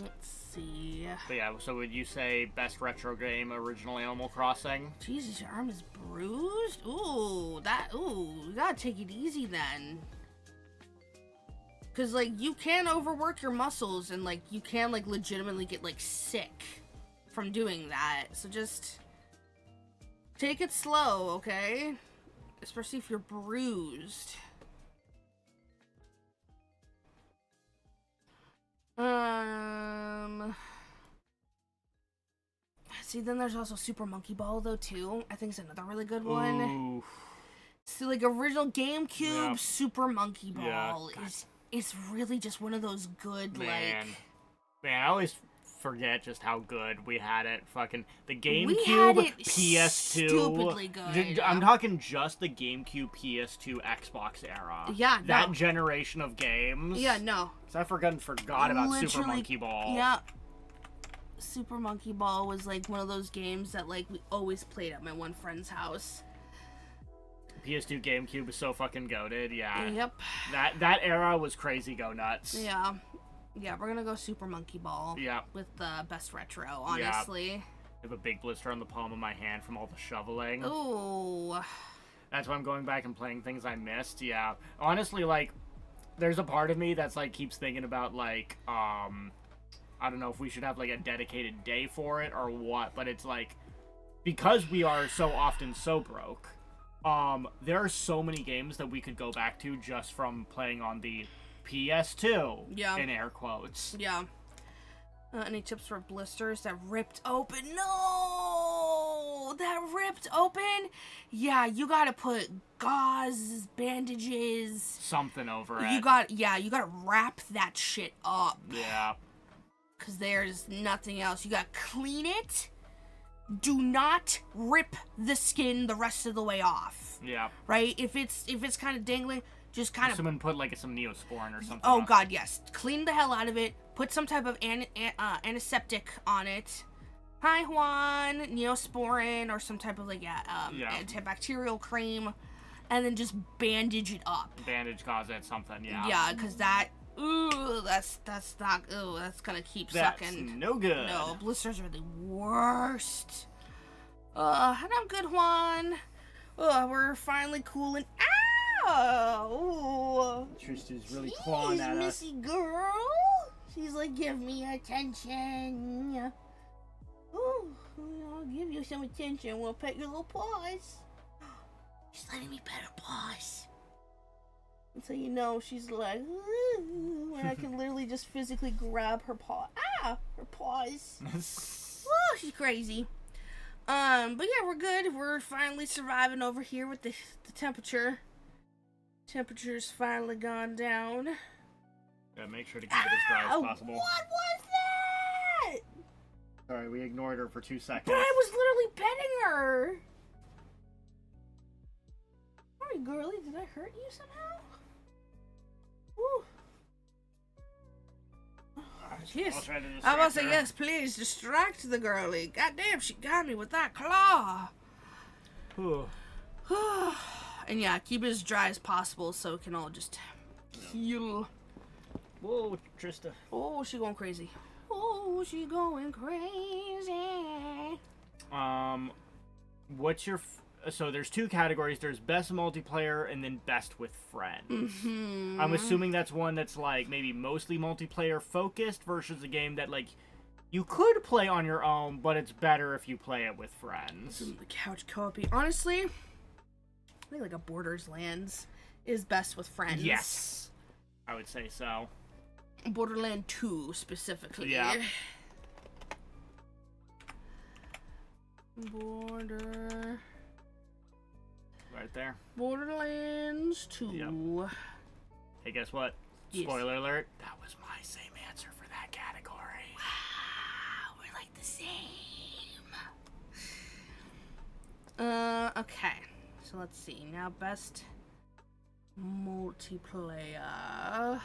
Speaker 1: Let's see.
Speaker 2: But yeah, so would you say best retro game, original Animal Crossing?
Speaker 1: Jesus, your arm is bruised? Ooh, you gotta take it easy then. Cause like, you can overwork your muscles and like, you can like legitimately get like sick from doing that. So just take it slow, okay? Especially if you're bruised. See, then there's also Super Monkey Ball, though, too. I think it's another really good one.
Speaker 2: Ooh.
Speaker 1: See, like, original GameCube Super Monkey Ball
Speaker 2: Yeah.
Speaker 1: is really just one of those good,
Speaker 2: Man, I always forget just how good we had it. Fucking the
Speaker 1: We had
Speaker 2: GameCube,
Speaker 1: it
Speaker 2: PS2.
Speaker 1: stupidly good.
Speaker 2: I'm talking just the GameCube, PS2, Xbox era.
Speaker 1: Yeah,
Speaker 2: that
Speaker 1: no.
Speaker 2: generation of games.
Speaker 1: Yeah, no.
Speaker 2: So I forgot about Super
Speaker 1: Literally,
Speaker 2: Monkey Ball.
Speaker 1: Yeah. Super Monkey Ball was, like, one of those games that, like, we always played at my one friend's house.
Speaker 2: PS2 GameCube is so fucking goated, yeah.
Speaker 1: Yep.
Speaker 2: That era was crazy go nuts.
Speaker 1: Yeah. Yeah, we're gonna go Super Monkey Ball.
Speaker 2: Yeah.
Speaker 1: With the best retro, honestly.
Speaker 2: I have a big blister on the palm of my hand from all the shoveling.
Speaker 1: Ooh.
Speaker 2: That's why I'm going back and playing things I missed, yeah. Honestly, like, there's a part of me that's, like, keeps thinking about, like, I don't know if we should have, like, a dedicated day for it or what, but it's, like, because we are so often so broke, there are so many games that we could go back to just from playing on the PS2, in air quotes.
Speaker 1: Yeah. Any tips for blisters that ripped open? No! That ripped open? Yeah, you gotta put gauze, bandages.
Speaker 2: Something over it.
Speaker 1: You gotta wrap that shit up.
Speaker 2: Yeah.
Speaker 1: Because there's nothing else. You gotta clean it. Do not rip the skin the rest of the way off.
Speaker 2: Yeah.
Speaker 1: Right? If it's kind of dangling, just kind of...
Speaker 2: Someone put, like, some Neosporin or something.
Speaker 1: Oh, God, yes. Clean the hell out of it. Put some type of antiseptic on it. Hi, Juan. Neosporin or some type of, like, antibacterial cream. And then just bandage it up.
Speaker 2: Bandage gauze it, something, yeah.
Speaker 1: Yeah, because that... Ooh, that's not... Ooh, that's gonna keep
Speaker 2: That's
Speaker 1: sucking.
Speaker 2: no good.
Speaker 1: No, blisters are the worst. And I'm good, Juan. We're finally cooling. Ow!
Speaker 2: Tristan's really clawing at us.
Speaker 1: Missy girl. She's like, give me attention. Ooh, I'll give you some attention. We'll pet your little paws. She's letting me pet her paws. And so you know, she's like, ooh, and I can literally just physically grab her paw. Her paws. Oh, she's crazy. But yeah, we're good. We're finally surviving over here with the temperature. Temperature's finally gone down.
Speaker 2: Yeah, make sure to keep it as dry as possible.
Speaker 1: What was that?
Speaker 2: Sorry, we ignored her for 2 seconds.
Speaker 1: But I was literally petting her. Sorry, girly. Did I hurt you somehow? Woo. Yes.
Speaker 2: I'll try to
Speaker 1: I
Speaker 2: distract
Speaker 1: must say,
Speaker 2: her.
Speaker 1: yes, please distract the girly. Goddamn, she got me with that claw.
Speaker 2: Whew.
Speaker 1: And yeah, keep it as dry as possible so it can all just heal.
Speaker 2: Whoa, Trista.
Speaker 1: Oh, she going crazy. Oh, she going crazy.
Speaker 2: What's your... So there's 2 categories. There's best multiplayer and then best with friends.
Speaker 1: Mm-hmm.
Speaker 2: I'm assuming that's one that's like maybe mostly multiplayer focused versus a game that like you could play on your own, but it's better if you play it with friends.
Speaker 1: The couch co-op. Honestly, I think like a Borderlands is best with friends.
Speaker 2: Yes, I would say so.
Speaker 1: Borderland 2 specifically.
Speaker 2: Yeah. Right there.
Speaker 1: Borderlands 2.
Speaker 2: Yep. Hey, guess what?
Speaker 1: Yes.
Speaker 2: Spoiler alert. That was my same answer for that category.
Speaker 1: Wow, we're like the same. Okay. So let's see. Now best multiplayer.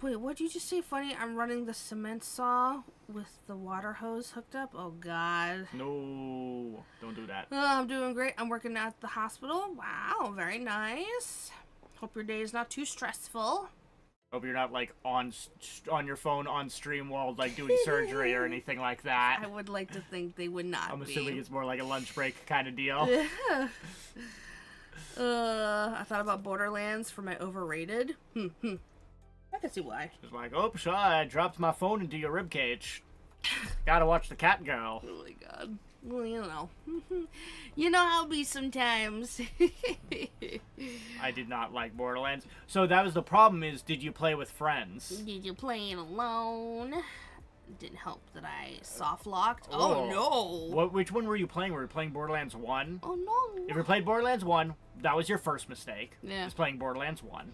Speaker 1: Wait, what did you just say? Funny, I'm running the cement saw with the water hose hooked up. Oh God.
Speaker 2: No, don't do that.
Speaker 1: I'm doing great. I'm working at the hospital. Wow, very nice. Hope your day is not too stressful.
Speaker 2: Hope you're not like on your phone on stream while like doing surgery or anything like that.
Speaker 1: I would like to think they would not.
Speaker 2: I'm assuming it's more like a lunch break kind of deal.
Speaker 1: I thought about Borderlands for my overrated. I can see why.
Speaker 2: It's like, oh, sorry, I dropped my phone into your ribcage. Gotta watch the cat girl.
Speaker 1: Oh my God. Well, you know. You know how it be sometimes.
Speaker 2: I did not like Borderlands. So that was the problem is, did you play with friends?
Speaker 1: Did you play it alone? Didn't help that I soft locked. Oh no.
Speaker 2: Which one were you playing? Were you playing Borderlands 1?
Speaker 1: Oh no.
Speaker 2: If you played Borderlands 1, that was your first mistake.
Speaker 1: Yeah.
Speaker 2: Was playing Borderlands 1.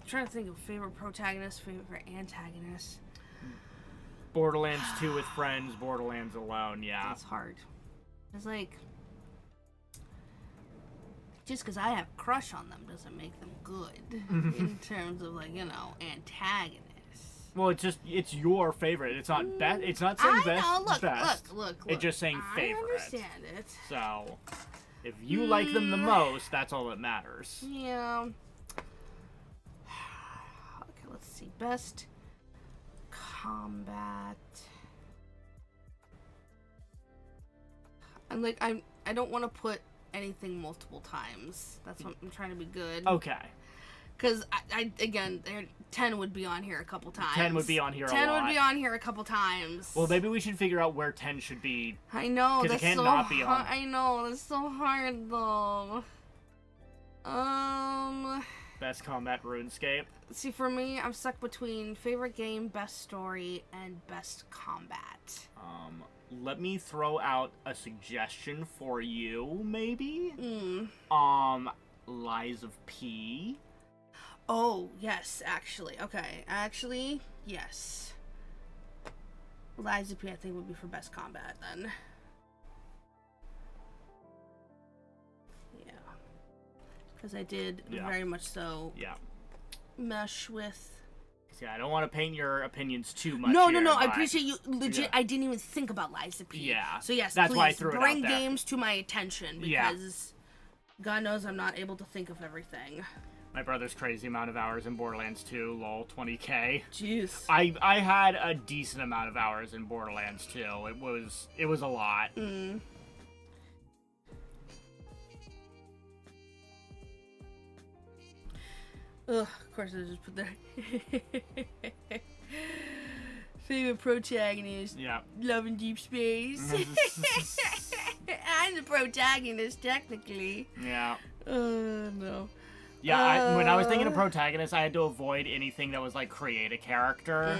Speaker 1: Trying to think of favorite protagonist, favorite antagonist.
Speaker 2: Borderlands 2 with friends, Borderlands alone, yeah.
Speaker 1: That's hard. It's like, just because I have a crush on them doesn't make them good in terms of like, you know, antagonists.
Speaker 2: Well, it's your favorite. It's not best. It's not saying best.
Speaker 1: I know.
Speaker 2: Best.
Speaker 1: Look.
Speaker 2: It's just saying favorite.
Speaker 1: I understand it.
Speaker 2: So, if you like them the most, that's all that matters.
Speaker 1: Yeah. Okay, let's see. Best combat. I'm like I don't want to put anything multiple times. That's what I'm trying to be good.
Speaker 2: Okay.
Speaker 1: Because I again, 10 would be on here a couple times.
Speaker 2: 10 would be on here a lot.
Speaker 1: 10 would be on here a couple times.
Speaker 2: Well, maybe we should figure out where 10 should be.
Speaker 1: I know, that's
Speaker 2: it can't
Speaker 1: so
Speaker 2: not be on.
Speaker 1: I know, that's so hard though.
Speaker 2: Best combat RuneScape.
Speaker 1: See, for me, I'm stuck between favorite game, best story, and best combat.
Speaker 2: Let me throw out a suggestion for you, maybe? Lies of P.
Speaker 1: Oh, yes, actually. Okay, actually, yes. Lies of P, I think, would be for best combat, then. Yeah. Because I did very much so mesh with...
Speaker 2: Yeah, I don't want to paint your opinions too much.
Speaker 1: No,
Speaker 2: here,
Speaker 1: I appreciate you. Legit, I didn't even think about Lies of P.
Speaker 2: Yeah.
Speaker 1: So yes,
Speaker 2: that's
Speaker 1: please
Speaker 2: why I threw it
Speaker 1: bring
Speaker 2: out there.
Speaker 1: games to my attention because God knows I'm not able to think of everything.
Speaker 2: My brother's crazy amount of hours in Borderlands 2, lol, 20k.
Speaker 1: Jeez.
Speaker 2: I had a decent amount of hours in Borderlands 2. It was a lot.
Speaker 1: Ugh, of course I just put there. Favorite protagonist.
Speaker 2: Yeah.
Speaker 1: Love in Deep Space. I'm the protagonist, technically.
Speaker 2: Yeah.
Speaker 1: Oh, no.
Speaker 2: Yeah, when I was thinking of protagonist, I had to avoid anything that was like create a character.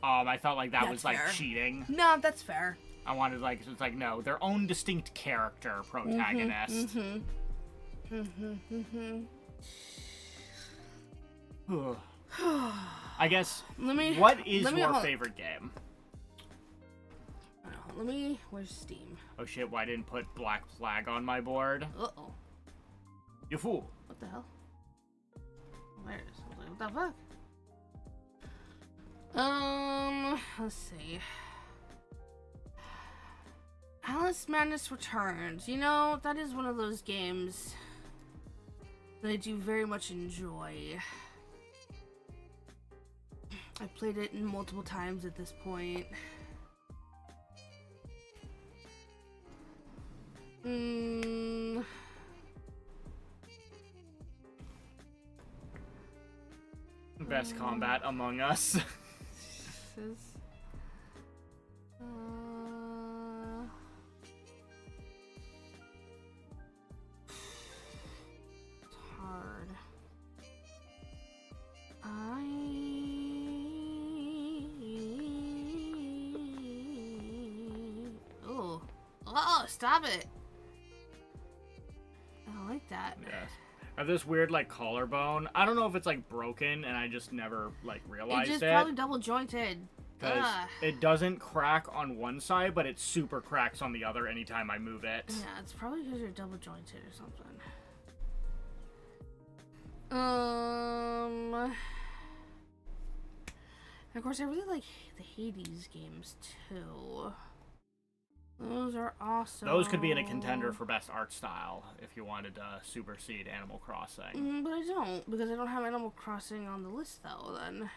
Speaker 2: I felt like that was like
Speaker 1: fair.
Speaker 2: cheating.
Speaker 1: No, that's fair.
Speaker 2: I wanted like it's like no, their own distinct character protagonist. I guess. What is your favorite game?
Speaker 1: Where's Steam?
Speaker 2: Oh shit! Why didn't put Black Flag on my board?
Speaker 1: Uh-oh.
Speaker 2: You fool!
Speaker 1: What the hell? What the fuck? Let's see. Alice Madness Returns. You know, that is one of those games that I do very much enjoy. I've played it multiple times at this point.
Speaker 2: Best combat Among Us.
Speaker 1: It's hard. Oh, stop it. I don't like that.
Speaker 2: Yes. I have this weird like collarbone. I don't know if it's like broken and I just never like realized it.
Speaker 1: It's just probably double jointed.
Speaker 2: Because it doesn't crack on one side, but it super cracks on the other anytime I move it.
Speaker 1: Yeah, it's probably because you're double jointed or something. And of course, I really like the Hades games too. Those are awesome.
Speaker 2: Those could be in a contender for best art style if you wanted to supersede Animal Crossing.
Speaker 1: But I don't, because I don't have Animal Crossing on the list though, then.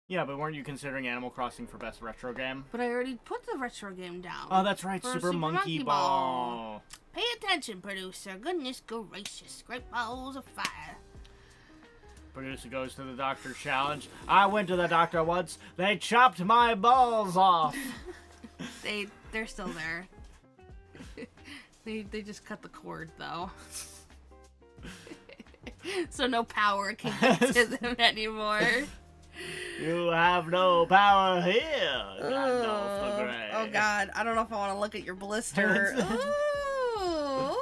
Speaker 2: Yeah, but weren't you considering Animal Crossing for best retro game?
Speaker 1: But I already put the retro game down.
Speaker 2: Oh, that's right,
Speaker 1: for
Speaker 2: Super Monkey Ball.
Speaker 1: Pay attention, producer. Goodness gracious. Great balls of fire.
Speaker 2: Producer goes to the doctor challenge. I went to the doctor once. They chopped my balls off.
Speaker 1: They're still there. they just cut the cord though. So no power can get to them anymore.
Speaker 2: You have no power here, Gandalf the Grey.
Speaker 1: Oh god, I don't know if I want to look at your blister. Ooh.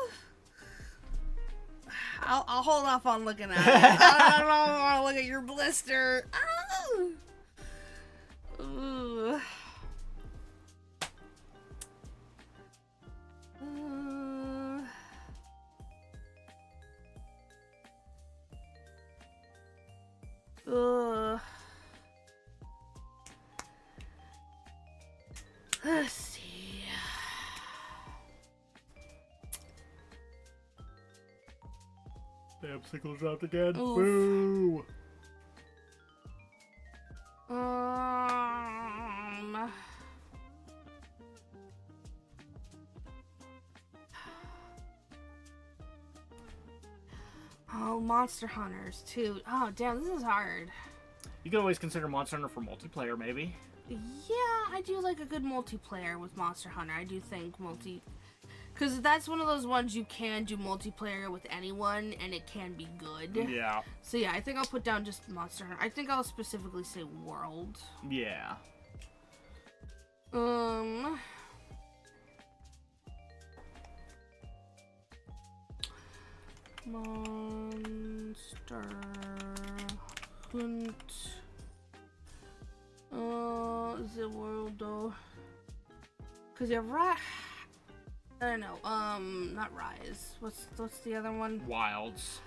Speaker 1: I'll hold off on looking at it. I don't know if I want to look at your blister. Ooh. Let's see.
Speaker 2: Damn, sickle dropped again.
Speaker 1: Oof.
Speaker 2: Boo!
Speaker 1: Oh, Monster Hunters too. Oh, damn, this is hard.
Speaker 2: You could always consider Monster Hunter for multiplayer, maybe.
Speaker 1: Yeah, I do like a good multiplayer with Monster Hunter. I do think because that's one of those ones you can do multiplayer with anyone, and it can be good.
Speaker 2: Yeah.
Speaker 1: So yeah, I think I'll put down just Monster Hunter. I think I'll specifically say World.
Speaker 2: Yeah.
Speaker 1: Monster Hunt. Is it World though? Cause you're right. I don't know. Not Rise. What's the other one?
Speaker 2: Wilds.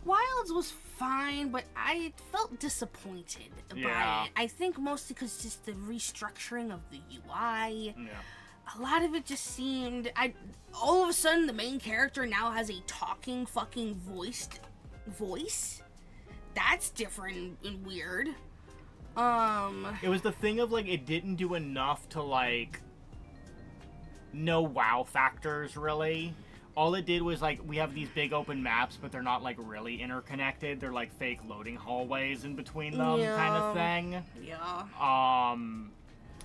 Speaker 1: Wilds was fine, but I felt disappointed by it. I think mostly because just the restructuring of the UI.
Speaker 2: Yeah.
Speaker 1: A lot of it just seemed all of a sudden the main character now has a talking fucking voice. That's different and weird.
Speaker 2: It was the thing of like it didn't do enough to like no wow factors really. All it did was like we have these big open maps, but they're not like really interconnected. They're like fake loading hallways in between them kind of thing.
Speaker 1: Yeah.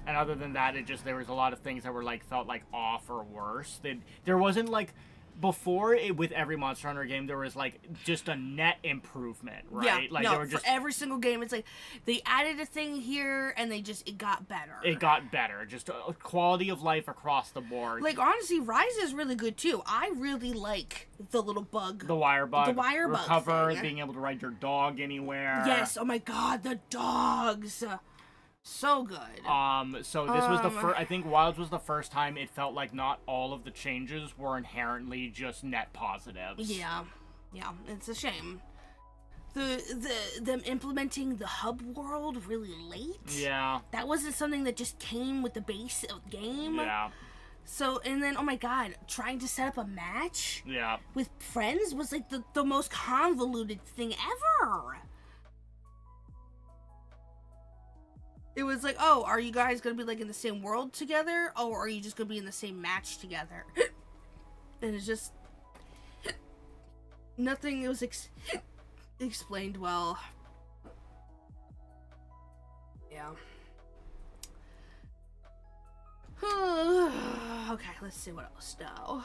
Speaker 2: And other than that, there was a lot of things that were like felt like off or worse. There wasn't like before with every Monster Hunter game, there was like just a net improvement, right?
Speaker 1: Yeah,
Speaker 2: Like
Speaker 1: no,
Speaker 2: they were just
Speaker 1: for every single game, it's like they added a thing here and it got better.
Speaker 2: it got better, just quality of life across the board.
Speaker 1: Like honestly, Rise is really good too. I really like the little bug,
Speaker 2: The wire bug, recover,
Speaker 1: thing.
Speaker 2: being able to ride your dog anywhere.
Speaker 1: Yes. Oh my God, the dogs. So good.
Speaker 2: So this was the first. I think Wilds was the first time it felt like not all of the changes were inherently just net positives.
Speaker 1: Yeah, it's a shame. Them implementing the hub world really late.
Speaker 2: Yeah.
Speaker 1: That wasn't something that just came with the base game.
Speaker 2: Yeah.
Speaker 1: So, and then, oh my God, trying to set up a match
Speaker 2: Yeah.
Speaker 1: with friends was like the most convoluted thing ever. It was like, oh, are you guys gonna be like in the same world together? Oh, or are you just gonna be in the same match together? And it's just nothing. It was explained well. Yeah. Okay, let's see what else now.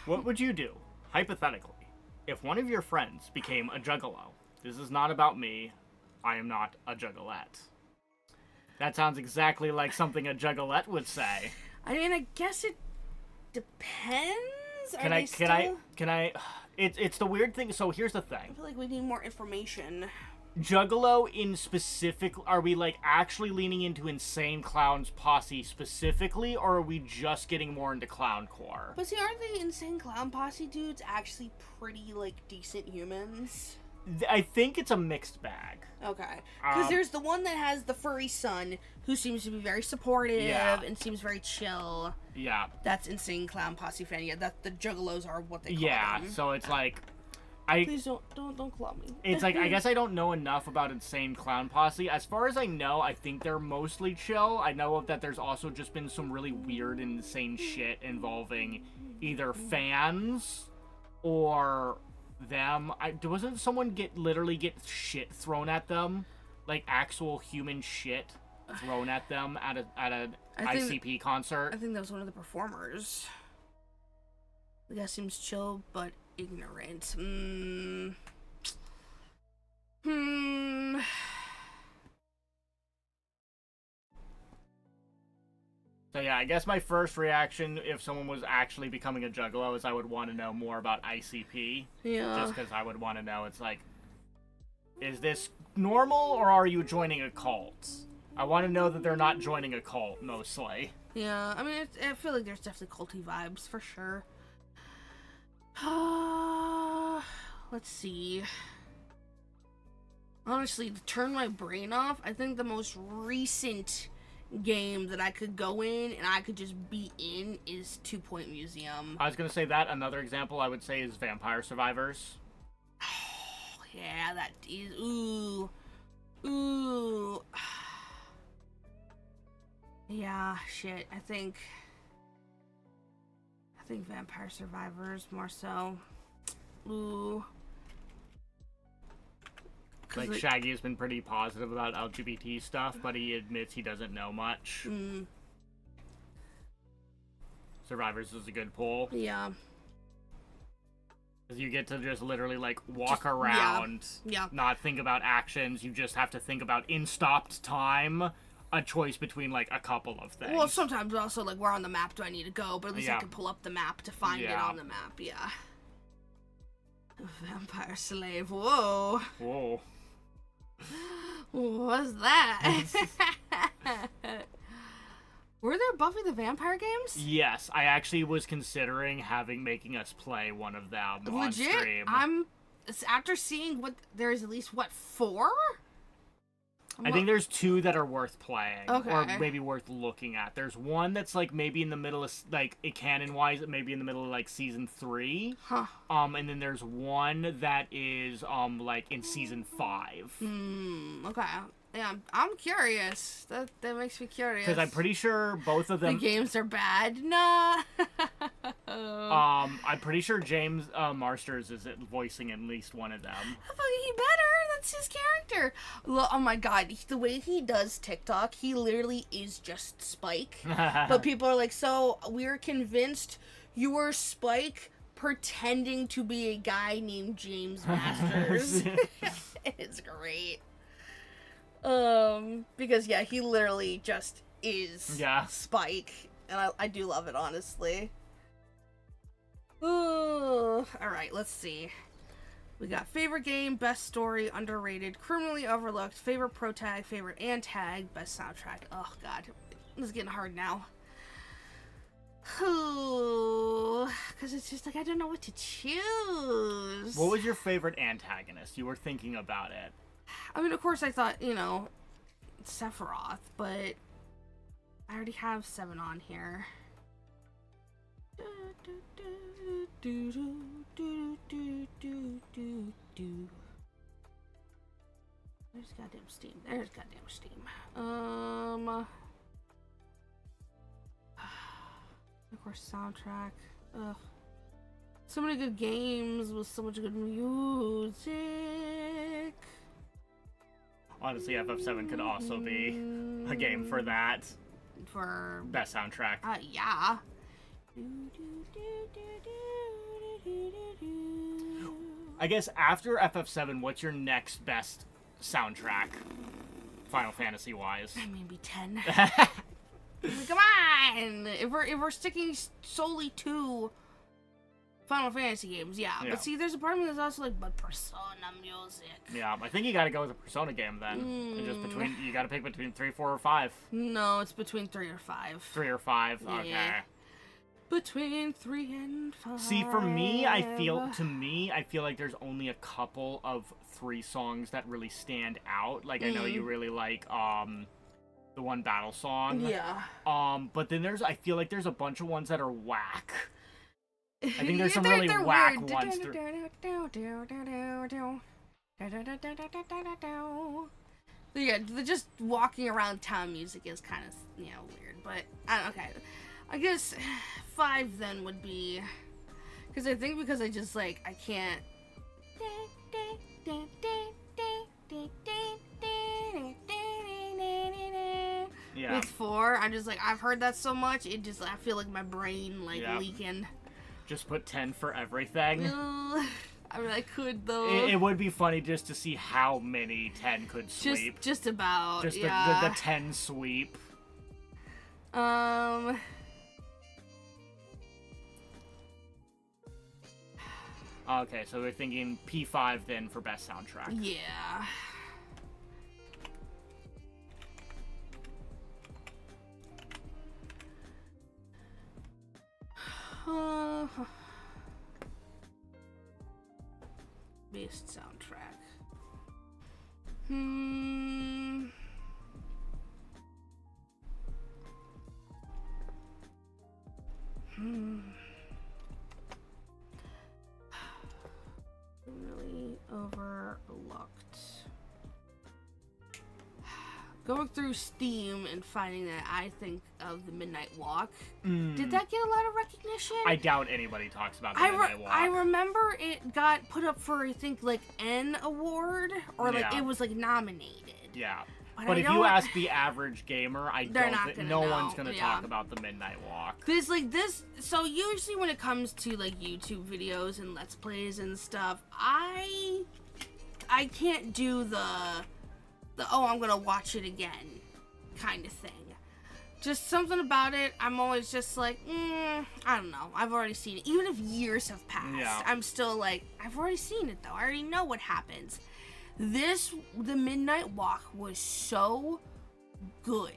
Speaker 2: What would you do, hypothetically, if one of your friends became a juggalo? This is not about me. I am not a juggalette. That sounds exactly like something a juggalette would say.
Speaker 1: I mean, I guess it depends.
Speaker 2: Can I? It's the weird thing. So here's the
Speaker 1: I
Speaker 2: thing.
Speaker 1: feel like we need more information.
Speaker 2: Juggalo in specific, are we like actually leaning into Insane Clown's posse specifically, or are we just getting more into clowncore?
Speaker 1: But see, aren't the Insane Clown Posse dudes actually pretty, like, decent humans?
Speaker 2: I think it's a mixed bag.
Speaker 1: Okay. Because there's the one that has the furry son, who seems to be very supportive and seems very chill.
Speaker 2: Yeah.
Speaker 1: That's Insane Clown Posse fan. Yeah, that the Juggalos are what they call them.
Speaker 2: So it's like...
Speaker 1: Please don't claw me.
Speaker 2: It's like, I guess I don't know enough about Insane Clown Posse. As far as I know, I think they're mostly chill. I know that there's also just been some really weird, insane shit involving either fans or them. Wasn't someone literally get shit thrown at them? Like actual human shit thrown at them at an ICP concert?
Speaker 1: I think that was one of the performers. The guy seems chill, but ignorant.
Speaker 2: So yeah, I guess my first reaction, if someone was actually becoming a juggalo, is I would want to know more about ICP.
Speaker 1: Yeah.
Speaker 2: Just because I would want to know, it's like, is this normal, or are you joining a cult? I want to know that they're not joining a cult, mostly.
Speaker 1: Yeah, I mean, I feel like there's definitely culty vibes, for sure. Let's see. Honestly, to turn my brain off, I think the most recent game that I could go in and I could just be in is 2 Point Museum.
Speaker 2: I was gonna say that. Another example I would say is Vampire Survivors.
Speaker 1: Oh, yeah, that is... Ooh. Yeah, shit, I think Vampire Survivors more so. Ooh.
Speaker 2: Like, Shaggy has been pretty positive about LGBT stuff, but he admits he doesn't know much. Survivors is a good pull.
Speaker 1: Yeah.
Speaker 2: Because you get to just literally, like, walk around, not think about actions. You just have to think about, in stopped time, a choice between, like, a couple of things.
Speaker 1: Well, sometimes also, like, where on the map do I need to go? But at least I can pull up the map to find it on the map, yeah. Vampire Slave, whoa.
Speaker 2: Whoa.
Speaker 1: What's that? Were there Buffy the Vampire games?
Speaker 2: Yes, I actually was considering making us play one of them on stream.
Speaker 1: After seeing there's at least, 4?
Speaker 2: I think there's 2 that are worth playing,
Speaker 1: okay,
Speaker 2: or maybe worth looking at. There's one that's like maybe in the middle of like canon-wise, maybe in the middle of like season 3.
Speaker 1: Huh.
Speaker 2: And then there's one that is like in season 5.
Speaker 1: Okay. Yeah, I'm curious. That makes me curious.
Speaker 2: Because I'm pretty sure both of them.
Speaker 1: The games are bad. Nah.
Speaker 2: I'm pretty sure James Marsters is voicing at least one of them.
Speaker 1: He better. That's his character. Oh my god, the way he does TikTok, he literally is just Spike. But people are like, so we're convinced you were Spike pretending to be a guy named James Masters. It's great. Because yeah, he literally just is Spike, and I do love it, honestly. Ooh. Alright, let's see. We got favorite game, best story, underrated, criminally overlooked, favorite pro tag, favorite and tag, best soundtrack. Oh god, this is getting hard now. Because it's just like, I don't know what to choose.
Speaker 2: What was your favorite antagonist? You were thinking about it.
Speaker 1: I mean, of course I thought, Sephiroth, but I already have 7 on here. There's goddamn Steam. Of course, soundtrack. Ugh. So many good games with so much good music.
Speaker 2: Honestly, FF7 could also be a game for that.
Speaker 1: For
Speaker 2: best soundtrack.
Speaker 1: Yeah.
Speaker 2: I guess after FF7, what's your next best soundtrack, Final Fantasy wise?
Speaker 1: Maybe 10. Come on! If we're sticking solely to Final Fantasy games, yeah. But see, there's a part of me that's also like, but Persona music.
Speaker 2: Yeah, I think you gotta go with a Persona game then. And just you gotta pick between 3, 4, or 5.
Speaker 1: No, it's between 3 or 5.
Speaker 2: 3 or 5?
Speaker 1: Yeah.
Speaker 2: Okay.
Speaker 1: Between 3 and 5.
Speaker 2: See, for me, I feel like there's only a couple of 3 songs that really stand out. Like, I know you really like, the one battle song.
Speaker 1: Yeah.
Speaker 2: But then I feel like there's a bunch of ones that are whack. I think there's some
Speaker 1: they're
Speaker 2: really whack
Speaker 1: weird.
Speaker 2: ones.
Speaker 1: Yeah, just walking around town music is kind of, weird. But, okay. I guess 5 then would be... Because I think because I just, like, I can't...
Speaker 2: Yeah.
Speaker 1: With 4, I'm just like, I've heard that so much, I feel like my brain, like, leaking.
Speaker 2: Just put 10 for everything.
Speaker 1: I mean, I could, though.
Speaker 2: It would be funny just to see how many 10 could sweep.
Speaker 1: Just about,
Speaker 2: just the 10 sweep. Okay, so we're thinking P5 then for best soundtrack.
Speaker 1: Yeah. Best soundtrack. Really overlooked. Going through Steam and finding that I think of the Midnight Walk. Did that get a lot of recognition?
Speaker 2: I doubt anybody talks about the Midnight Walk.
Speaker 1: I remember it got put up for, I think, like, an award, or like it was like nominated.
Speaker 2: Yeah. But if you ask the average gamer, no one's gonna talk about the Midnight Walk.
Speaker 1: So usually when it comes to like YouTube videos and Let's Plays and stuff, I can't do the oh, I'm gonna watch it again kind of thing. Just something about it, I'm always just like, I don't know. I've already seen it. Even if years have passed, I'm still like, I've already seen it though. I already know what happens. The Midnight Walk was so good.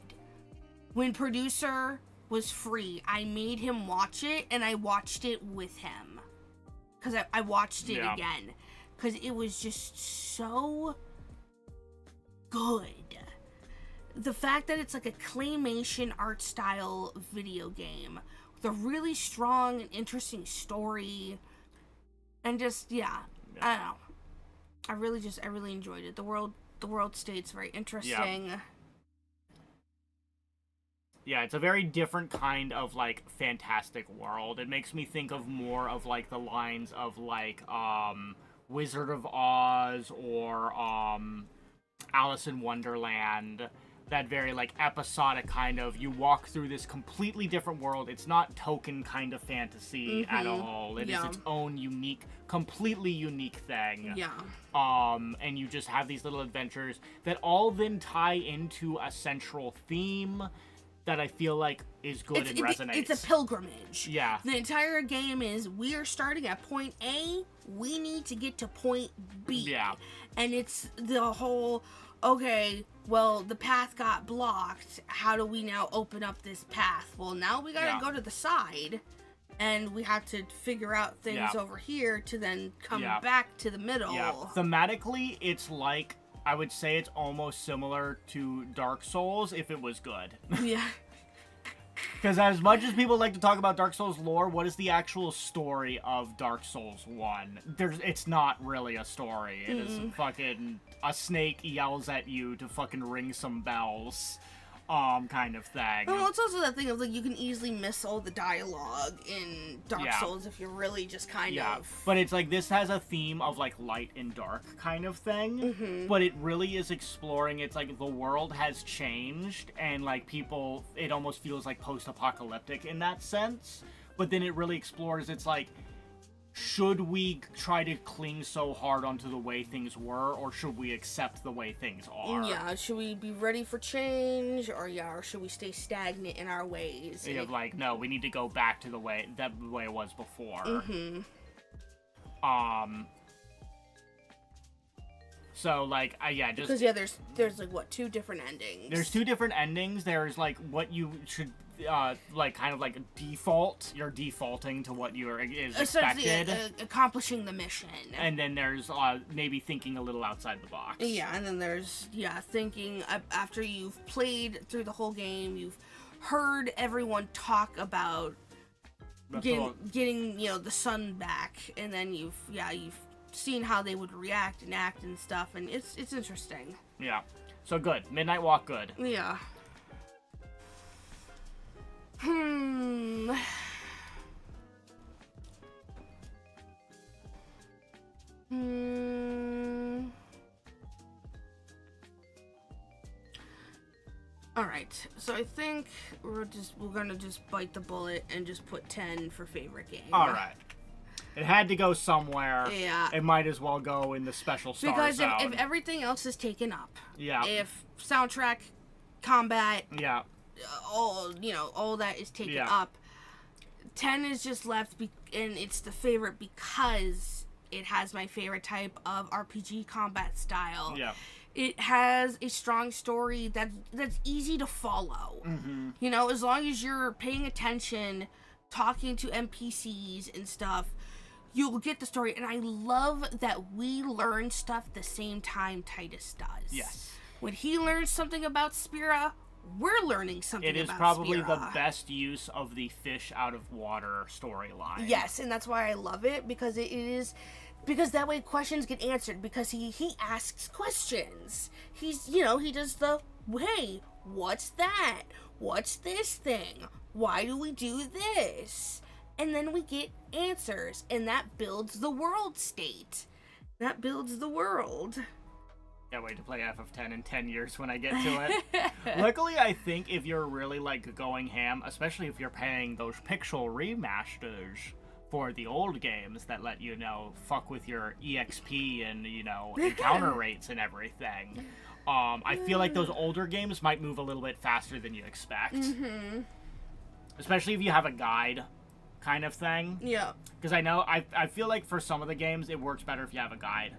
Speaker 1: When producer was free, I made him watch it, and I watched it with him. Because I watched it again. Because it was just so good. The fact that it's like a claymation art style video game with a really strong and interesting story. And just, I don't know. I really enjoyed it. The world state's very interesting.
Speaker 2: Yeah, it's a very different kind of, like, fantastic world. It makes me think of more of, like, the lines of, like, Wizard of Oz or, Alice in Wonderland. That very, like, episodic kind of, you walk through this completely different world. It's not token kind of fantasy at all. It is its own unique, completely unique thing.
Speaker 1: Yeah.
Speaker 2: And you just have these little adventures that all then tie into a central theme that I feel like is good and resonates.
Speaker 1: It's a pilgrimage.
Speaker 2: Yeah.
Speaker 1: The entire game is, we are starting at point A, we need to get to point B.
Speaker 2: Yeah.
Speaker 1: And it's the whole, okay, well, the path got blocked. How do we now open up this path? Well, now we gotta go to the side, and we have to figure out things over here to then come back to the middle.
Speaker 2: Yeah. Thematically, it's like, I would say it's almost similar to Dark Souls if it was good.
Speaker 1: Yeah.
Speaker 2: Because as much as people like to talk about Dark Souls lore, what is the actual story of Dark Souls 1? It's not really a story. It is fucking a snake yells at you to fucking ring some bells. Kind of thing.
Speaker 1: Well, it's also that thing of, like, you can easily miss all the dialogue in Dark Souls if you're really just kind of...
Speaker 2: But it's like, this has a theme of, like, light and dark kind of thing, but it really is exploring, it's like, the world has changed, and, like, people, it almost feels, like, post-apocalyptic in that sense, but then it really explores, it's like, should we try to cling so hard onto the way things were, or should we accept the way things are?
Speaker 1: Yeah, should we be ready for change, or should we stay stagnant in our ways?
Speaker 2: Yeah, like, no, we need to go back to the way it was before. So, like, just...
Speaker 1: Because, there's, like, what, 2 different endings?
Speaker 2: There's 2 different endings. There's, like, what you should... like, kind of like default. You're defaulting to what is expected.
Speaker 1: Accomplishing the mission.
Speaker 2: And then there's maybe thinking a little outside the box.
Speaker 1: Yeah, and then there's, thinking after you've played through the whole game, you've heard everyone talk about getting the sun back, and then you've seen how they would react and act and stuff, and it's interesting.
Speaker 2: Yeah. So good. Midnight Walk, good.
Speaker 1: Yeah. Alright, so I think we're gonna just bite the bullet and just put 10 for favorite game.
Speaker 2: Alright. It had to go somewhere.
Speaker 1: Yeah.
Speaker 2: It might as well go in the special star zone.
Speaker 1: Because if everything else is taken up.
Speaker 2: Yeah.
Speaker 1: If soundtrack, combat.
Speaker 2: Yeah.
Speaker 1: All that is taken up. 10 is just left, and it's the favorite because it has my favorite type of RPG combat style.
Speaker 2: Yeah.
Speaker 1: It has a strong story that's easy to follow. As long as you're paying attention, talking to NPCs and stuff, you'll get the story. And I love that we learn stuff the same time Titus does.
Speaker 2: Yes.
Speaker 1: When he learns something about Spira, we're learning something about Spira.
Speaker 2: It is probably the best use of the fish out of water storyline.
Speaker 1: Yes, and that's why I love it, because because that way questions get answered, because he asks questions. He does the, hey, what's that? What's this thing? Why do we do this? And then we get answers, and that builds the world state. That builds the world.
Speaker 2: Can't wait to play FF10 in 10 years when I get to it. Luckily, I think if you're really, like, going ham, especially if you're paying those pixel remasters for the old games that let you fuck with your EXP and, encounter rates and everything, I feel like those older games might move a little bit faster than you expect. Especially if you have a guide kind of thing.
Speaker 1: Yeah.
Speaker 2: Because I feel like for some of the games, it works better if you have a guide.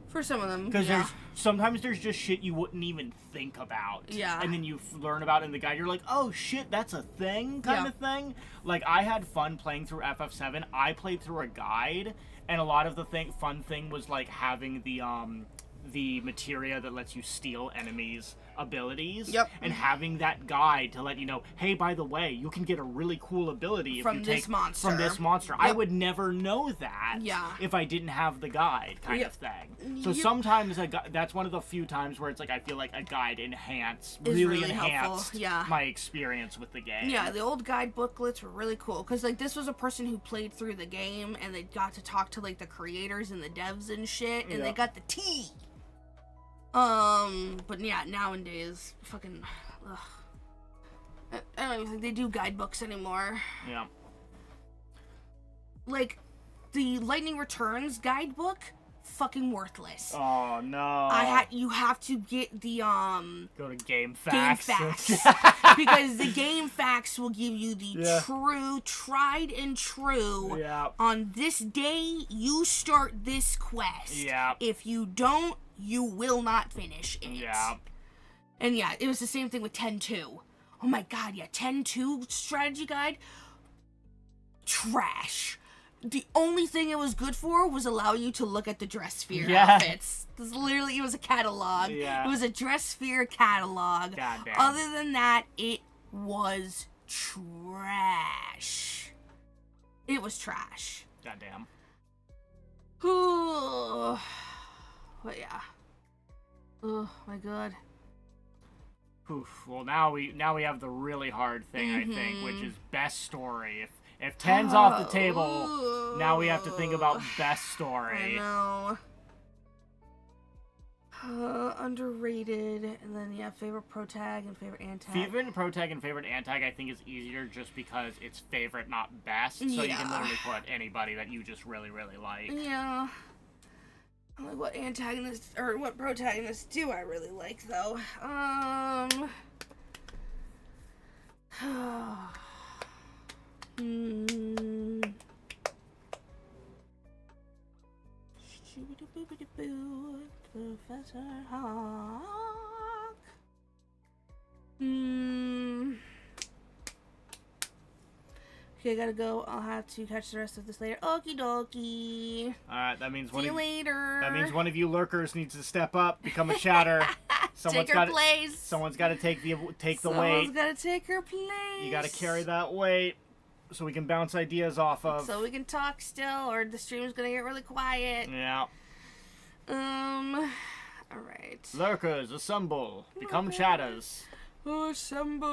Speaker 1: For some of them,
Speaker 2: because sometimes there's just shit you wouldn't even think about.
Speaker 1: Yeah.
Speaker 2: And then you learn about it in the guide, you're like, oh shit, that's a thing kind of thing. Like, I had fun playing through FF7. I played through a guide, and a lot of the fun thing was, like, having the materia that lets you steal enemies abilities.
Speaker 1: Yep.
Speaker 2: And having that guide to let you know, hey, by the way, you can get a really cool ability if
Speaker 1: From
Speaker 2: you
Speaker 1: this
Speaker 2: take
Speaker 1: monster.
Speaker 2: from this monster.
Speaker 1: Yep.
Speaker 2: I would never know that
Speaker 1: Yeah.
Speaker 2: if I didn't have the guide kind
Speaker 1: Yep.
Speaker 2: of thing. So
Speaker 1: Yep.
Speaker 2: sometimes that's one of the few times where it's like I feel like a guide really
Speaker 1: really helpful.
Speaker 2: enhanced
Speaker 1: Yeah.
Speaker 2: my experience with the game.
Speaker 1: Yeah, the old guide booklets were really cool because like this was a person who played through the game and they got to talk to like the creators and the devs and shit, and they
Speaker 2: Yeah.
Speaker 1: got the tea. But yeah, nowadays, fucking, ugh. I don't even think they do guidebooks anymore.
Speaker 2: Yeah.
Speaker 1: Like, the Lightning Returns guidebook, fucking worthless.
Speaker 2: Oh no.
Speaker 1: You have to get the
Speaker 2: Go to Game
Speaker 1: Game
Speaker 2: Facts.
Speaker 1: Facts because the Game Facts will give you the
Speaker 2: Yeah.
Speaker 1: true, tried and true.
Speaker 2: Yeah.
Speaker 1: On this day, you start this quest.
Speaker 2: Yeah.
Speaker 1: If you don't, you will not finish it.
Speaker 2: Yeah.
Speaker 1: And yeah, it was the same thing with 10-2. Oh my god, yeah, 10-2 strategy guide. Trash. The only thing it was good for was allow you to look at the dress sphere outfits. This literally, it was a catalog.
Speaker 2: Yeah.
Speaker 1: It was a dress sphere catalog.
Speaker 2: Goddamn.
Speaker 1: Other than that, it was trash. It was trash.
Speaker 2: Goddamn.
Speaker 1: But yeah. Oh my god.
Speaker 2: Oof. Well, now we have the really hard thing, I think, which
Speaker 1: Mm-hmm.
Speaker 2: is best story. If 10's off the table, now we have to think about best
Speaker 1: I
Speaker 2: story.
Speaker 1: know. Underrated, and then yeah, favorite pro tag and favorite anti.
Speaker 2: Favorite pro tag and favorite antag, I think, is easier just because it's favorite, not best. So you can
Speaker 1: Yeah.
Speaker 2: literally put anybody that you just really, really like.
Speaker 1: Yeah. I'm like, what antagonist or what protagonist do I really like though? Professor Hawk. Okay, I gotta go. I'll have to catch the rest of this later. Okie dokie.
Speaker 2: Alright, that means
Speaker 1: See you later.
Speaker 2: that means one of you lurkers needs to step up, become a chatter.
Speaker 1: Take her place.
Speaker 2: Someone's got to take the weight.
Speaker 1: Someone's gotta take her place.
Speaker 2: You got to carry that weight so we can bounce ideas off of.
Speaker 1: So we can talk still, or the stream's gonna get really quiet.
Speaker 2: Yeah.
Speaker 1: Alright.
Speaker 2: Lurkers, assemble. Become chatters.
Speaker 1: Assemble.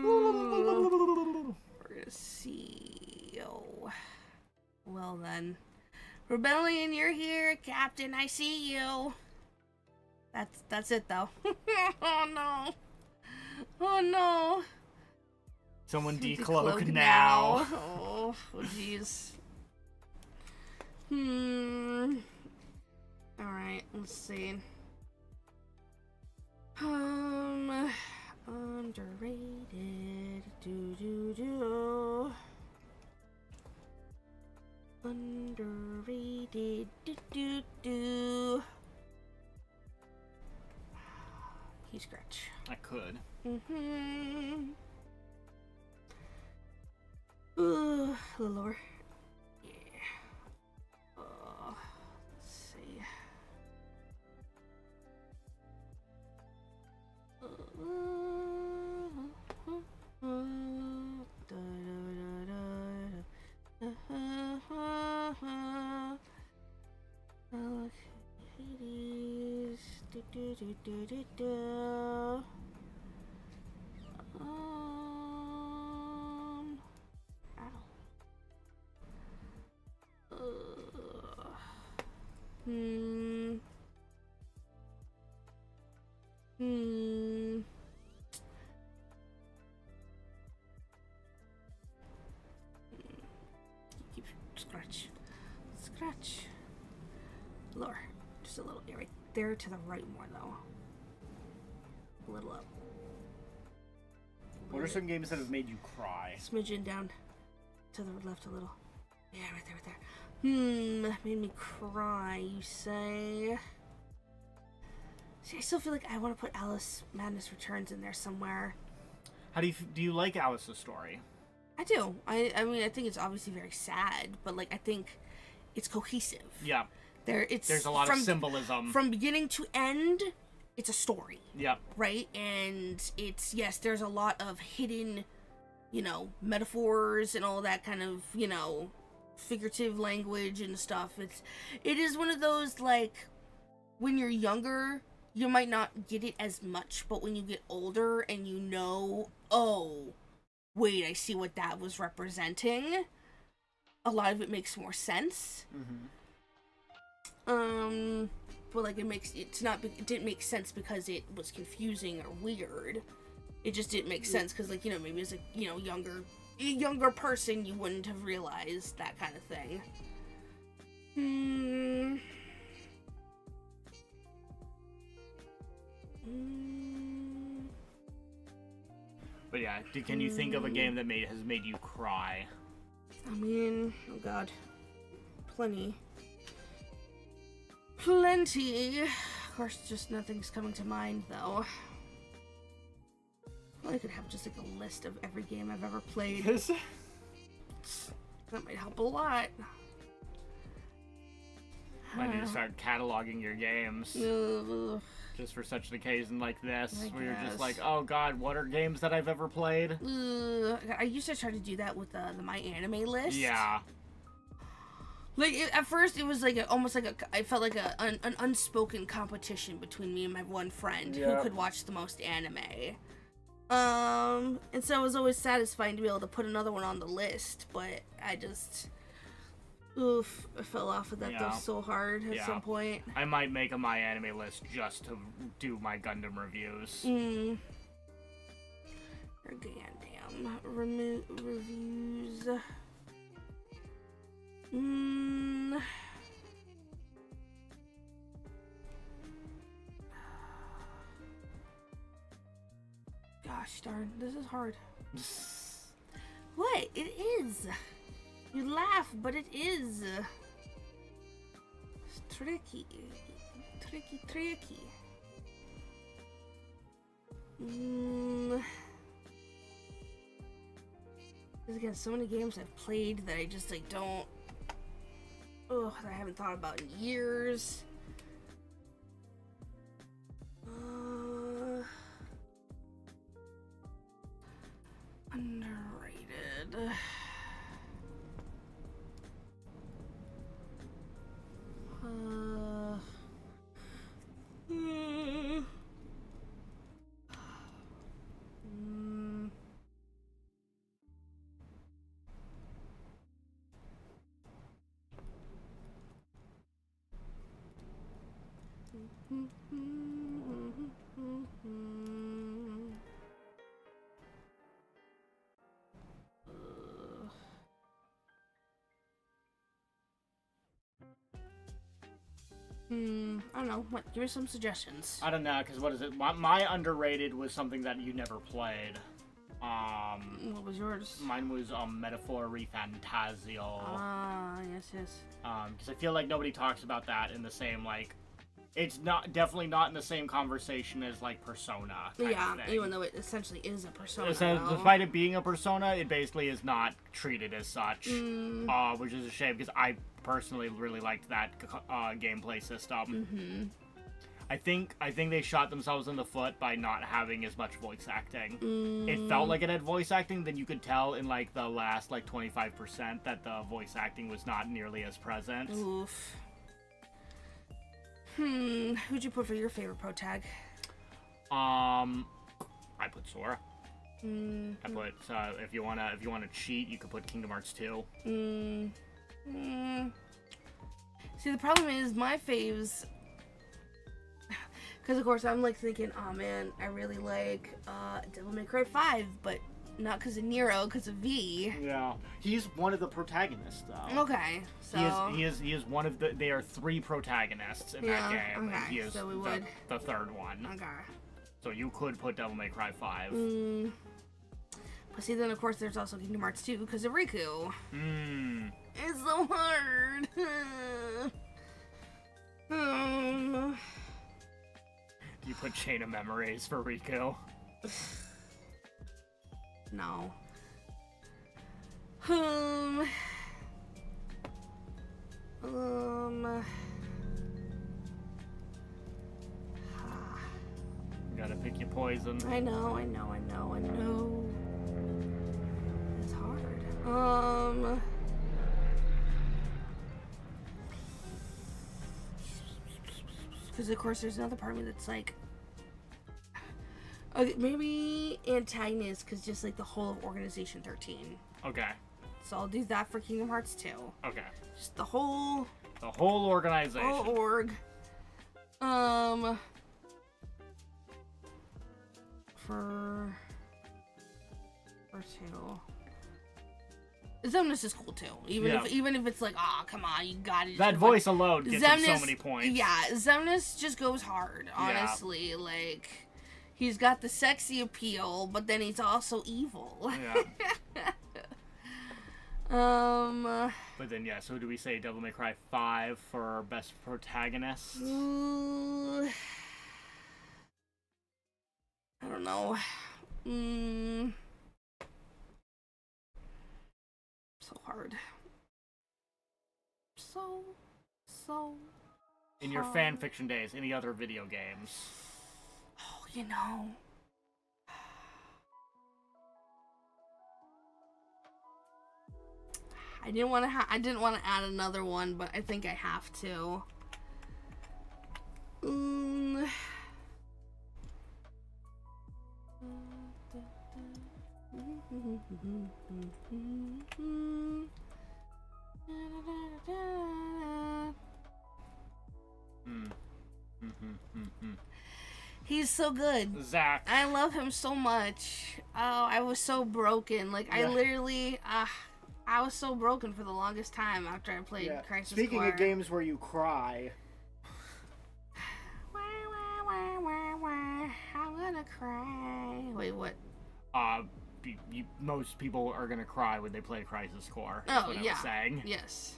Speaker 1: We're gonna see. Oh. Well then. Rebellion, you're here, Captain. I see you. That's it though. Oh no. Oh no.
Speaker 2: Someone
Speaker 1: Decloak
Speaker 2: decloak now.
Speaker 1: Oh jeez. Alright, let's see. Underrated. Do. Underrated. Do. He scratch.
Speaker 2: I could.
Speaker 1: Ooh, a little lower. Yeah. Let's see. Hades. Ow. Keep scratch. Lower, just a little. Yeah, right there to the right more though. A little up.
Speaker 2: What are some games that have made you cry?
Speaker 1: Smidgen down to the left a little. Yeah, right there. That made me cry, you say? See, I still feel like I want to put Alice Madness Returns in there somewhere.
Speaker 2: How do you like Alice's story?
Speaker 1: I do. I mean, I think it's obviously very sad, but like I think it's cohesive.
Speaker 2: Yeah.
Speaker 1: There's
Speaker 2: There's a lot of symbolism.
Speaker 1: From beginning to end, it's a story.
Speaker 2: Yep.
Speaker 1: Right? And it's, yes, there's a lot of hidden, metaphors and all that kind of, figurative language and stuff. It is one of those, like, when you're younger, you might not get it as much, but when you get older and oh, wait, I see what that was representing, a lot of it makes more sense. But, like, it didn't make sense because it was confusing or weird. It just didn't make sense because, like, maybe as a, younger person, you wouldn't have realized that kind of thing.
Speaker 2: But yeah, can you think of a game that has made you cry?
Speaker 1: I mean, oh god, plenty. Of course, just nothing's coming to mind, though. Well, I could have just, like, a list of every game I've ever played. That might help a lot.
Speaker 2: I need to start cataloging your games. Just for such an occasion like this, where you're just like, oh god, what are games that I've ever played?
Speaker 1: I used to try to do that with the My Anime list.
Speaker 2: Yeah.
Speaker 1: Like, at first, it was like I felt like an unspoken competition between me and my one friend who could watch the most anime. And so it was always satisfying to be able to put another one on the list, but I just, I fell off of that though so hard at some point.
Speaker 2: I might make a My Anime list just to do my Gundam reviews.
Speaker 1: Or Gundam reviews. Gosh darn, this is hard. What? It is. You laugh, but it is. It's tricky. Tricky. There's again so many games I've played that I just like don't. That I haven't thought about in years. Underrated. I don't know. What? Give me some suggestions.
Speaker 2: I don't know, because what is it? My underrated was something that you never played.
Speaker 1: What was yours?
Speaker 2: Mine was Metaphor Refantasio.
Speaker 1: Yes.
Speaker 2: Because I feel like nobody talks about that in the same, like, it's definitely not in the same conversation as, like, Persona.
Speaker 1: Yeah, even though it essentially is a Persona.
Speaker 2: Despite it being a Persona, it basically is not treated as such, which is a shame because I personally really liked that gameplay system. I think they shot themselves in the foot by not having as much voice acting. It felt like it had voice acting, then you could tell in like the last like 25% that the voice acting was not nearly as present.
Speaker 1: Oof. Who'd you put for your favorite protag?
Speaker 2: I put Sora. I put if you wanna cheat, you could put Kingdom Hearts 2.
Speaker 1: See, the problem is my faves, because of course I'm like thinking, oh man, I really like Devil May Cry 5, but not because of Nero, because of V.
Speaker 2: Yeah, he's one of the protagonists though.
Speaker 1: Okay, so
Speaker 2: he is one of the. There are 3 protagonists in that game.
Speaker 1: Okay,
Speaker 2: and he is
Speaker 1: so we would
Speaker 2: the third one.
Speaker 1: Okay.
Speaker 2: So you could put Devil May Cry 5.
Speaker 1: But see, then of course there's also Kingdom Hearts 2 because of Riku. It's so hard.
Speaker 2: You put Chain of Memories for Riku.
Speaker 1: No.
Speaker 2: poison.
Speaker 1: I know. It's hard. Because of course there's another part of me that's like, okay, maybe antagonist, because just like the whole of Organization 13.
Speaker 2: Okay.
Speaker 1: So I'll do that for Kingdom Hearts 2.
Speaker 2: Okay.
Speaker 1: Just the whole
Speaker 2: organization.
Speaker 1: whole org. For 2. Xemnas is cool too. Even if it's like, oh, come on, you got it.
Speaker 2: That voice alone gets him so many points.
Speaker 1: Yeah, Xemnas just goes hard, honestly. Yeah. Like, he's got the sexy appeal, but then he's also evil.
Speaker 2: Yeah. But then, yeah, so do we say Devil May Cry 5 for best protagonist?
Speaker 1: I don't know. So hard. So
Speaker 2: in your fan fiction days, any other video games?
Speaker 1: Oh, you know. I didn't want to add another one, but I think I have to. He's so good.
Speaker 2: Zack.
Speaker 1: I love him so much. Oh, I was so broken. Like,
Speaker 2: yeah.
Speaker 1: I literally, I was so broken for the longest time after I played Crisis
Speaker 5: Speaking
Speaker 1: Core.
Speaker 5: of games where you cry.
Speaker 1: I'm gonna cry. Wait, what?
Speaker 2: Most people are gonna cry when they play Crisis Core.
Speaker 1: Oh,
Speaker 2: what
Speaker 1: yeah.
Speaker 2: I was saying.
Speaker 1: Yes.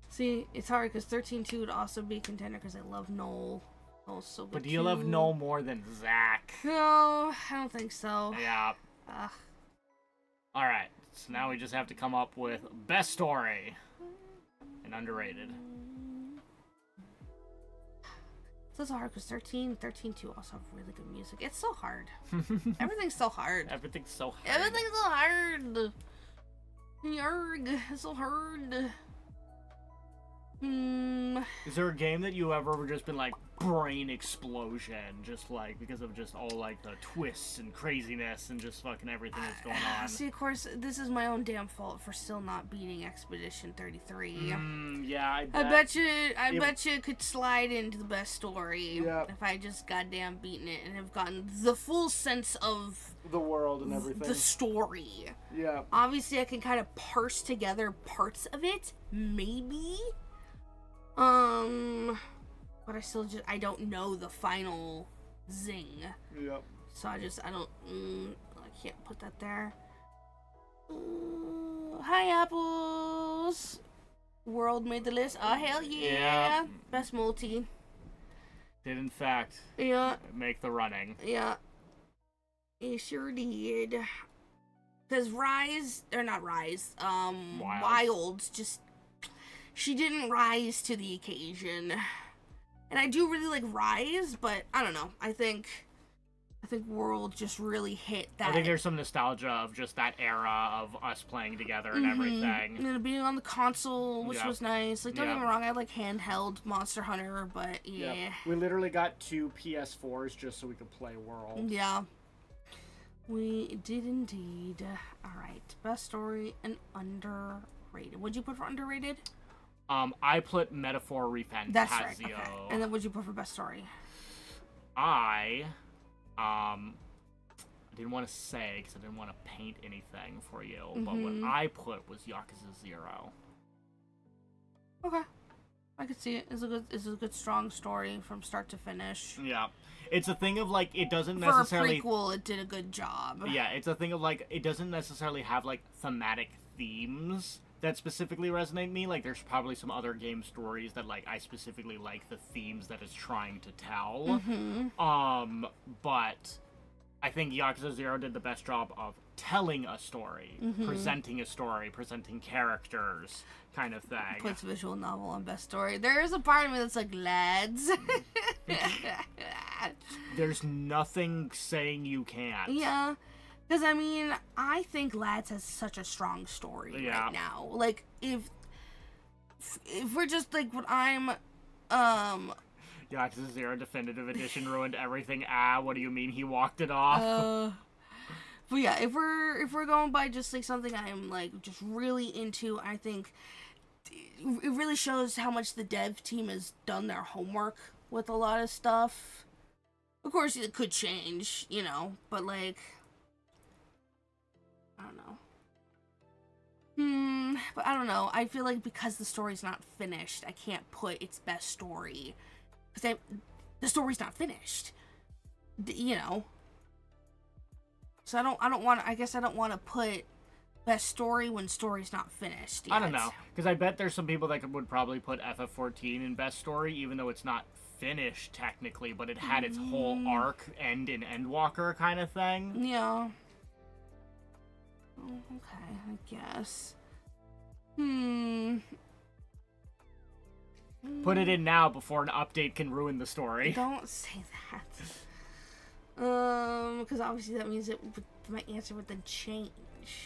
Speaker 1: See, it's hard because 13-2 would also be a contender because I love Noel. Noel's so good.
Speaker 2: But do you love Noel more than Zack?
Speaker 1: No, I don't think so.
Speaker 2: Yeah. Alright, so now we just have to come up with best story and underrated.
Speaker 1: It's so hard because 13-2 also have really good music. It's so hard. Everything's so hard.
Speaker 2: Everything's so hard.
Speaker 1: Everything's so hard. Yarg, it's so hard.
Speaker 2: Is there a game that you ever just been like brain explosion, just like because of just all like the twists and craziness and just fucking everything that's going on?
Speaker 1: See, of course, this is my own damn fault for still not beating Expedition 33.
Speaker 2: Yeah, I
Speaker 1: bet you it could slide into the best story if I just goddamn beaten it and have gotten the full sense of
Speaker 5: the world and everything.
Speaker 1: The story.
Speaker 5: Yeah.
Speaker 1: Obviously, I can kind of parse together parts of it, maybe. But I don't know the final zing.
Speaker 5: Yep.
Speaker 1: So I can't put that there. Hi, Apples. World made the list. Oh, hell yeah. Best multi.
Speaker 2: Did in fact make the running.
Speaker 1: Yeah. It sure did. Because Wilds just, she didn't rise to the occasion. And I do really like Rise, but I don't know. I think World just really hit that.
Speaker 2: I think there's some nostalgia of just that era of us playing together and everything.
Speaker 1: And then being on the console, which was nice. Like, don't get me wrong, I like handheld Monster Hunter, but yeah.
Speaker 5: We literally got 2 PS4s just so we could play World.
Speaker 1: Yeah. We did indeed. Alright, best story and underrated. What'd you put for underrated?
Speaker 2: I put Metaphor Refantasio.
Speaker 1: That's right. Okay. And then what'd you put for best story?
Speaker 2: I didn't want to say because I didn't want to paint anything for you, but what I put was Yakuza 0.
Speaker 1: Okay, I could see it. It's a good strong story from start to finish.
Speaker 2: Yeah, it's a thing of like it doesn't necessarily.
Speaker 1: For a prequel, it did a good job.
Speaker 2: Yeah, it's a thing of like it doesn't necessarily have like thematic themes that specifically resonate with me. Like there's probably some other game stories that like I specifically like the themes that it's trying to tell. But I think Yakuza 0 did the best job of telling a story, presenting a story, presenting characters, kind of thing.
Speaker 1: Puts visual novel on best story. There is a part of me that's like, lads.
Speaker 2: There's nothing saying you can't.
Speaker 1: Yeah. Because, I mean, I think Lads has such a strong story right now. Like, if we're just, like, what I'm,
Speaker 2: Yakuza 0 Definitive Edition ruined everything. What do you mean he walked it off?
Speaker 1: But yeah, if we're going by just, like, something I'm, like, just really into, I think it really shows how much the dev team has done their homework with a lot of stuff. Of course, it could change, you know, but, like, I don't know. But I don't know. I feel like because the story's not finished, I can't put its best story. Because the story's not finished. You know? So I don't want to, I guess I don't want to put best story when story's not finished yet.
Speaker 2: I don't know. Because I bet there's some people that would probably put FF14 in best story, even though it's not finished technically, but it had its whole arc end in Endwalker kind of thing.
Speaker 1: Yeah. Oh, okay, I guess.
Speaker 2: Put it in now before an update can ruin the story.
Speaker 1: Don't say that. Because obviously that means my answer would then change.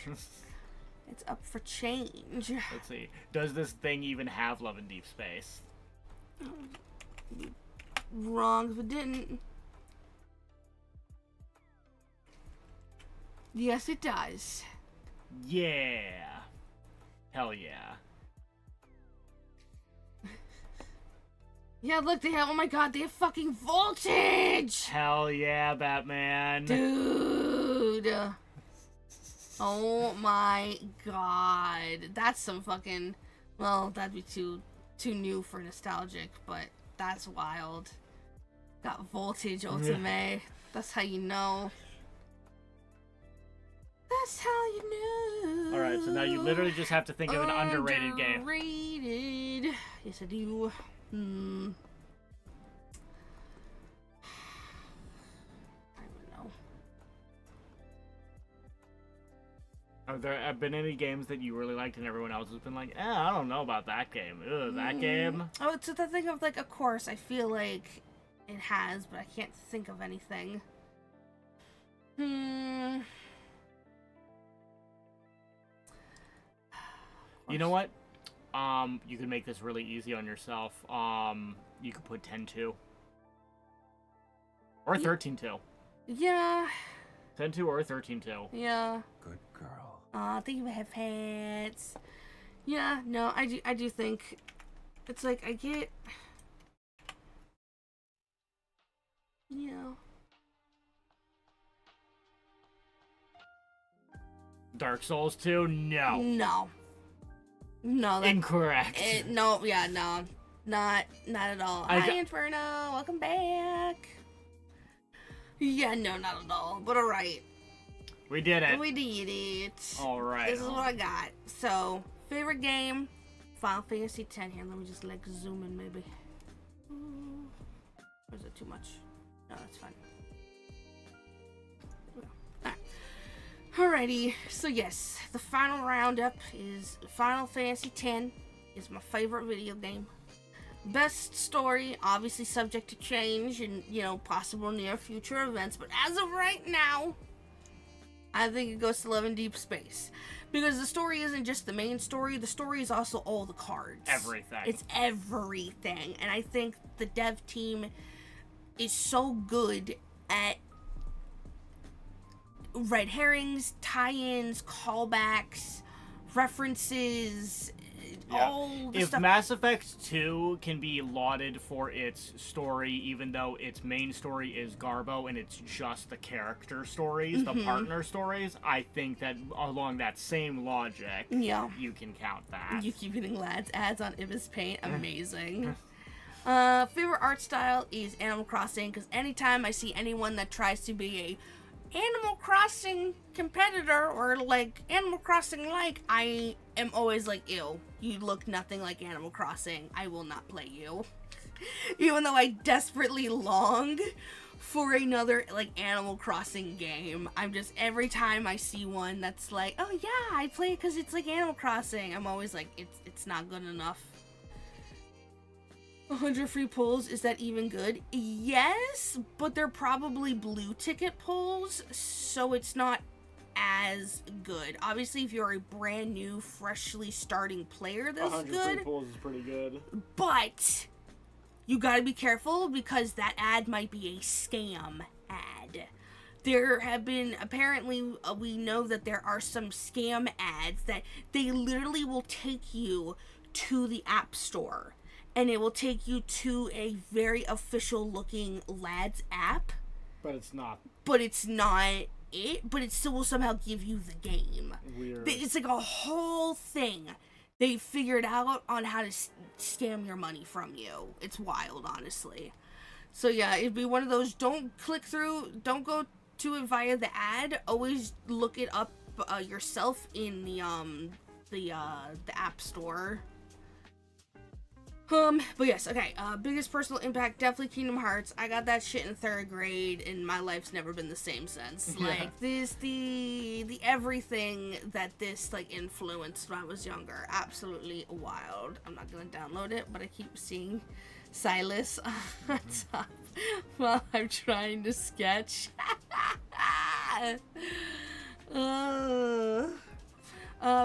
Speaker 1: It's up for change.
Speaker 2: Let's see. Does this thing even have Love in Deep Space?
Speaker 1: Wrong if it didn't. Yes, it does.
Speaker 2: Yeah. Hell yeah.
Speaker 1: Yeah, look, they have, oh my god, they have fucking voltage!
Speaker 2: Hell yeah, Batman.
Speaker 1: Dude. Oh my god. That's some fucking, well, that'd be too new for nostalgic, but that's wild. Got voltage, Ultimate. That's how you know. That's how you know.
Speaker 2: Alright, so now you literally just have to think of an underrated game.
Speaker 1: Underrated. Yes, I do. I don't know.
Speaker 2: Have there been any games that you really liked and everyone else has been like, I don't know about that game. Ugh, that game?
Speaker 1: Oh, it's the thing of, like, of course, I feel like it has, but I can't think of anything.
Speaker 2: You know what? You can make this really easy on yourself. You could put 10-2. Or 13-2.
Speaker 1: Yeah.
Speaker 2: 10-2 or 13-2.
Speaker 1: Yeah.
Speaker 6: Good girl.
Speaker 1: Aw, thank you for have pants. Yeah, no, I do think it's like I get, you know.
Speaker 2: Dark Souls 2? No.
Speaker 1: No. No.
Speaker 2: Incorrect.
Speaker 1: No, yeah, no. Not at all. Hi, Inferno. Welcome back. Yeah, no, not at all. But alright.
Speaker 2: We did it.
Speaker 1: We did it.
Speaker 2: Alright.
Speaker 1: This is what I got. So, favorite game, Final Fantasy X. Here, let me just like zoom in maybe. Or is it too much? No, that's fine. Alrighty, so yes, the final roundup is Final Fantasy X is my favorite video game. Best story, obviously subject to change and, you know, possible near future events, but as of right now, I think it goes to Love in Deep Space. Because the story isn't just the main story, the story is also all the cards.
Speaker 2: Everything.
Speaker 1: It's everything. And I think the dev team is so good at red herrings, tie-ins, callbacks, references, all the
Speaker 2: if
Speaker 1: stuff.
Speaker 2: Mass Effect 2 can be lauded for its story, even though its main story is Garbo and it's just the character stories, the partner stories, I think that along that same logic, you can count that.
Speaker 1: You keep getting ads on Ibis Paint. Amazing. Favorite art style is Animal Crossing, because anytime I see anyone that tries to be a Animal Crossing competitor or like Animal Crossing like, I am always like, ew, you look nothing like Animal Crossing. I will not play you. Even though I desperately long for another, like, Animal Crossing game. I'm just, every time I see one that's like, oh yeah, I play it because it's like Animal Crossing, I'm always like, it's not good enough. 100 free pulls, is that even good? Yes, but they're probably blue ticket pulls, so it's not as good. Obviously, if you're a brand new, freshly starting player, that's
Speaker 5: 100
Speaker 1: good.
Speaker 5: free pulls is pretty good.
Speaker 1: But you gotta be careful because that ad might be a scam ad. There have been, apparently, we know that there are some scam ads that they literally will take you to the App Store. And it will take you to a very official looking Lads app.
Speaker 5: But it's not.
Speaker 1: But it's not it, but it still will somehow give you the game.
Speaker 5: Weird.
Speaker 1: It's like a whole thing they figured out on how to scam your money from you. It's wild, honestly. So yeah, it'd be one of those, don't click through, don't go to it via the ad, always look it up yourself in the App Store. But yes, okay, biggest personal impact, definitely Kingdom Hearts. I got that shit in 3rd grade, and my life's never been the same since. Like, the everything that this, like, influenced when I was younger, absolutely wild. I'm not gonna download it, but I keep seeing Silas on top while I'm trying to sketch.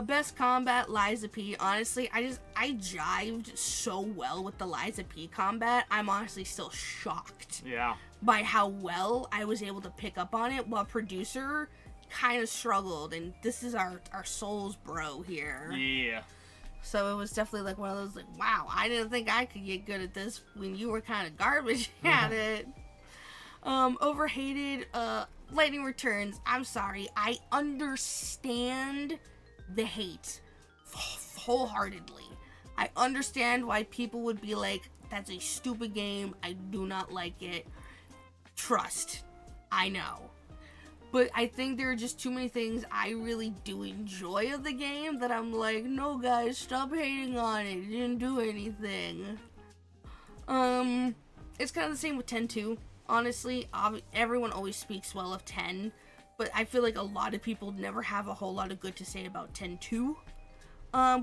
Speaker 1: Best combat, Liza P. Honestly, I jived so well with the Liza P combat. I'm honestly still shocked.
Speaker 2: Yeah.
Speaker 1: By how well I was able to pick up on it, while producer kind of struggled, and this is our Souls bro here.
Speaker 2: Yeah.
Speaker 1: So it was definitely like one of those, like, wow, I didn't think I could get good at this when you were kind of garbage at it. Overhated, Lightning Returns. I'm sorry, I understand the hate wholeheartedly. I understand why people would be like, that's a stupid game, I do not like it. Trust, I know. But I think there are just too many things I really do enjoy of the game that I'm like, no guys, stop hating on it, it didn't do anything. It's kind of the same with 10 too. Honestly, everyone always speaks well of 10, but I feel like a lot of people never have a whole lot of good to say about 10-2,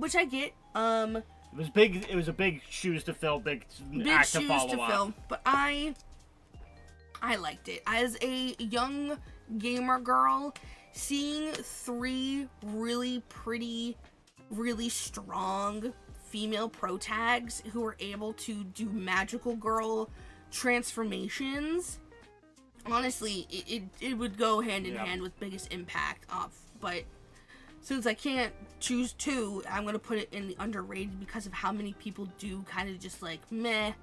Speaker 1: which I get.
Speaker 2: It was big. It was a big shoes to fill, big act to follow up.
Speaker 1: But I liked it as a young gamer girl. Seeing 3 really pretty, really strong female pro tags who were able to do magical girl transformations. Honestly, it would go hand in hand with biggest impact off, but since I can't choose 2, I'm gonna put it in the underrated because of how many people do kind of just like meh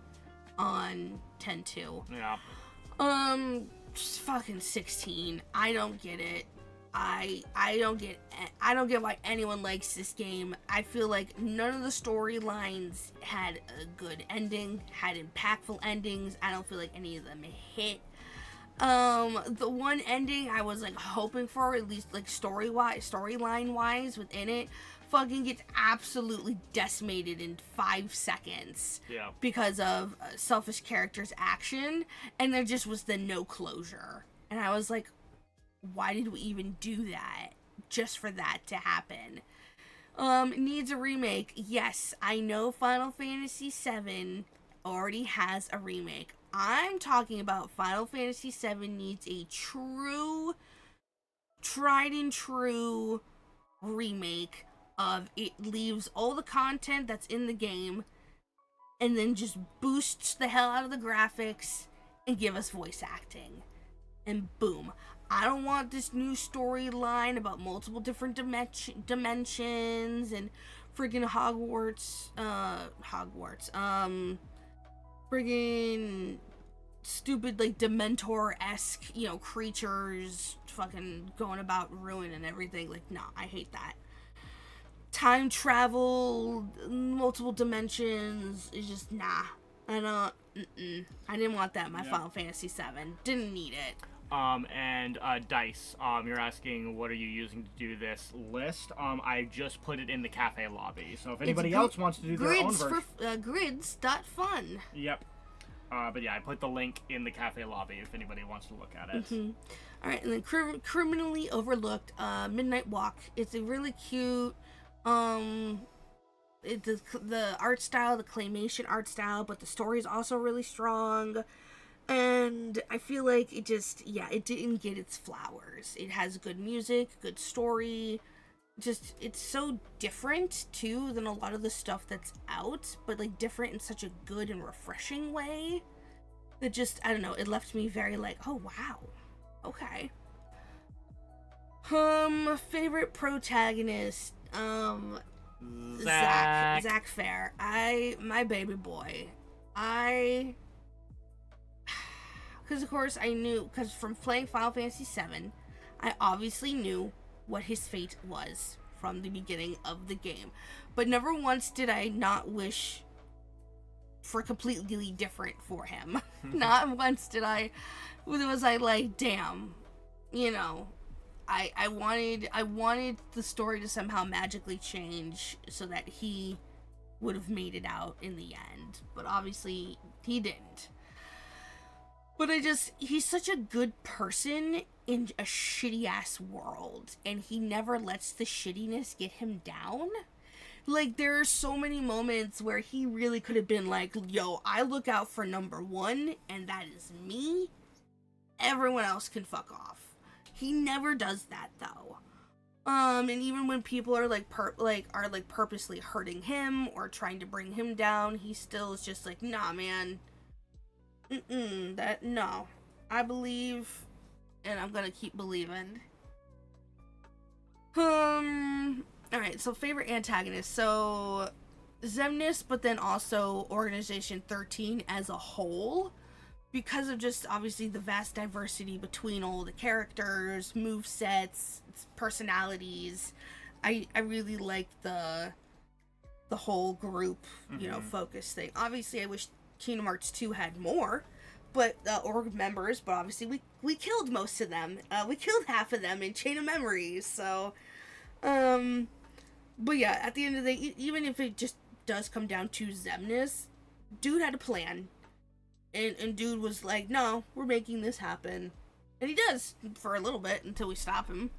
Speaker 1: on 10-2.
Speaker 2: Yeah.
Speaker 1: Just fucking 16. I don't get it. I don't get why anyone likes this game. I feel like none of the storylines had a good ending, had impactful endings. I don't feel like any of them hit. The one ending I was like hoping for, at least like storyline wise within it, fucking gets absolutely decimated in 5 seconds.
Speaker 2: Yeah.
Speaker 1: Because of selfish character's action, and there just was no closure. And I was like, why did we even do that? Just for that to happen. Needs a remake. Yes, I know Final Fantasy VII already has a remake. I'm talking about Final Fantasy VII needs a true, tried and true remake of it leaves all the content that's in the game and then just boosts the hell out of the graphics and give us voice acting. And boom. I don't want this new storyline about multiple different dimensions and friggin' friggin' stupid, like, Dementor-esque, creatures fucking going about ruin and everything. Like, nah, I hate that. Time travel, multiple dimensions, is just, nah. I didn't want that in my Final Fantasy VII. Didn't need it.
Speaker 2: And Dice, you're asking what are you using to do this list? I just put it in the cafe lobby, so if anybody else wants to do their own version.
Speaker 1: Grids.fun.
Speaker 2: Yep. But yeah, I put the link in the cafe lobby if anybody wants to look at it.
Speaker 1: All right, and then criminally overlooked, Midnight Walk. It's a really cute, the art style, the claymation art style, but the story is also really strong. And I feel like it just, it didn't get its flowers. It has good music, good story. Just, it's so different too than a lot of the stuff that's out, but like different in such a good and refreshing way that just, I don't know, it left me very like, oh wow, okay. Favorite protagonist, Zach Fair. My baby boy. Because of course I knew, because from playing Final Fantasy VII, I obviously knew what his fate was from the beginning of the game. But never once did I not wish for completely different for him. Not once was I like, damn, you know, I wanted the story to somehow magically change so that he would have made it out in the end. But obviously he didn't. But he's such a good person in a shitty ass world, and he never lets the shittiness get him down. Like, there are so many moments where he really could have been like, yo, I look out for number one, and that is me. Everyone else can fuck off. He never does that, though. And even when people are purposely hurting him or trying to bring him down, he still is just like, nah, man. No. I believe, and I'm gonna keep believing. Alright, so favorite antagonist. So, Xemnas, but then also Organization 13 as a whole. Because of just, obviously, the vast diversity between all the characters, movesets, personalities. I really like the whole group, focus thing. Obviously, I wish Kingdom Hearts 2 had more, but org members, but obviously we killed most of them. We killed half of them in Chain of Memories, so but yeah, at the end of the day, even if it just does come down to Xemnas, dude had a plan, and dude was like, no, we're making this happen, and he does for a little bit until we stop him.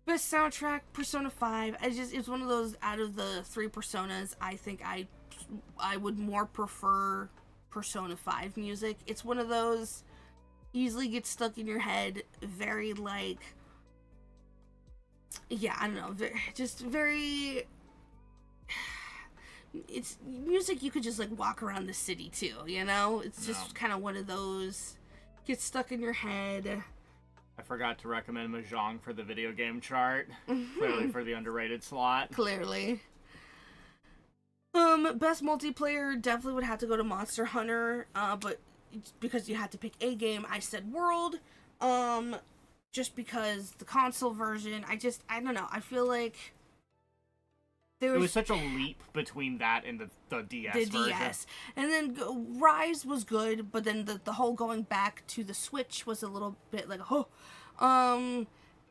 Speaker 1: Best soundtrack, Persona 5. It's one of those, out of the 3 Personas, I think I would more prefer Persona 5 music. It's one of those, easily gets stuck in your head, very like, I don't know, very, it's music you could just like walk around the city to, It's just kind of one of those, gets stuck in your head.
Speaker 2: I forgot to recommend Mahjong for the video game chart. Clearly for the underrated slot.
Speaker 1: Clearly. Best multiplayer definitely would have to go to Monster Hunter, but because you had to pick a game, I said World. Just because the console version, I don't know, I feel like
Speaker 2: it was such a leap between that and the DS version. DS.
Speaker 1: And then Rise was good, but then the whole going back to the Switch was a little bit like,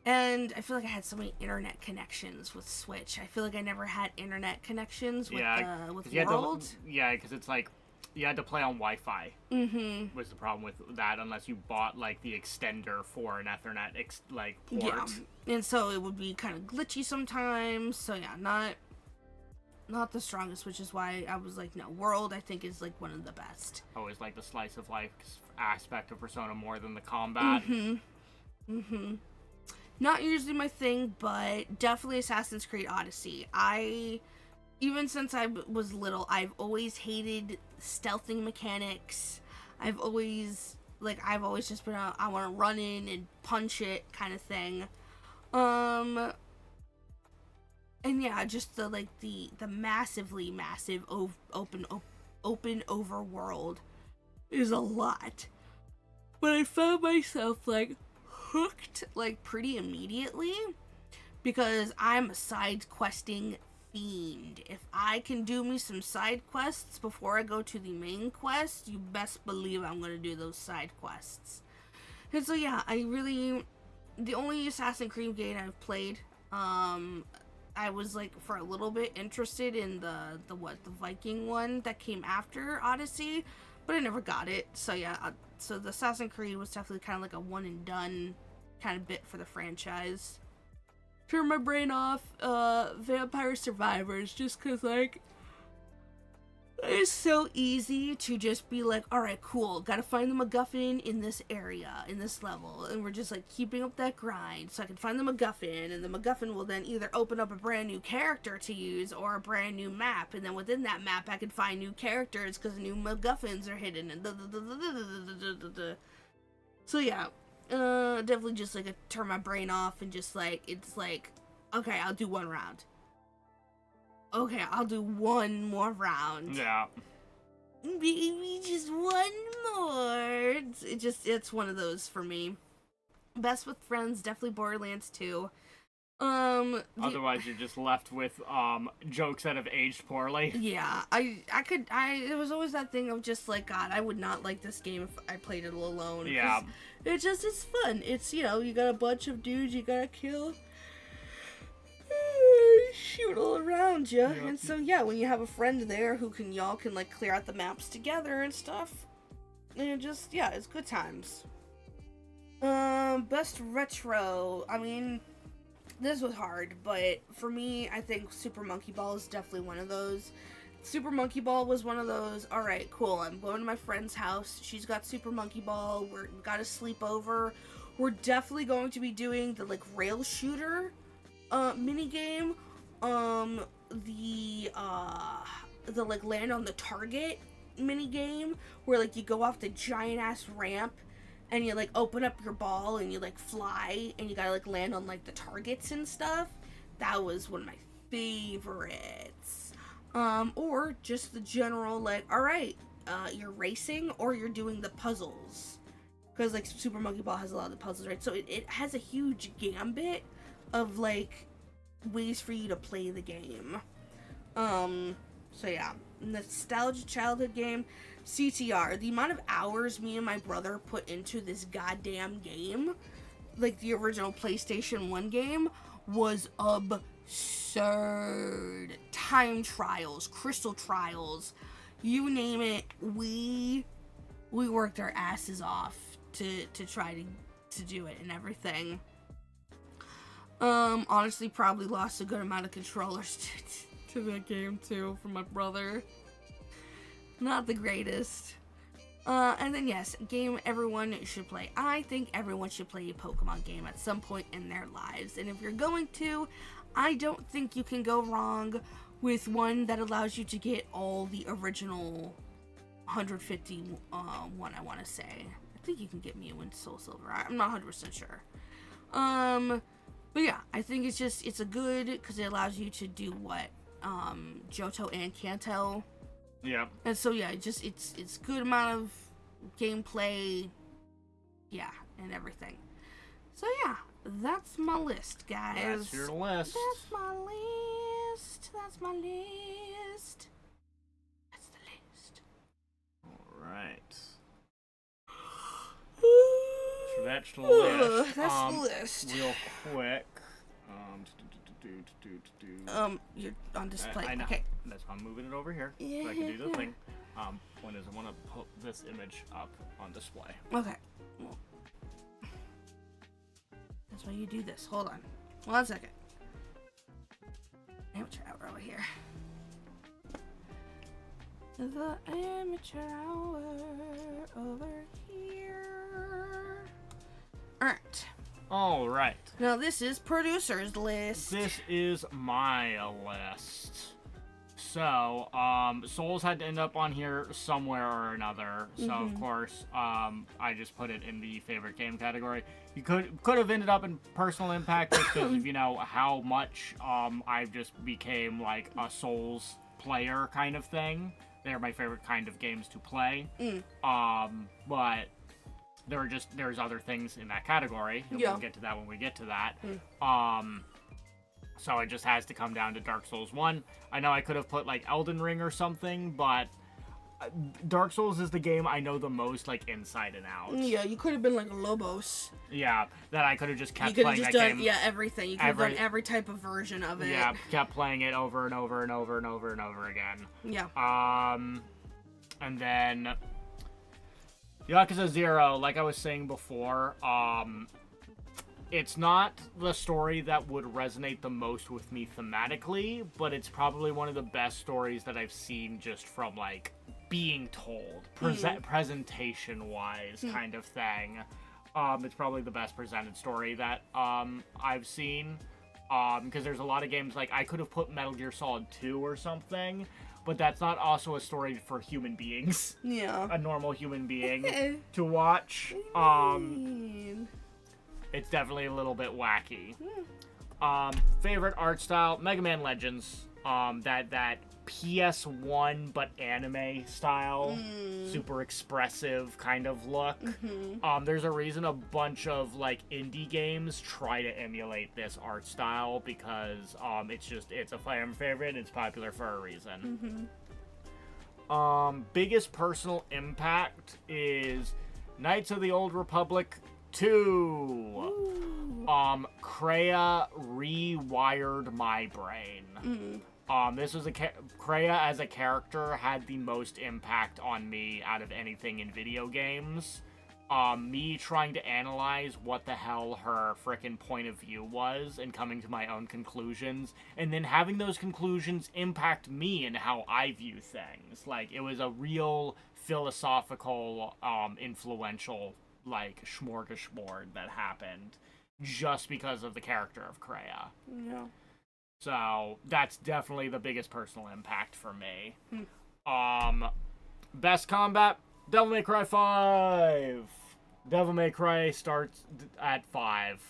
Speaker 1: and I feel like I had so many internet connections with Switch. I feel like I never had internet connections with World.
Speaker 2: Because it's like, you had to play on Wi-Fi. Mm-hmm. Was the problem with that, unless you bought like the extender for an Ethernet port.
Speaker 1: Yeah, and so it would be kind of glitchy sometimes. So yeah, not the strongest, which is why I was like, no, World I think is like one of the best.
Speaker 2: Always like the slice of life aspect of Persona more than the combat.
Speaker 1: Not usually my thing, but definitely Assassin's Creed Odyssey. Even since I was little, I've always hated stealthing mechanics. I've always just been I want to run in and punch it kind of thing. And yeah, just the massively massive open overworld is a lot. But I found myself hooked pretty immediately because I'm a side questing fiend. If I can do me some side quests before I go to the main quest, you best believe I'm gonna do those side quests. And so yeah, the only Assassin's Creed game I've played I was like for a little bit interested in the Viking one that came after Odyssey, but I never got it. So yeah, so the Assassin's Creed was definitely kind of like a one and done kind of bit for the franchise. Turn my brain off, Vampire Survivors, just cause like it's so easy to just be like, alright, cool, gotta find the MacGuffin in this area, in this level, and we're just like keeping up that grind so I can find the MacGuffin, and the MacGuffin will then either open up a brand new character to use or a brand new map, and then within that map I can find new characters because new MacGuffins are hidden, and so yeah, definitely just like turn my brain off and just like, it's like, okay, I'll do one round. Okay, I'll do one more round.
Speaker 2: Yeah.
Speaker 1: Maybe just one more. It's one of those for me. Best with Friends, definitely Borderlands 2.
Speaker 2: Otherwise, you're just left with jokes that have aged poorly.
Speaker 1: Yeah, it was always that thing of just like, God, I would not like this game if I played it alone.
Speaker 2: Yeah.
Speaker 1: It's fun. It's, you know, you got a bunch of dudes you gotta kill. Shoot all around you,
Speaker 2: Yep.
Speaker 1: and so yeah, when you have a friend there who y'all can like clear out the maps together and stuff, and just yeah, it's good times. Best retro. I mean, this was hard, but for me, I think Super Monkey Ball is definitely one of those. Super Monkey Ball was one of those. All right, cool. I'm going to my friend's house. She's got Super Monkey Ball. We got to sleep over. We're definitely going to be doing the like rail shooter mini game, the like land on the target mini game where like you go off the giant ass ramp and you like open up your ball and you like fly and you gotta like land on like the targets and stuff. That was one of my favorites. Or just the general like, all right, you're racing or you're doing the puzzles, because like Super Monkey Ball has a lot of the puzzles, right? So it has a huge gambit of like ways for you to play the game. So yeah, nostalgia childhood game, CTR. The amount of hours me and my brother put into this goddamn game, like the original PlayStation 1 game, was absurd. Time trials, crystal trials, you name it, we worked our asses off to try to do it and everything. Honestly, probably lost a good amount of controllers to that game too from my brother. Not the greatest. And then yes, game everyone should play. I think everyone should play a Pokemon game at some point in their lives. And if you're going to, I don't think you can go wrong with one that allows you to get all the original 150 one, I want to say. I think you can get Mew and Soul Silver. I'm not 100% sure. But yeah, I think it's a good, because it allows you to do what, Johto and Kanto.
Speaker 2: Yeah.
Speaker 1: And so yeah, it's good amount of gameplay, yeah, and everything. So yeah, that's my list, guys.
Speaker 2: That's your list.
Speaker 1: That's my list. That's my list. That's the list.
Speaker 2: Alright. So that's the list.
Speaker 1: That's the list.
Speaker 2: Real quick.
Speaker 1: You're on display.
Speaker 2: I know.
Speaker 1: Okay.
Speaker 2: That's why I'm moving it over here.
Speaker 1: Yeah.
Speaker 2: So I can do the thing. Point is, I want to put this image up on display.
Speaker 1: Okay. Well, that's why you do this. Hold on. 1 second. Amateur hour over here. The amateur hour over here. Alright.
Speaker 2: Alright.
Speaker 1: Now this is producer's list.
Speaker 2: This is my list. So, Souls had to end up on here somewhere or another. So, of course, I just put it in the favorite game category. You could have ended up in personal impact just because of, you know, how much I just became, like, a Souls player kind of thing. They're my favorite kind of games to play. But there's other things in that category. And
Speaker 1: Yeah.
Speaker 2: we'll get to that when we get to that. So it just has to come down to Dark Souls 1. I know I could have put like Elden Ring or something, but Dark Souls is the game I know the most, like, inside and out.
Speaker 1: Yeah, you could have been like a Lobos.
Speaker 2: Yeah, that I could have just
Speaker 1: You
Speaker 2: kept
Speaker 1: could have
Speaker 2: playing
Speaker 1: just
Speaker 2: that
Speaker 1: done,
Speaker 2: game.
Speaker 1: yeah, everything. You could have done every type of version of it.
Speaker 2: Yeah, kept playing it over and over and over and over and over again.
Speaker 1: Yeah.
Speaker 2: And then Yakuza 0, like I was saying before, it's not the story that would resonate the most with me thematically, but it's probably one of the best stories that I've seen just from, like, being told, presentation-wise kind of thing. It's probably the best presented story that I've seen, because there's a lot of games, like, I could have put Metal Gear Solid 2 or something, but that's not also a story for human beings.
Speaker 1: Yeah.
Speaker 2: A normal human being to watch. It's definitely a little bit wacky. Favorite art style, Mega Man Legends. That PS1 but anime style, super expressive kind of look. There's a reason a bunch of, like, indie games try to emulate this art style because it's a fan favorite. It's popular for a reason. Biggest personal impact is Knights of the Old Republic 2. Kreia rewired my brain. This was Kreia as a character had the most impact on me out of anything in video games. Me trying to analyze what the hell her frickin' point of view was and coming to my own conclusions, and then having those conclusions impact me and how I view things. Like, it was a real philosophical, influential, like, smorgasbord that happened just because of the character of Kreia.
Speaker 1: Yeah.
Speaker 2: So, that's definitely the biggest personal impact for me. Best combat, Devil May Cry 5. Devil May Cry starts at 5.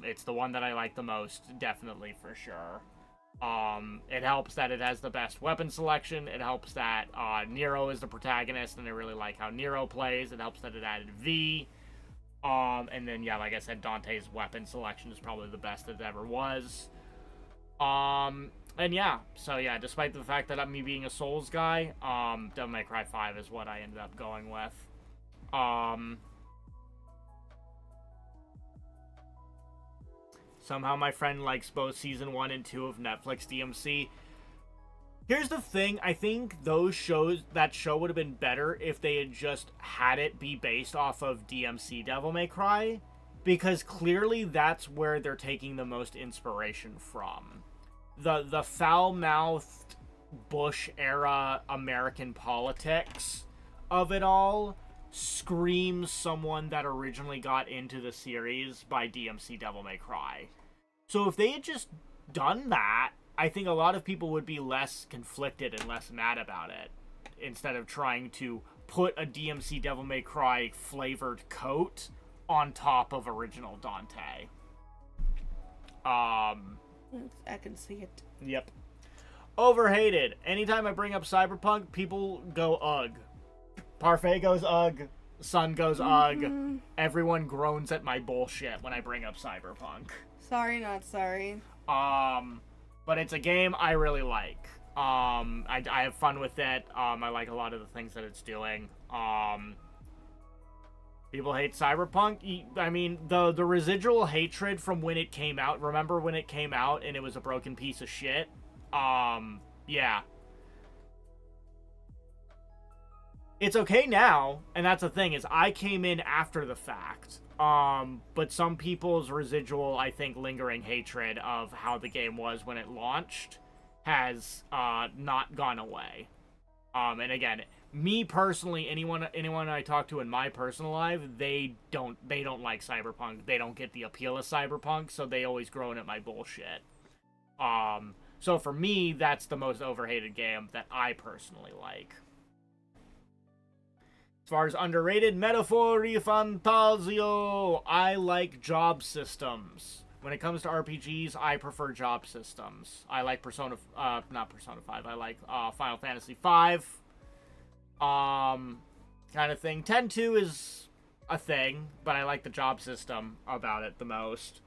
Speaker 2: It's the one that I like the most, definitely, for sure. It helps that it has the best weapon selection. It helps that Nero is the protagonist, and I really like how Nero plays. It helps that it added V. And then, yeah, like I said, Dante's weapon selection is probably the best that it ever was. And yeah, so yeah, despite the fact that me being a Souls guy, Devil May Cry 5 is what I ended up going with. Somehow my friend likes both Season 1 and 2 of Netflix DMC. Here's the thing, I think that show would have been better if they had just had it be based off of DMC Devil May Cry, because clearly that's where they're taking the most inspiration from. The foul-mouthed Bush-era American politics of it all screams someone that originally got into the series by DMC Devil May Cry. So if they had just done that, I think a lot of people would be less conflicted and less mad about it, instead of trying to put a DMC Devil May Cry flavored coat on top of original Dante.
Speaker 1: I can see it.
Speaker 2: Yep. Overhated. Anytime I bring up Cyberpunk, people go ugh. Parfait goes ugh. Sun goes ugh. Everyone groans at my bullshit when I bring up Cyberpunk.
Speaker 1: Sorry, not sorry.
Speaker 2: But it's a game I really like. I have fun with it. I like a lot of the things that it's doing. People hate Cyberpunk. I mean, the residual hatred from when it came out. Remember when it came out and it was a broken piece of shit? Yeah. It's okay now, and that's the thing, is I came in after the fact. But some people's residual, I think, lingering hatred of how the game was when it launched has not gone away. And again, me personally, anyone I talk to in my personal life, they don't like Cyberpunk. They don't get the appeal of Cyberpunk, so they always groan at my bullshit. So for me, that's the most overhated game that I personally like. As far as underrated, Metaphori Fantasio. I like job systems. When it comes to RPGs, I prefer job systems. I like not Persona 5. I like Final Fantasy 5. Kind of thing. 10-2 is a thing, but I like the job system about it the most.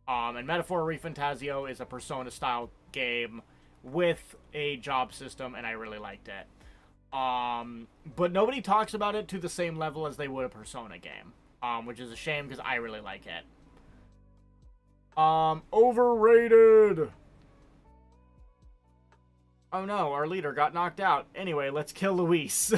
Speaker 2: And Metaphor Fantasio is a Persona-style game with a job system, and I really liked it. But nobody talks about it to the same level as they would a Persona game, which is a shame because I really like it. Overrated. Oh no, our leader got knocked out. Anyway, let's kill Luis.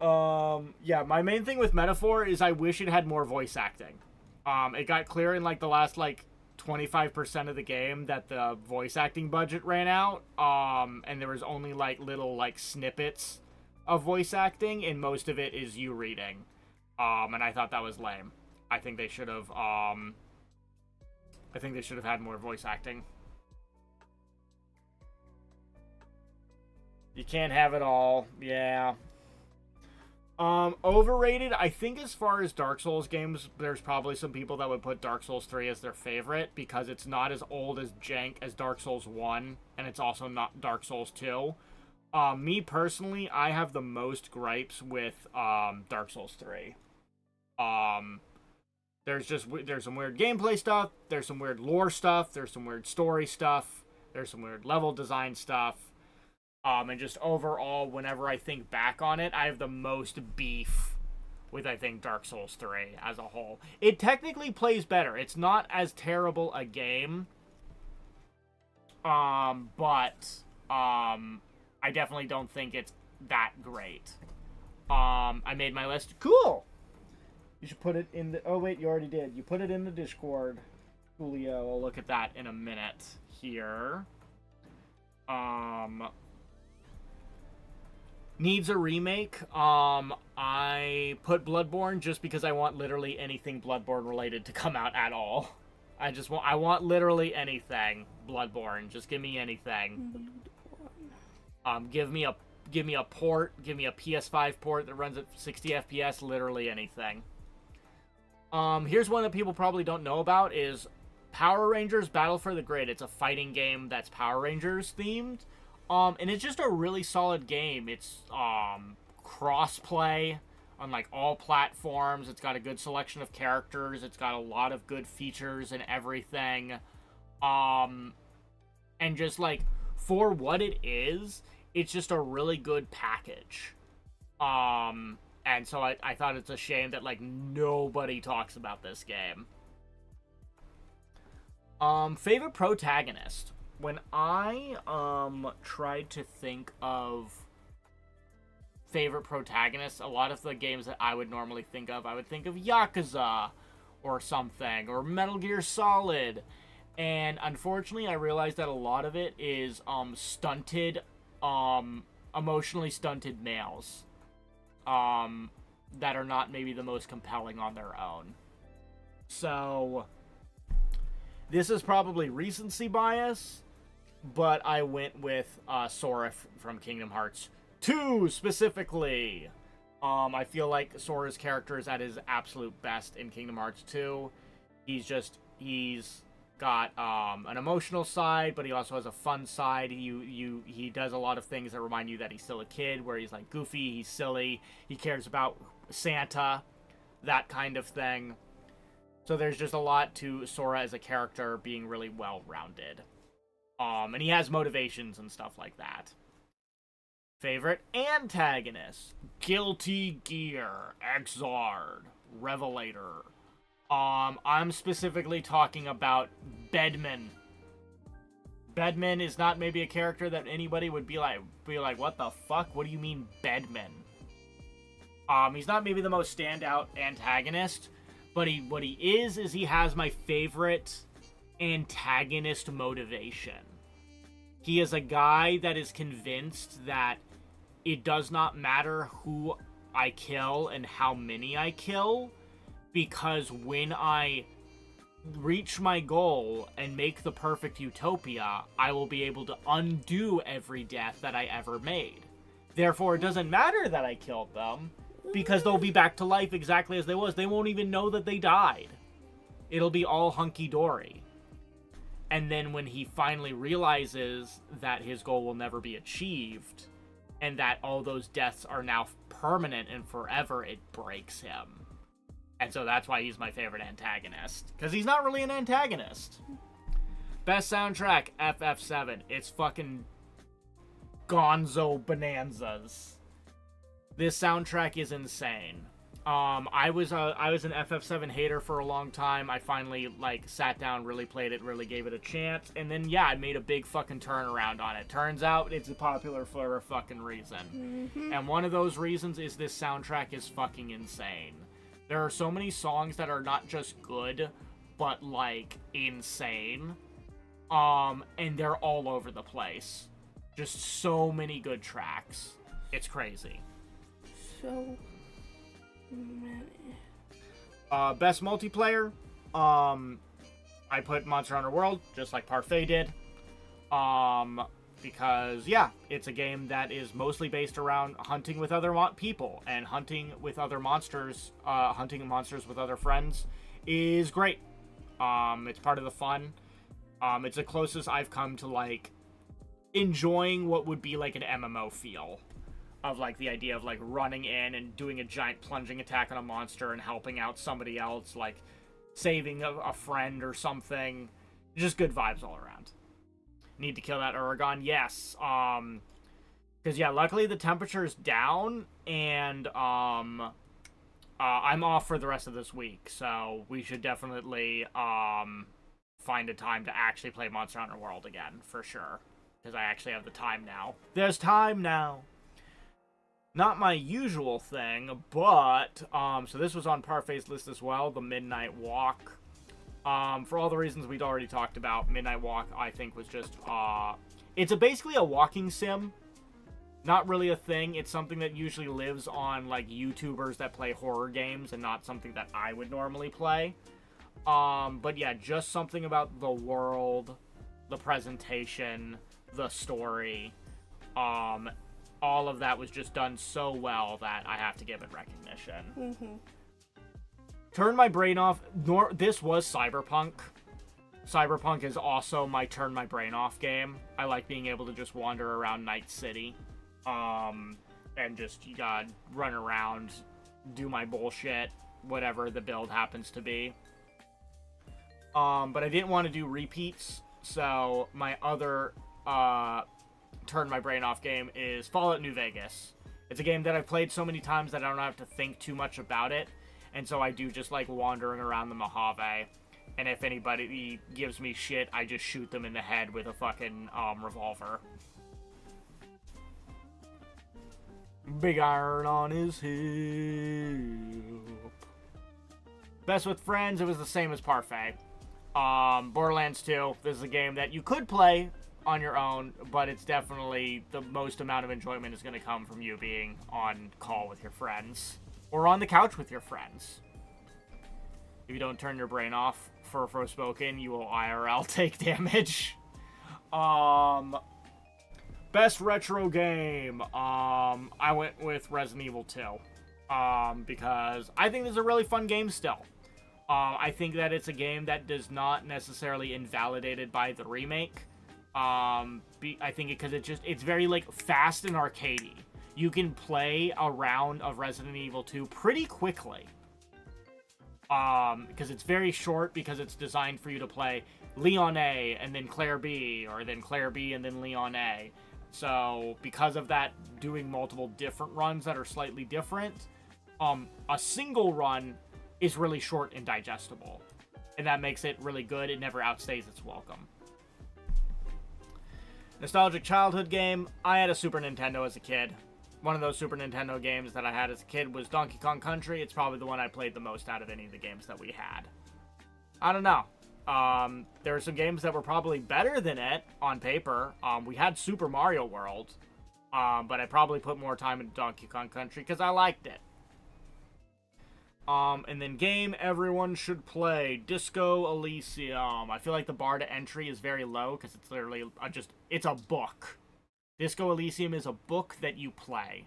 Speaker 2: Yeah, my main thing with Metaphor is I wish it had more voice acting. It got clear in, like, the last, like, 25% of the game that the voice acting budget ran out, and there was only, like, little, like, snippets of voice acting, and most of it is you reading. And I thought that was lame. I think they should have, had more voice acting. You can't have it all. Yeah. Overrated, I think as far as Dark Souls games, there's probably some people that would put Dark Souls 3 as their favorite, because it's not as old as jank as Dark Souls 1, and it's also not Dark Souls 2. Me personally, I have the most gripes with, Dark Souls 3. There's some weird gameplay stuff, there's some weird lore stuff, there's some weird story stuff, there's some weird level design stuff. And just overall, whenever I think back on it, I have the most beef with, I think, Dark Souls 3 as a whole. It technically plays better. It's not as terrible a game. But I definitely don't think it's that great. I made my list. Cool! You should put it in the... Oh, wait, you already did. You put it in the Discord. Coolio. I'll look at that in a minute here. Needs a remake. I put Bloodborne just because I want literally anything Bloodborne related to come out at all. I want literally anything Bloodborne. Just give me anything. Give me a port. Give me a PS5 port that runs at 60 FPS. Literally anything. Here's one that people probably don't know about is Power Rangers Battle for the Grid. It's a fighting game that's Power Rangers themed. And it's just a really solid game. It's, cross-play on, like, all platforms. It's got a good selection of characters. It's got a lot of good features and everything. And just, like, for what it is, it's just a really good package. And so I thought it's a shame that, like, nobody talks about this game. Favorite protagonist. When I, tried to think of favorite protagonists, a lot of the games that I would normally think of, I would think of Yakuza or something, or Metal Gear Solid. And unfortunately, I realized that a lot of it is, stunted, emotionally stunted males. That are not maybe the most compelling on their own. So, this is probably recency bias, but I went with Sora from Kingdom Hearts 2 specifically. I feel like Sora's character is at his absolute best in Kingdom Hearts 2. He's got an emotional side, but he also has a fun side. He does a lot of things that remind you that he's still a kid, where he's like goofy, he's silly, he cares about Santa, that kind of thing. So there's just a lot to Sora as a character being really well-rounded. And he has motivations and stuff like that. Favorite antagonist: Guilty Gear, Exard, Revelator. I'm specifically talking about Bedman. Bedman is not maybe a character that anybody would be like, what the fuck? What do you mean Bedman? He's not maybe the most standout antagonist, but what he is he has my favorite antagonist motivation. He is a guy that is convinced that it does not matter who I kill and how many I kill, because when I reach my goal and make the perfect utopia, I will be able to undo every death that I ever made. Therefore, it doesn't matter that I killed them, because they'll be back to life exactly as they was. They won't even know that they died. It'll be all hunky-dory. And then when he finally realizes that his goal will never be achieved, and that all those deaths are now permanent and forever, it breaks him. And so that's why he's my favorite antagonist. Because he's not really an antagonist. Best soundtrack, FF7. It's fucking gonzo bonanzas. This soundtrack is insane. I was an FF7 hater for a long time. I finally, sat down, really played it, really gave it a chance, and then, yeah, I made a big fucking turnaround on it. Turns out it's popular for a fucking reason. And one of those reasons is this soundtrack is fucking insane. There are so many songs that are not just good, but, insane. And they're all over the place. Just so many good tracks. It's crazy.
Speaker 1: So many.
Speaker 2: Best multiplayer. I put Monster Hunter World, just like Parfait did. Because, yeah, it's a game that is mostly based around hunting with other people. And hunting with other monsters, hunting monsters with other friends is great. It's part of the fun. It's the closest I've come to, enjoying what would be, an MMO feel. Of, the idea of, running in and doing a giant plunging attack on a monster and helping out somebody else, saving a friend or something. Just good vibes all around. Need to kill that Uragon? Yes. Because, yeah, luckily the temperature's down, and, I'm off for the rest of this week, so we should definitely, find a time to actually play Monster Hunter World again, for sure. Because I actually have the time now. There's time now! Not my usual thing, but, so this was on Parfait's list as well, the Midnight Walk. For all the reasons we'd already talked about, Midnight Walk, I think, was just, it's basically a walking sim. Not really a thing. It's something that usually lives on, YouTubers that play horror games and not something that I would normally play. But yeah, just something about the world, the presentation, the story, all of that was just done so well that I have to give it recognition. Turn my brain off. This was Cyberpunk. Cyberpunk is also my turn my brain off game. I like being able to just wander around Night City. And just, run around, do my bullshit, whatever the build happens to be. But I didn't want to do repeats, so my other, turn my brain off game is Fallout New Vegas. It's a game that I've played so many times that I don't have to think too much about it, and so I do just like wandering around the Mojave, and if anybody gives me shit, I just shoot them in the head with a fucking, revolver. Big iron on his hip. Best with friends, it was the same as Parfait. Borderlands 2, this is a game that you could play on your own, but it's definitely the most amount of enjoyment is going to come from you being on call with your friends. Or on the couch with your friends. If you don't turn your brain off for Forspoken, you will IRL take damage. Best retro game. I went with Resident Evil 2. Because I think this is a really fun game still. I think that it's a game that does not necessarily invalidated by the remake. I think because it's very like fast and arcadey. You can play a round of Resident Evil 2 pretty quickly. Because it's very short, because it's designed for you to play Leon A and then Claire B, or then Claire B and then Leon A. So because of that, doing multiple different runs that are slightly different, a single run is really short and digestible. And that makes it really good. It never outstays its welcome. Nostalgic childhood game. I had a Super Nintendo as a kid. One of those Super Nintendo games that I had as a kid was Donkey Kong Country. It's probably the one I played the most out of any of the games that we had. I don't know. There are some games that were probably better than it on paper. We had Super Mario World. But I probably put more time into Donkey Kong Country because I liked it. And then game everyone should play, Disco Elysium. I feel like the bar to entry is very low because it's literally it's a book. Disco Elysium is a book that you play.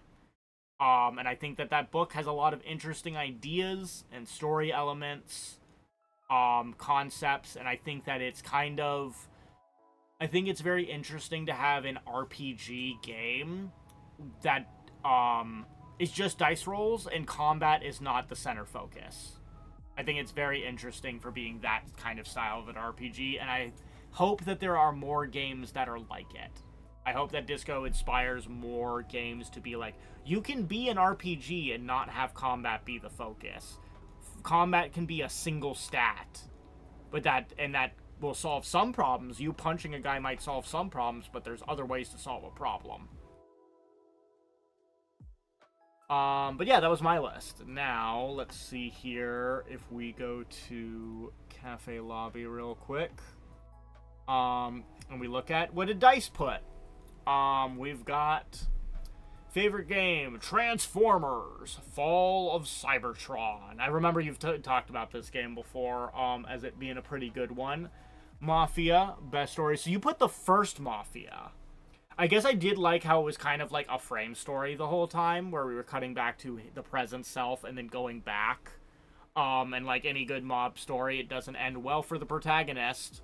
Speaker 2: And I think that book has a lot of interesting ideas and story elements, concepts, and I think that it's I think it's very interesting to have an RPG game that, it's just dice rolls, and combat is not the center focus. I think it's very interesting for being that kind of style of an RPG, and I hope that there are more games that are like it. I hope that Disco inspires more games to be like, you can be an RPG and not have combat be the focus. Combat can be a single stat, but that will solve some problems. You punching a guy might solve some problems, but there's other ways to solve a problem. But yeah, that was my list. Now, let's see here if we go to Cafe Lobby real quick. And we look at, what did Dice put? We've got favorite game, Transformers, Fall of Cybertron. I remember you've talked about this game before, as it being a pretty good one. Mafia, best story. So you put the first Mafia. I guess I did like how it was kind of like a frame story the whole time, where we were cutting back to the present self and then going back. And like any good mob story, it doesn't end well for the protagonist.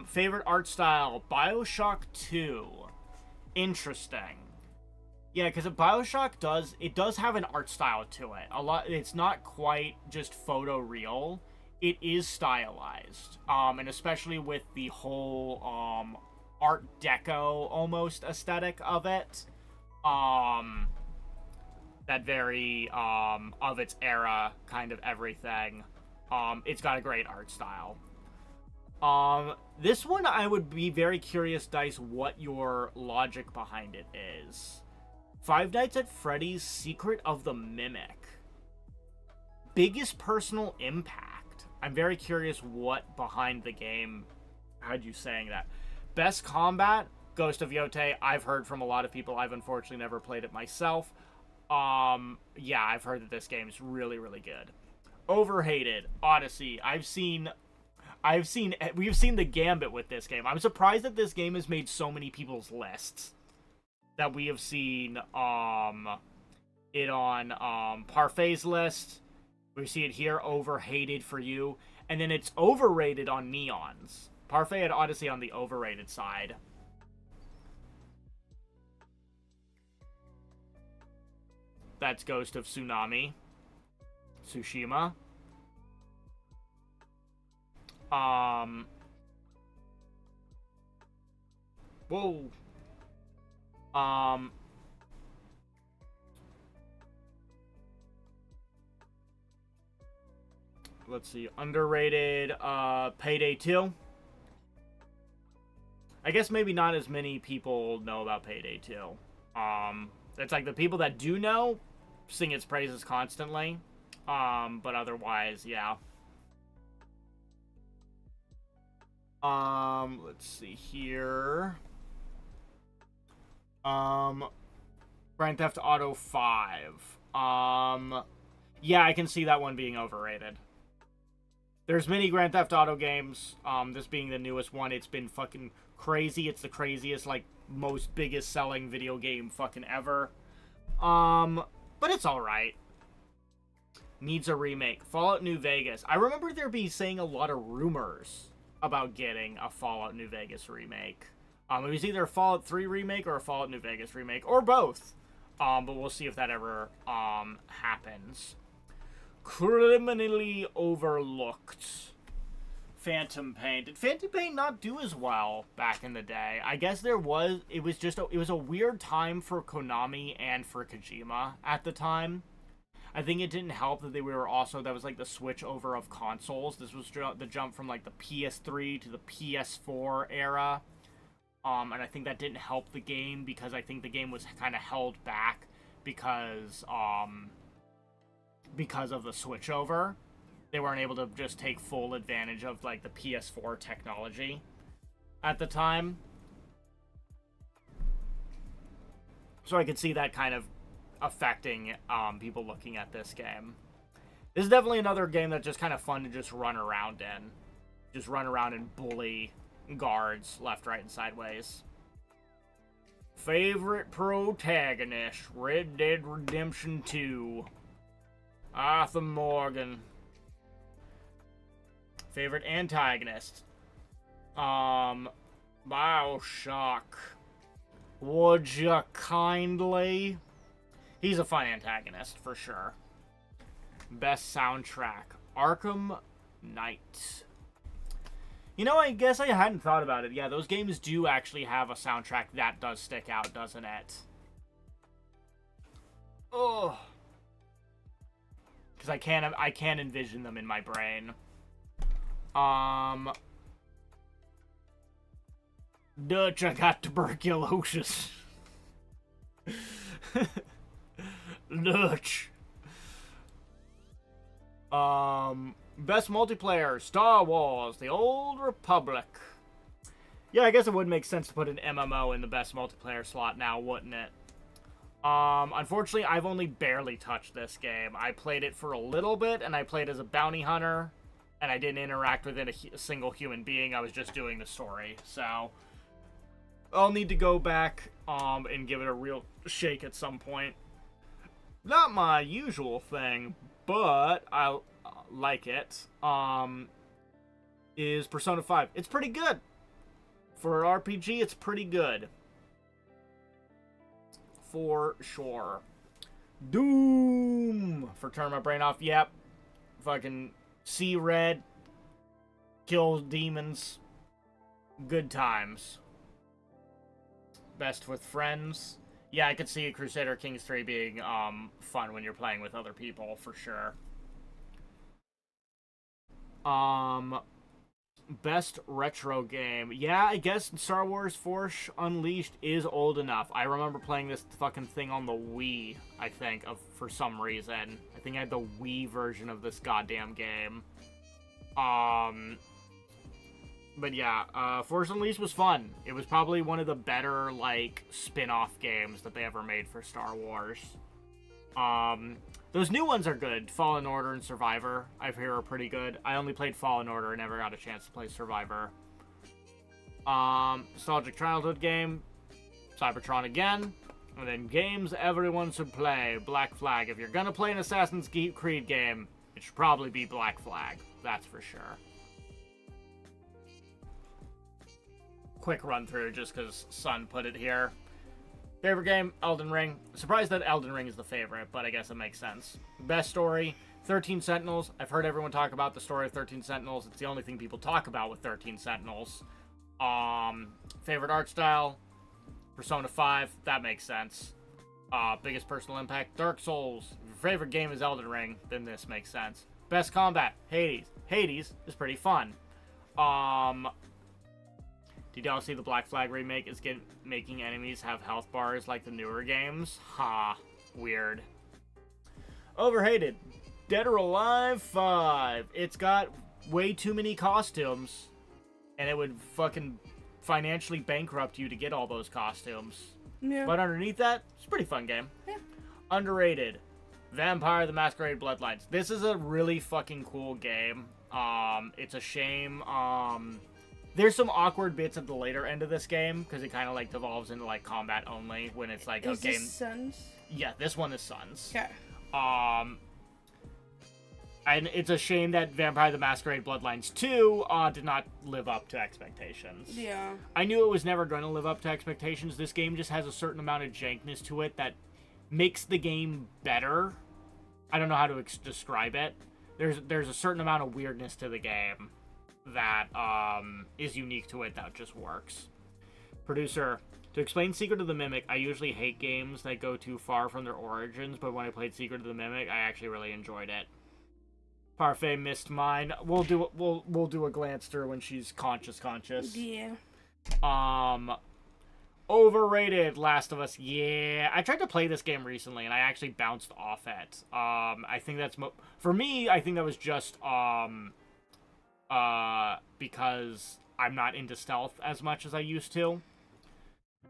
Speaker 2: Favorite art style, BioShock 2. Interesting. Yeah, because BioShock does have an art style to it. It's not quite just photoreal. It is stylized, and especially with the whole Art Deco almost aesthetic of it, that very of its era kind of everything. It's got a great art style. This one I would be very curious, Dice, what your logic behind it is. Five Nights at Freddy's: Secret of the Mimic. Biggest personal impact. I'm very curious what behind the game had you saying that. Best combat, Ghost of Yote. I've heard from a lot of people. I've unfortunately never played it myself. Yeah, I've heard that this game is really, really good. Overhated, Odyssey. We've seen the gambit with this game. I'm surprised that this game has made so many people's lists. That we have seen it on Parfai's list. We see it here, overhated for you. And then it's overrated on Neon's. Parfait had Odyssey on the overrated side. That's Ghost of Tsushima. Whoa. Let's see. Underrated, Payday 2. I guess maybe not as many people know about Payday 2. It's like the people that do know sing its praises constantly. But otherwise, yeah. Let's see here. Grand Theft Auto 5. Yeah, I can see that one being overrated. There's many Grand Theft Auto games, this being the newest one. It's been fucking crazy. It's the craziest, like, most biggest selling video game fucking ever. But it's alright. Needs a remake. Fallout New Vegas. I remember there be saying a lot of rumors about getting a Fallout New Vegas remake. It was either a Fallout 3 remake or a Fallout New Vegas remake, or both. But we'll see if that ever, happens. Criminally overlooked. Phantom Pain. Did Phantom Pain not do as well back in the day? I guess it was a weird time for Konami and for Kojima at the time. I think it didn't help that that was like the switch over of consoles. This was the jump from like the PS3 to the PS4 era. And I think that didn't help the game because I think the game was kind of held back because of the switchover. They weren't able to just take full advantage of like the PS4 technology at the time. So I could see that kind of affecting people looking at this game. This is definitely another game that's just kind of fun to just run around in. Just run around and bully guards left, right, and sideways. Favorite protagonist, Red Dead Redemption 2. Arthur Morgan. Favorite antagonist, BioShock. Would you kindly? He's a fun antagonist, for sure. Best soundtrack, Arkham Knight. You know, I guess I hadn't thought about it. Yeah, those games do actually have a soundtrack that does stick out, doesn't it? Oh. Because I can't envision them in my brain. Dutch, I got tuberculosis. Dutch. Best multiplayer, Star Wars, The Old Republic. Yeah, I guess it would make sense to put an MMO in the best multiplayer slot now, wouldn't it? Unfortunately, I've only barely touched this game. I played it for a little bit, and I played as a bounty hunter, and I didn't interact with a single human being. I was just doing the story, so I'll need to go back and give it a real shake at some point. Not my usual thing, but I like it. Is Persona 5. It's pretty good. For an RPG, it's pretty good. For sure. Doom! For turn my brain off. Yep. Fucking see red. Kill demons. Good times. Best with friends. Yeah, I could see Crusader Kings 3 being fun when you're playing with other people, for sure. Best retro game. Yeah, I guess Star Wars Force Unleashed is old enough. I remember playing this fucking thing on the Wii, I think, for some reason. I think I had the Wii version of this goddamn game. But yeah, Force Unleashed was fun. It was probably one of the better, like, spin-off games that they ever made for Star Wars. Those new ones are good. Fallen Order and Survivor, I hear, are pretty good. I only played Fallen Order and never got a chance to play Survivor. Nostalgic childhood game, Cybertron again. And then games everyone should play, Black Flag. If you're gonna play an Assassin's Creed game, it should probably be Black Flag. That's for sure. Quick run through just because Sun put it here. Favorite game, Elden Ring. Surprised that Elden Ring is the favorite, but I guess it makes sense. Best story, 13 Sentinels. I've heard everyone talk about the story of 13 Sentinels. It's the only thing people talk about with 13 Sentinels. Favorite art style, Persona 5. That makes sense. Biggest personal impact, Dark Souls. If your favorite game is Elden Ring, then this makes sense. Best combat, Hades. Hades is pretty fun. Did y'all see the Black Flag remake is making enemies have health bars like the newer games? Ha, weird. Overhated. Dead or Alive 5. It's got way too many costumes, and it would fucking financially bankrupt you to get all those costumes.
Speaker 1: Yeah.
Speaker 2: But underneath that, it's a pretty fun game.
Speaker 1: Yeah.
Speaker 2: Underrated. Vampire the Masquerade Bloodlines. This is a really fucking cool game. It's a shame, there's some awkward bits at the later end of this game, because it kind of, like, devolves into, like, combat only, when it's, like,
Speaker 1: Is
Speaker 2: a game...
Speaker 1: this Sons?
Speaker 2: Yeah, this one is Sons.
Speaker 1: Okay.
Speaker 2: And it's a shame that Vampire the Masquerade Bloodlines 2 did not live up to expectations.
Speaker 1: Yeah.
Speaker 2: I knew it was never going to live up to expectations. This game just has a certain amount of jankness to it that makes the game better. I don't know how to describe it. There's a certain amount of weirdness to the game that is unique to it that just works. Producer, to explain Secret of the Mimic, I usually hate games that go too far from their origins, but when I played Secret of the Mimic, I actually really enjoyed it. Parfait missed mine. We'll do a glance through when she's conscious.
Speaker 1: Yeah.
Speaker 2: Overrated Last of Us. Yeah, I tried to play this game recently and I actually bounced off it. I think that's for me. I think that was just because I'm not into stealth as much as I used to.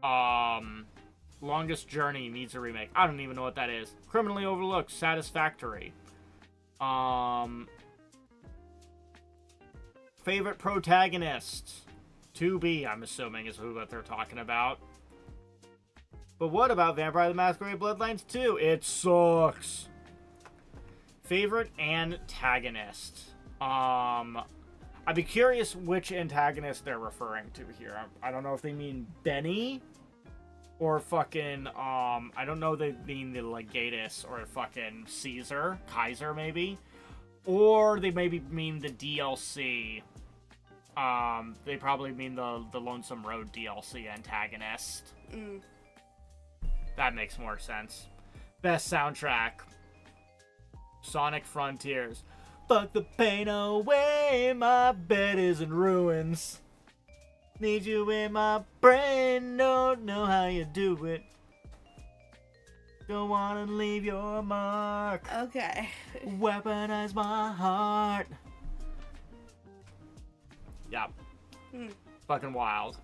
Speaker 2: Longest Journey needs a remake. I don't even know what that is. Criminally Overlooked, Satisfactory. Favorite protagonist? 2B, I'm assuming, is who that they're talking about. But what about Vampire the Masquerade Bloodlines 2? It sucks. Favorite antagonist? I'd be curious which antagonist they're referring to here. I don't know if they mean Benny or fucking, I don't know if they mean the Legatus or fucking Kaiser maybe. Or they maybe mean the DLC. They probably mean the Lonesome Road DLC antagonist. That makes more sense. Best soundtrack. Sonic Frontiers. Fuck the pain away, my bed is in ruins. Need you in my brain, don't know how you do it. Don't wanna leave your mark.
Speaker 1: Okay.
Speaker 2: Weaponize my heart. Yep. Fucking wild.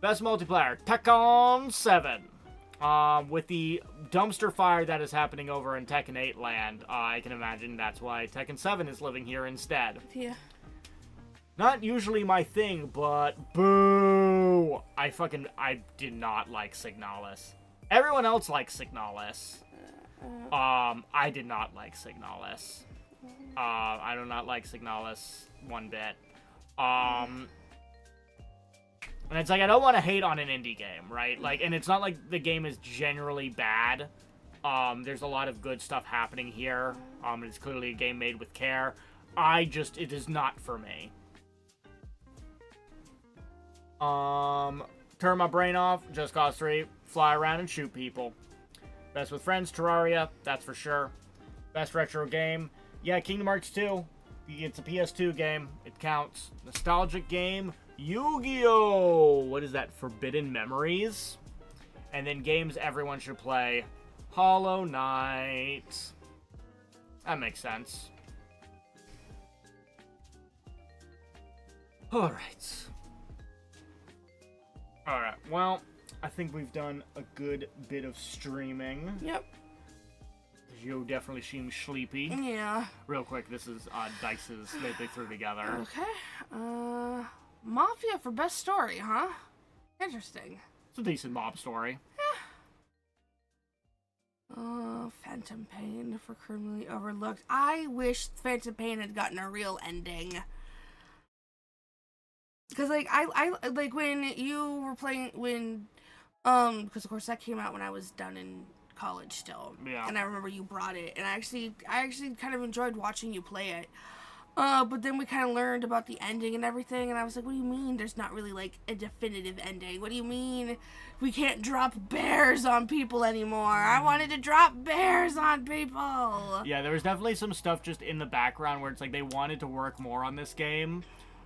Speaker 2: Best multiplayer, Tekken 7. With the dumpster fire that is happening over in Tekken 8 land, I can imagine that's why Tekken 7 is living here instead.
Speaker 1: Yeah.
Speaker 2: Not usually my thing, but boo! I did not like Signalis. Everyone else likes Signalis. I did not like Signalis. I do not like Signalis one bit. And it's like, I don't want to hate on an indie game, right? Like, and it's not like the game is generally bad. There's a lot of good stuff happening here. It's clearly a game made with care. It is not for me. Turn my brain off, Just Cause 3, fly around and shoot people. Best with friends, Terraria, that's for sure. Best retro game, yeah, Kingdom Hearts 2. It's a PS2 game, it counts. Nostalgic game, Yu-Gi-Oh! What is that, Forbidden Memories? And then games everyone should play, Hollow Knight. That makes sense. Alright. Alright, well, I think we've done a good bit of streaming.
Speaker 1: Yep.
Speaker 2: You definitely seem sleepy.
Speaker 1: Yeah.
Speaker 2: Real quick, this is dices that they threw together.
Speaker 1: Okay. Mafia for best story, huh? Interesting.
Speaker 2: It's a decent mob story.
Speaker 1: Phantom Pain for criminally overlooked. I wish Phantom Pain had gotten a real ending. Because, like, I like, when you were playing, because, of course, that came out when I was down in college still.
Speaker 2: Yeah.
Speaker 1: And I remember you brought it, and I actually kind of enjoyed watching you play it. But then we kind of learned about the ending and everything, and I was like, what do you mean there's not really, like, a definitive ending? What do you mean we can't drop bears on people anymore? I wanted to drop bears on people!
Speaker 2: Yeah, there was definitely some stuff just in the background where it's like they wanted to work more on this game.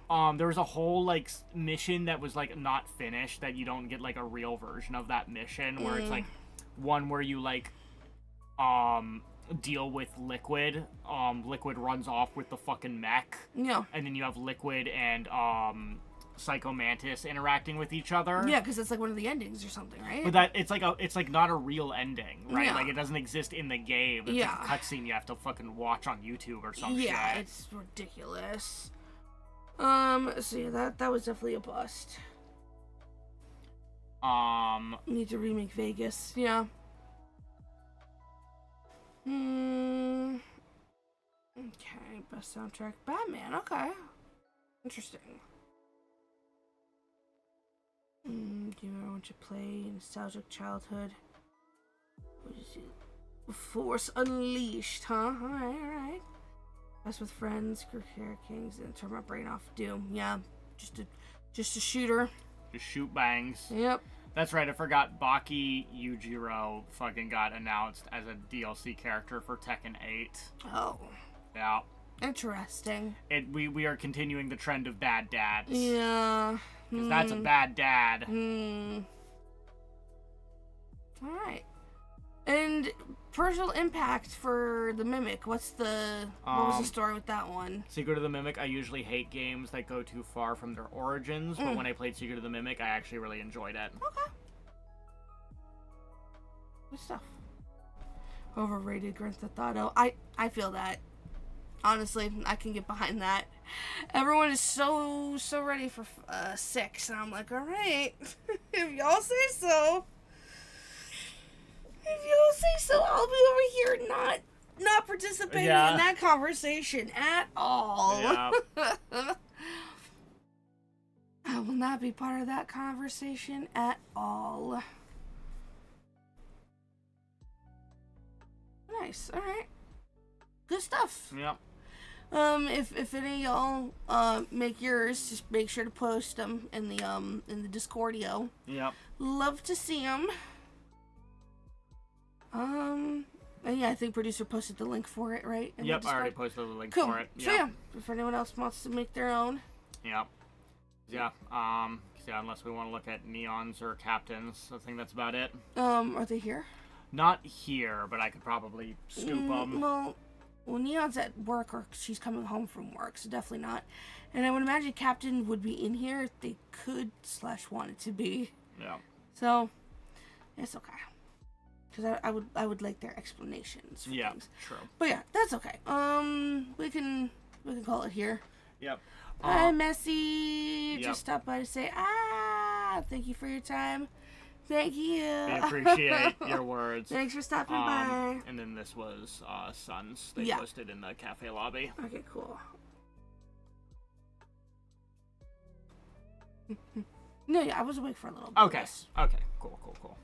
Speaker 2: There was a whole, like, mission that was, like, not finished, that you don't get, like, a real version of that mission, where it's, like, one where you, like, deal with Liquid. Liquid runs off with the fucking mech.
Speaker 1: Yeah.
Speaker 2: And then you have Liquid and, Psycho Mantis interacting with each other.
Speaker 1: Yeah, because it's, like, one of the endings or something, right?
Speaker 2: But it's like not a real ending, right?
Speaker 1: Yeah.
Speaker 2: Like, it doesn't exist in the game. It's
Speaker 1: Yeah.
Speaker 2: like a cutscene you have to fucking watch on YouTube or some shit.
Speaker 1: Yeah, it's ridiculous. So yeah, that was definitely a bust. Need to remake Vegas, yeah. Okay, best soundtrack, Batman, okay. Interesting. Do you ever want to play Nostalgic Childhood? What is it? Force Unleashed, huh? Alright. Best with friends, Career Kings, and turn my brain off. Doom, yeah. Just a shooter.
Speaker 2: Just shoot bangs.
Speaker 1: Yep.
Speaker 2: That's right, I forgot Baki Yujiro fucking got announced as a DLC character for Tekken 8.
Speaker 1: Oh.
Speaker 2: Yeah.
Speaker 1: Interesting.
Speaker 2: We are continuing the trend of bad dads.
Speaker 1: Yeah.
Speaker 2: Because that's a bad dad.
Speaker 1: Alright. And personal impact for the Mimic. What was the story with that one?
Speaker 2: Secret of the Mimic, I usually hate games that go too far from their origins, but when I played Secret of the Mimic, I actually really enjoyed it.
Speaker 1: Okay. Good stuff. Overrated Grand Theft Auto. I feel that. Honestly, I can get behind that. Everyone is so ready for 6, and I'm like, alright. If y'all say so. If y'all say so, I'll be over here not participating in that conversation at all.
Speaker 2: Yeah.
Speaker 1: I will not be part of that conversation at all. Nice. All right. Good stuff.
Speaker 2: Yep.
Speaker 1: If any of y'all make yours, just make sure to post them in the Discordio.
Speaker 2: Yep.
Speaker 1: Love to see them. And yeah, I think producer posted the link for it, right? in the
Speaker 2: Yep, I already
Speaker 1: Discord?
Speaker 2: posted the link
Speaker 1: Cool.
Speaker 2: for it.
Speaker 1: So yeah, if anyone else wants to make their own.
Speaker 2: Yep. Yeah. Yeah, unless we want to look at neons or captains, I think that's about it.
Speaker 1: Are they here?
Speaker 2: Not here, but I could probably scoop them.
Speaker 1: Well, Neon's at work or she's coming home from work, so definitely not. And I would imagine Captain would be in here if they could / wanted to be.
Speaker 2: Yeah.
Speaker 1: So, it's okay. Because I would like their explanations for things.
Speaker 2: True.
Speaker 1: But yeah, that's okay. We can call it here.
Speaker 2: Yep.
Speaker 1: Hi, Messi.
Speaker 2: Yep.
Speaker 1: Just stopped by to say, thank you for your time. Thank you.
Speaker 2: We appreciate your words.
Speaker 1: Thanks for stopping by.
Speaker 2: And then this was Suns. They
Speaker 1: Yeah.
Speaker 2: posted in the cafe lobby.
Speaker 1: Okay, cool. No, yeah, I was awake for a little bit.
Speaker 2: Okay. Okay. Cool.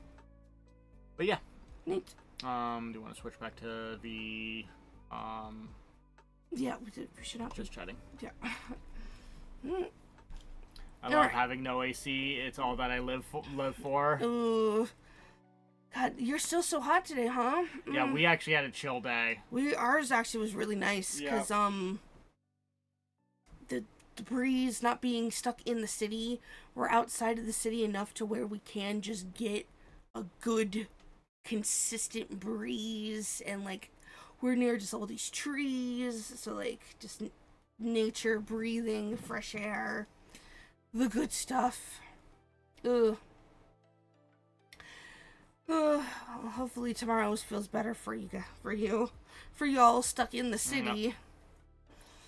Speaker 2: But yeah.
Speaker 1: Neat.
Speaker 2: Do you want to switch back to the
Speaker 1: Yeah, we should not
Speaker 2: just chatting?
Speaker 1: Yeah.
Speaker 2: I love having no AC. It's all that I live for.
Speaker 1: Ooh. God, you're still so hot today, huh?
Speaker 2: Yeah, we actually had a chill day.
Speaker 1: Ours actually was really nice because the breeze, not being stuck in the city, we're outside of the city enough to where we can just get a good consistent breeze, and like we're near just all these trees, so like just nature, breathing, fresh air, the good stuff. Ugh. Hopefully tomorrow's feels better for y'all stuck in the city.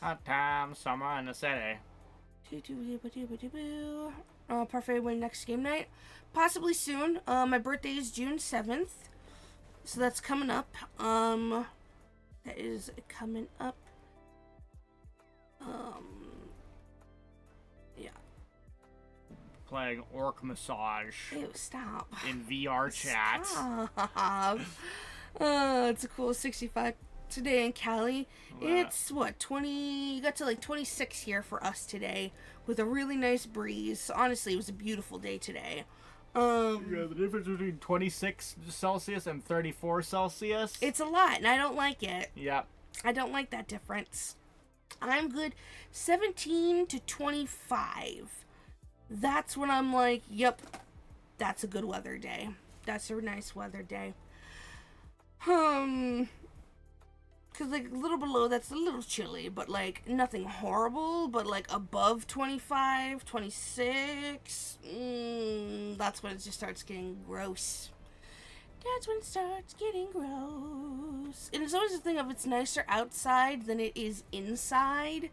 Speaker 2: Hot time, summer in the city.
Speaker 1: Parfait win next game night, possibly soon. My birthday is June 7th, so that's coming up. That is coming up. Yeah.
Speaker 2: Playing Orc Massage
Speaker 1: Ew, stop.
Speaker 2: in VR chat.
Speaker 1: Stop. It's a cool 65 today in Cali. It's what, 20, you got to like 26 here for us today with a really nice breeze. So honestly, it was a beautiful day today.
Speaker 2: Yeah, the difference between 26 Celsius and 34 Celsius.
Speaker 1: It's a lot, and I don't like it.
Speaker 2: Yeah.
Speaker 1: I don't like that difference. I'm good 17 to 25. That's when I'm like, yep, that's a good weather day. That's a nice weather day. Because, like, a little below, that's a little chilly, but, like, nothing horrible, but, like, above 25, 26, that's when it just starts getting gross. That's when it starts getting gross. And it's always the thing of it's nicer outside than it is inside,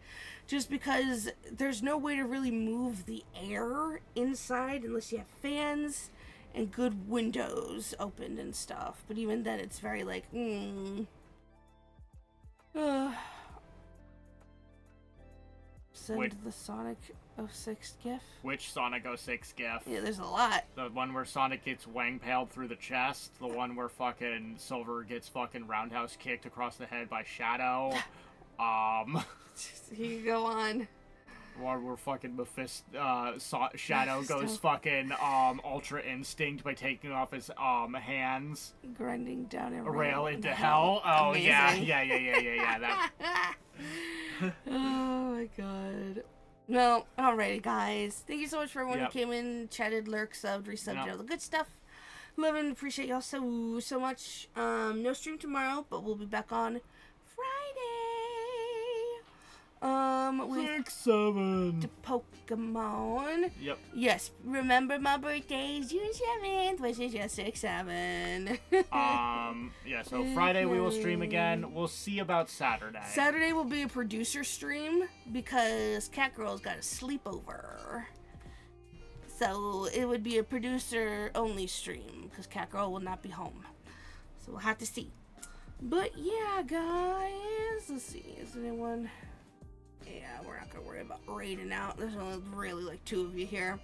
Speaker 1: just because there's no way to really move the air inside unless you have fans and good windows opened and stuff. But even then, it's very, like, Send the Sonic 06 gif.
Speaker 2: Which Sonic 06 gif?
Speaker 1: Yeah, there's a lot.
Speaker 2: The one where Sonic gets wang-paled through the chest. The one where fucking Silver gets fucking roundhouse kicked across the head by Shadow.
Speaker 1: He can go on.
Speaker 2: One where fucking Shadow goes fucking Ultra Instinct by taking off his hands.
Speaker 1: Grinding down a
Speaker 2: rail into hell. Oh,
Speaker 1: amazing.
Speaker 2: Yeah. That.
Speaker 1: Oh my god. Well, alrighty guys. Thank you so much for everyone who came in, chatted, lurked, subbed, resubbed, all the good stuff. Love and appreciate y'all so much. No stream tomorrow, but we'll be back on Friday. With
Speaker 2: 6-7.
Speaker 1: the Pokemon.
Speaker 2: Yep.
Speaker 1: Yes, remember my birthday is June 7th, which is just 6-7.
Speaker 2: Yeah, so Friday we will stream again. We'll see about Saturday.
Speaker 1: Saturday will be a producer stream because Catgirl's got a sleepover. So it would be a producer only stream because Catgirl will not be home. So we'll have to see. But yeah, guys, let's see. Is anyone? Yeah, we're not gonna worry about raiding out. There's only really like 2 of you here.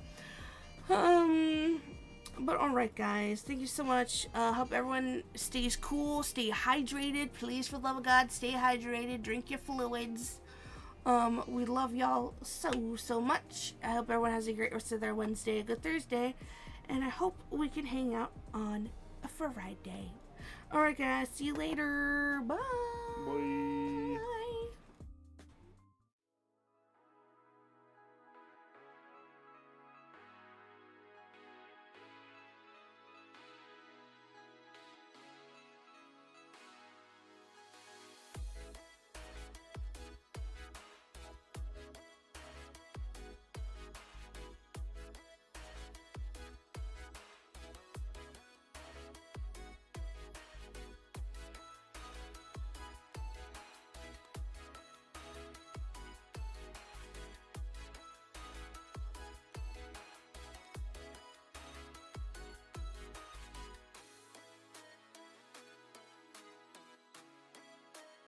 Speaker 1: But alright guys, thank you so much. Hope everyone stays cool, stay hydrated. Please, for the love of God, stay hydrated. Drink your fluids. We love y'all so much. I hope everyone has a great rest of their Wednesday, a good Thursday, and I hope we can hang out on a Friday. Alright guys, see you later. Bye.
Speaker 5: Bye.